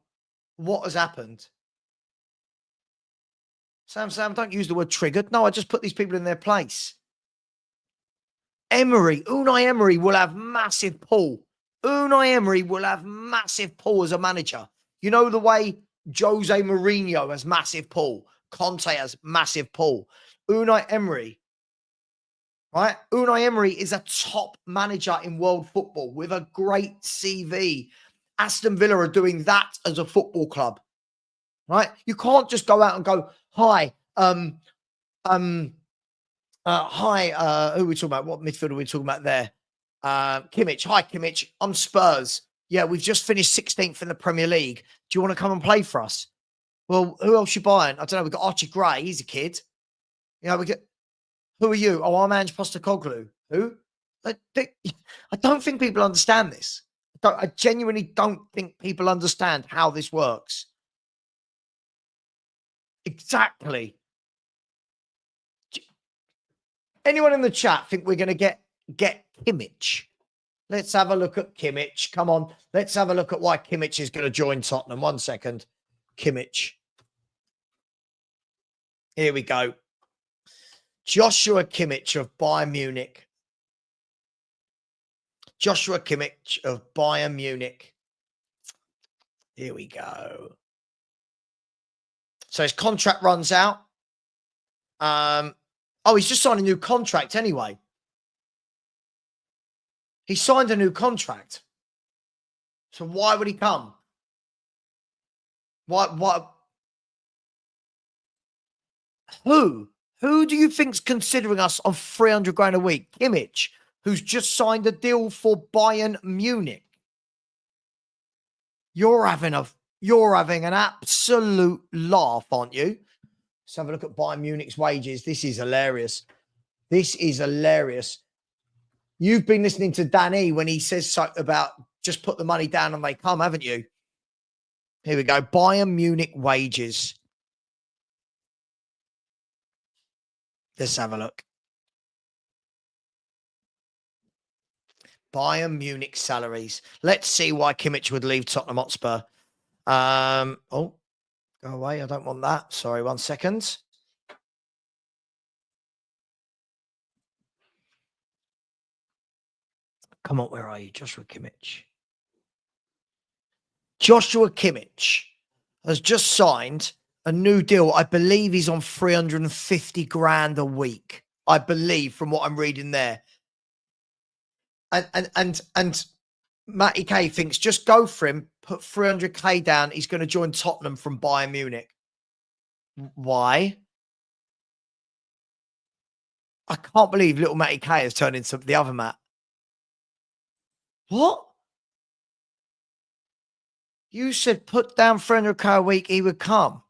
what has happened. Sam, don't use the word triggered. No, I just put these people in their place. Unai Emery will have massive pull. Unai Emery will have massive pull as a manager. You know the way Jose Mourinho has massive pull. Conte has massive pull. Unai Emery, right? Unai Emery is a top manager in world football with a great CV. Aston Villa are doing that as a football club, right? You can't just go out and go, hi, who are we talking about? What midfield are we talking about there? Kimmich. Hi, Kimmich. I'm Spurs. Yeah, we've just finished 16th in the Premier League. Do you want to come and play for us? Well, who else you buying? I don't know. We've got Archie Gray. He's a kid. You know, who are you? Oh, I'm Ange Postecoglou. Who? I don't think people understand this. I genuinely don't think people understand how this works. Exactly. Anyone in the chat think we're going to get Kimmich? Let's have a look at Kimmich. Come on. Let's have a look at why Kimmich is going to join Tottenham. 1 second. Kimmich. Here we go. Joshua Kimmich of Bayern Munich. Joshua Kimmich of Bayern Munich. Here we go. So his contract runs out. Oh, he's just signed a new contract anyway. He signed a new contract. So why would he come? What? Who do you think's considering us on 300 grand a week? Kimmich, who's just signed a deal for Bayern Munich. You're having an absolute laugh, aren't you? Let's have a look at Bayern Munich's wages. This is hilarious. This is hilarious. You've been listening to Danny when he says something about just put the money down and they come, haven't you? Here we go. Bayern Munich wages. Let's have a look. Bayern Munich salaries. Let's see why Kimmich would leave Tottenham Hotspur. Oh, go away. I don't want that. Sorry, 1 second. Come on, where are you? Joshua Kimmich. Joshua Kimmich has just signed a new deal. I believe he's on 350 grand a week. I believe from what I'm reading there. And Matty K thinks just go for him, put 300k down. He's going to join Tottenham from Bayern Munich. Why? I can't believe little Matty K has turned into the other Matt. What? You said put down 300k a week, he would come.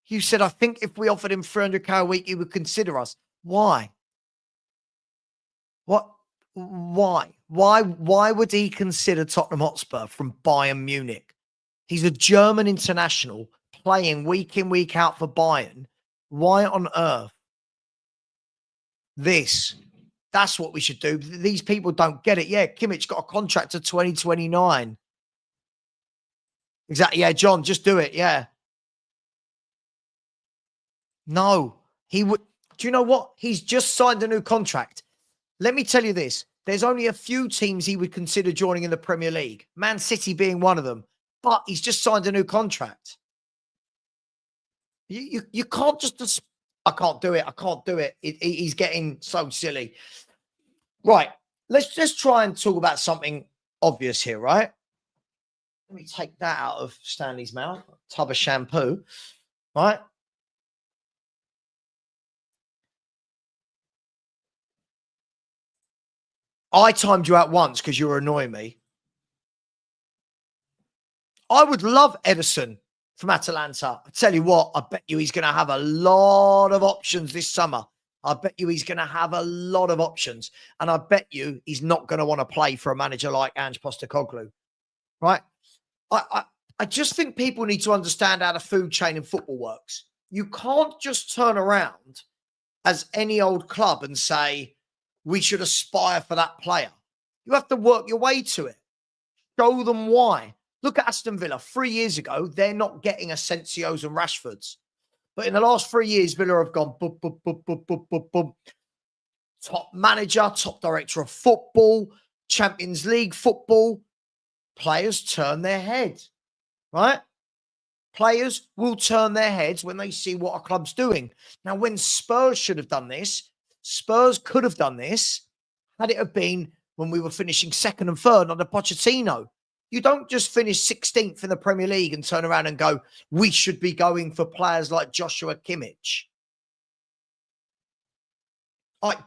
You said, I think if we offered him 300k a week, he would consider us. Why? What? Why? Why would he consider Tottenham Hotspur from Bayern Munich? He's a German international playing week in, week out for Bayern. Why on earth? This. That's what we should do. These people don't get it. Yeah, Kimmich got a contract to 2029. Exactly. Yeah, John, just do it. Yeah. No, he would. Do you know what? He's just signed a new contract. Let me tell you this. There's only a few teams he would consider joining in the Premier League, Man City being one of them. But he's just signed a new contract. You can't just I can't do it. I can't do it. He's getting so silly. Right. Let's try and talk about something obvious here, right? Let me take that out of Stanley's mouth. Tub of shampoo. Right? I timed you out once because you were annoying me. I would love Edison from Atalanta. I tell you what, I bet you he's going to have a lot of options this summer. I bet you he's going to have a lot of options. And I bet you he's not going to want to play for a manager like Ange Postecoglou. Right? I just think people need to understand how the food chain in football works. You can't just turn around as any old club and say, we should aspire for that player. You have to work your way to it. Show them why. Look at Aston Villa. 3 years ago, they're not getting Asensios and Rashfords. But in the last 3 years, Villa have gone boom, boom, boom, boom, boom, boom, boom. Top manager, top director of football, Champions League football. Players turn their head, right? Players will turn their heads when they see what a club's doing. Now, when Spurs should have done this, Spurs could have done this had it have been when we were finishing second and third under Pochettino. You don't just finish 16th in the Premier League and turn around and go, we should be going for players like Joshua Kimmich.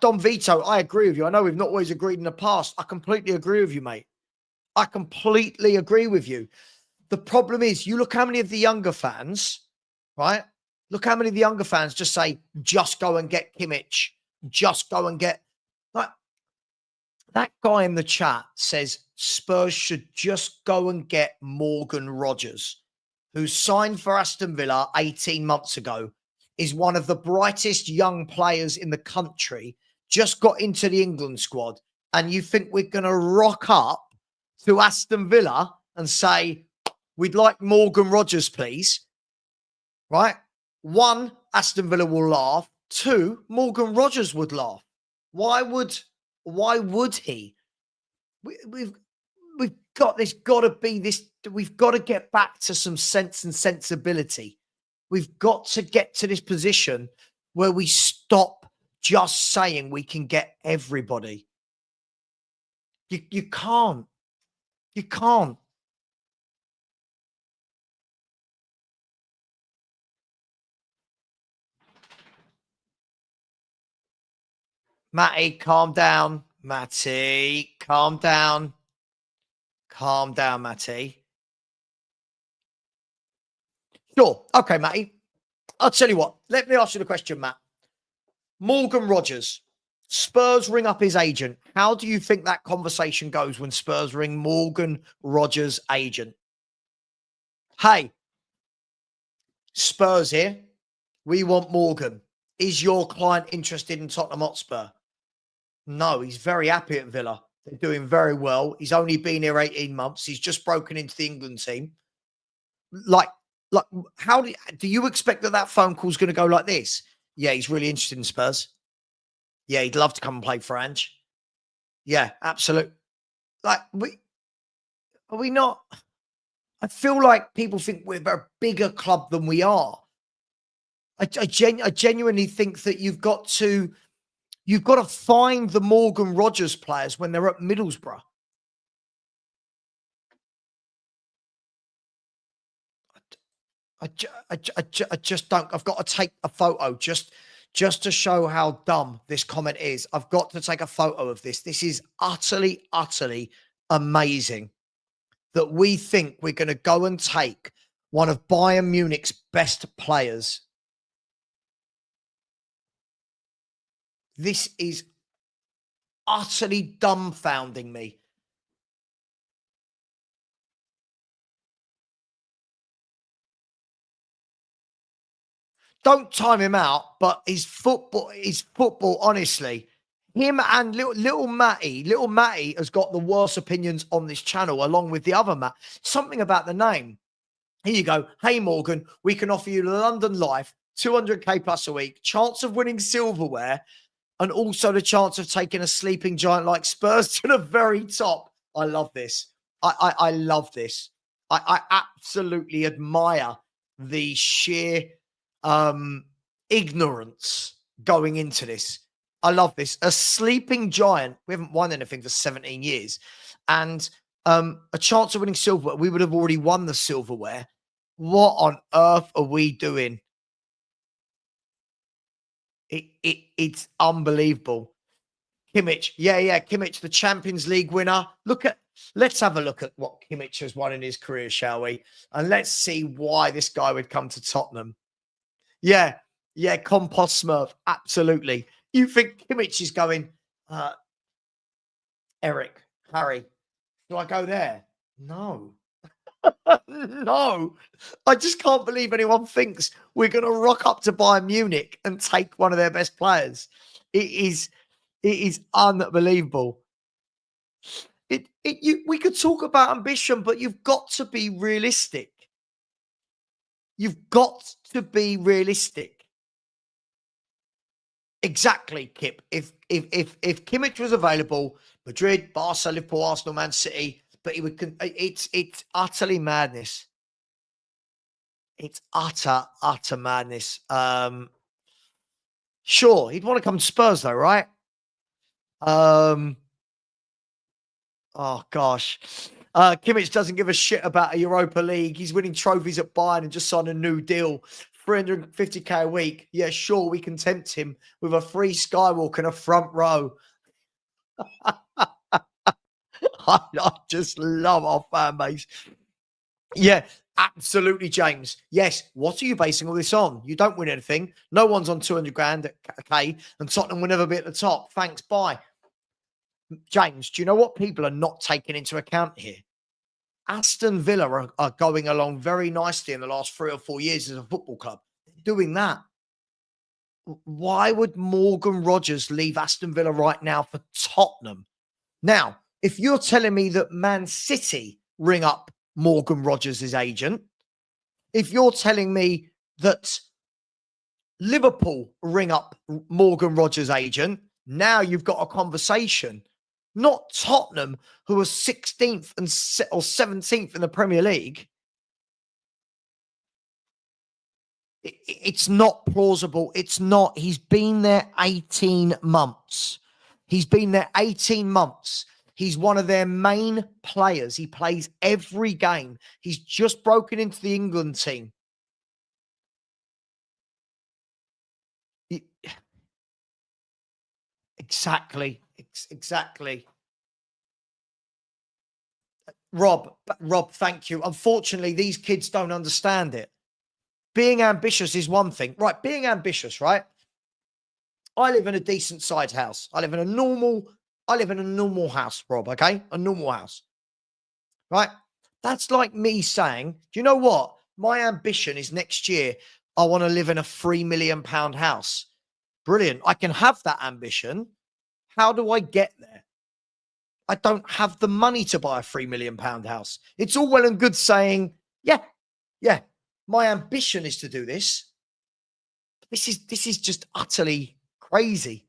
Don Vito, I agree with you. I know we've not always agreed in the past. I completely agree with you, mate. I completely agree with you. The problem is, you look how many of the younger fans, right? Look how many of the younger fans just say, just go and get Kimmich. Just go and get... Like, that guy in the chat says Spurs should just go and get Morgan Rogers, who signed for Aston Villa 18 months ago, is one of the brightest young players in the country, just got into the England squad, and you think we're going to rock up to Aston Villa and say, we'd like Morgan Rogers, please? Right? One, Aston Villa will laugh. Two, Morgan Rogers would laugh. Why would he? We've got this. Got to be this. We've got to get back to some sense and sensibility. We've got to get to this position where we stop just saying we can get everybody. You can't. You can't. Matty, calm down. Matty, calm down. Calm down, Matty. Sure. Okay, Matty. I'll tell you what. Let me ask you the question, Matt. Morgan Rogers. Spurs ring up his agent. How do you think that conversation goes when Spurs ring Morgan Rogers' agent? Hey, Spurs here. We want Morgan. Is your client interested in Tottenham Hotspur? No, he's very happy at Villa. They're doing very well. He's only been here 18 months. He's just broken into the England team. Like, how do you expect that phone call's going to go like this? Yeah, he's really interested in Spurs. Yeah, he'd love to come and play for Ange. Yeah, absolutely. Like, are we not? I feel like people think we're a bigger club than we are. I genuinely think that you've got to find the Morgan Rogers players when they're at Middlesbrough. I just don't. I've got to take a photo just to show how dumb this comment is. I've got to take a photo of this. This is utterly, utterly amazing that we think we're going to go and take one of Bayern Munich's best players. This is utterly dumbfounding me. Don't time him out, but his football, honestly, him and little Matty has got the worst opinions on this channel, along with the other Matt. Something about the name. Here you go. Hey, Morgan, we can offer you London Life, 200k plus a week, chance of winning silverware, and also the chance of taking a sleeping giant like Spurs to the very top. I love this. I love this. I absolutely admire the sheer ignorance going into this. I love this. A sleeping giant. We haven't won anything for 17 years. And a chance of winning silverware. We would have already won the silverware. What on earth are we doing? It's unbelievable. Kimmich. Yeah. Kimmich, the Champions League winner. Let's have a look at what Kimmich has won in his career, shall we? And let's see why this guy would come to Tottenham. Yeah, compost Smurf. Absolutely. You think Kimmich is going, Eric, Harry, do I go there? No. No. I just can't believe anyone thinks we're going to rock up to Bayern Munich and take one of their best players. It is unbelievable. We could talk about ambition, but you've got to be realistic. You've got to be realistic. Exactly, Kip. If Kimmich was available, Madrid, Barca, Liverpool, Arsenal, Man City, but he would. It's utterly madness. It's utter madness. Sure, he'd want to come to Spurs though, right? Oh gosh. Kimmich doesn't give a shit about a Europa League. He's winning trophies at Bayern and just signed a new deal. 350k a week. Yeah, sure, we can tempt him with a free skywalk and a front row. I just love our fan base. Yeah, absolutely, James. Yes, what are you basing all this on? You don't win anything. No one's on 200 grand at K, and Tottenham will never be at the top. Thanks, bye. James, do you know what people are not taking into account here? Aston Villa are going along very nicely in the last 3 or 4 years as a football club. Doing that. Why would Morgan Rogers leave Aston Villa right now for Tottenham? Now, if you're telling me that Man City ring up Morgan Rogers' agent, if you're telling me that Liverpool ring up Morgan Rogers' agent, now you've got a conversation. Not Tottenham, who are 16th or 17th in the Premier League. It's not plausible. It's not. He's been there 18 months. He's been there 18 months. He's one of their main players. He plays every game. He's just broken into the England team. Exactly. Rob, thank you. Unfortunately, these kids don't understand it. Being ambitious is one thing. Right, being ambitious, right? I live in a decent sized house. I live in a normal house, Rob, okay? A normal house. Right? That's like me saying, do you know what? My ambition is next year, I want to live in a £3 million house. Brilliant. I can have that ambition. How do I get there? I don't have the money to buy a £3 million house. It's all well and good saying, yeah, my ambition is to do this. This is just utterly crazy.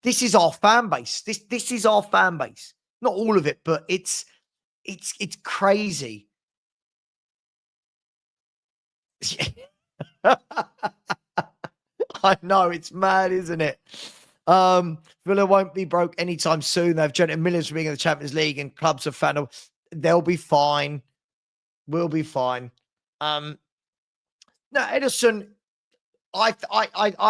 This is our fan base. This is our fan base. Not all of it, but it's crazy. I know, it's mad, isn't it? Villa won't be broke anytime soon. They've generated millions from being in the Champions League and clubs have found they'll be fine. We'll be fine. No, Ederson, I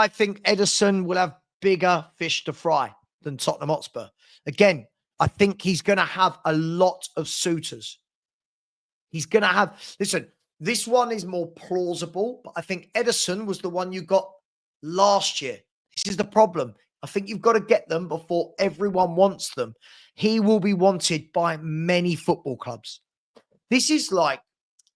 think Ederson will have bigger fish to fry than Tottenham Hotspur. Again, I think he's going to have a lot of suitors. He's going to have, listen, this one is more plausible, but I think Ederson was the one you got last year. This is the problem. I think you've got to get them before everyone wants them. He will be wanted by many football clubs. This is like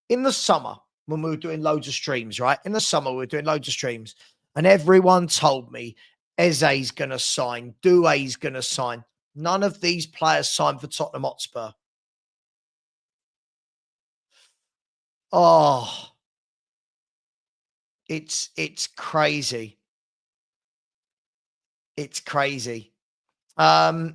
in the summer when we were doing loads of streams, right? In the summer, we were doing loads of streams, and everyone told me Eze's going to sign, Doué's going to sign. None of these players signed for Tottenham Hotspur. Oh, it's crazy. It's crazy. I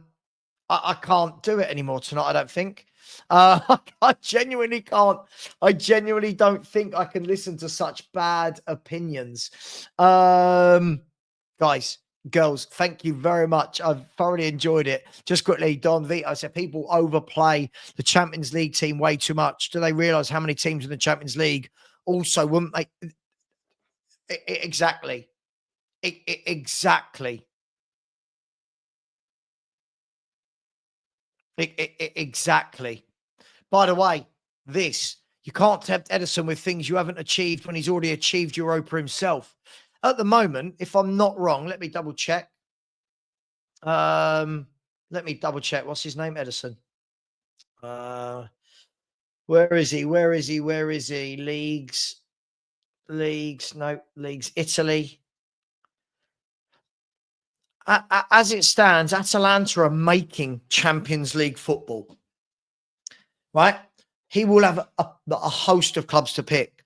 can't do it anymore tonight, I don't think. I genuinely can't. I genuinely don't think I can listen to such bad opinions. Guys, girls, thank you very much. I've thoroughly enjoyed it. Just quickly, Don Vito said people overplay the Champions League team way too much. Do they realise how many teams in the Champions League also wouldn't make... Exactly. Exactly. Exactly. By the way, you can't tempt Edison with things you haven't achieved when he's already achieved Europa himself. At the moment, if I'm not wrong, let me double check. Let me double check. What's his name? Edison. Where is he? Where is he? Where is he? Leagues. No, leagues. Italy. As it stands, Atalanta are making Champions League football, right? He will have a host of clubs to pick.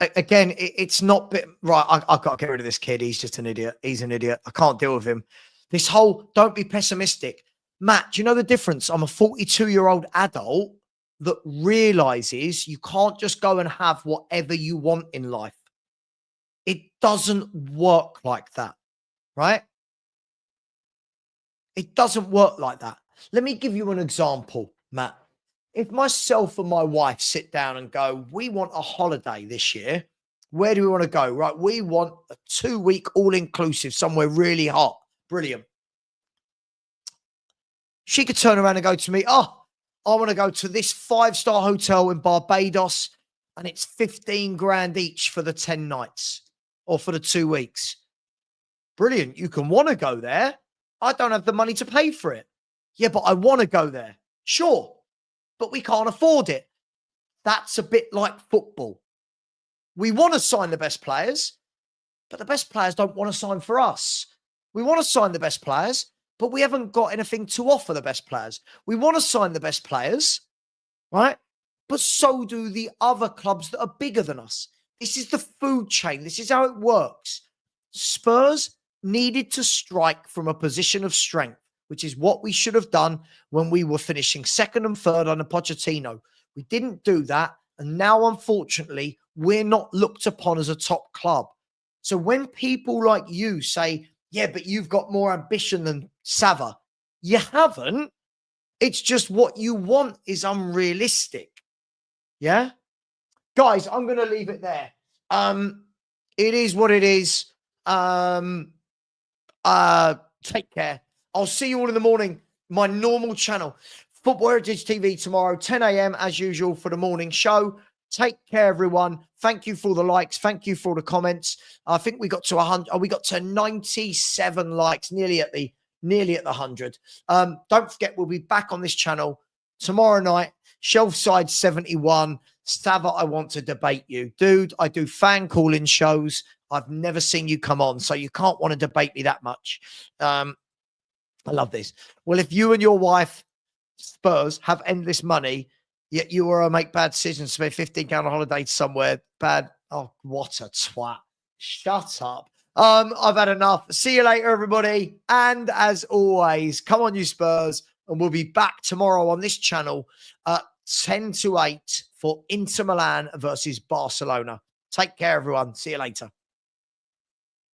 Again, it's not right. I've got to get rid of this kid. He's just an idiot. He's an idiot. I can't deal with him. This whole don't be pessimistic. Matt, do you know the difference? I'm a 42-year-old adult that realizes you can't just go and have whatever you want in life. It doesn't work like that. Right? It doesn't work like that. Let me give you an example, Matt. If myself and my wife sit down and go, we want a holiday this year, where do we want to go? Right? We want a 2-week all-inclusive somewhere really hot. Brilliant. She could turn around and go to me, oh, I want to go to this 5-star hotel in Barbados and it's 15 grand each for the 10 nights or for the 2 weeks. Brilliant. You can want to go there. I don't have the money to pay for it. Yeah, but I want to go there. Sure, but we can't afford it. That's a bit like football. We want to sign the best players, but the best players don't want to sign for us. We want to sign the best players, but we haven't got anything to offer the best players. We want to sign the best players, right? But so do the other clubs that are bigger than us. This is the food chain. This is how it works. Spurs needed to strike from a position of strength, which is what we should have done when we were finishing second and third under Pochettino. We didn't do that. And now, unfortunately, we're not looked upon as a top club. So when people like you say, yeah, but you've got more ambition than Savva, you haven't. It's just what you want is unrealistic. Yeah? Guys, I'm going to leave it there. It is what it is. Take care. I'll see you all in the morning. My normal channel, Football Heritage TV tomorrow, 10 a.m. as usual for the morning show. Take care, everyone. Thank you for all the likes. Thank you for all the comments. I think we got to 100. We got to 97 likes, nearly at the 100. Don't forget, we'll be back on this channel tomorrow night. Shelf side 71. Savva, I want to debate you, dude. I do fan calling shows. I've never seen you come on, so you can't want to debate me that much. I love this. Well, if you and your wife, Spurs, have endless money, yet you want to make bad decisions, spend 15 grand on holiday somewhere, bad. Oh, what a twat. Shut up. I've had enough. See you later, everybody. And as always, come on, you Spurs, and we'll be back tomorrow on this channel at 10 to 8 for Inter Milan versus Barcelona. Take care, everyone. See you later.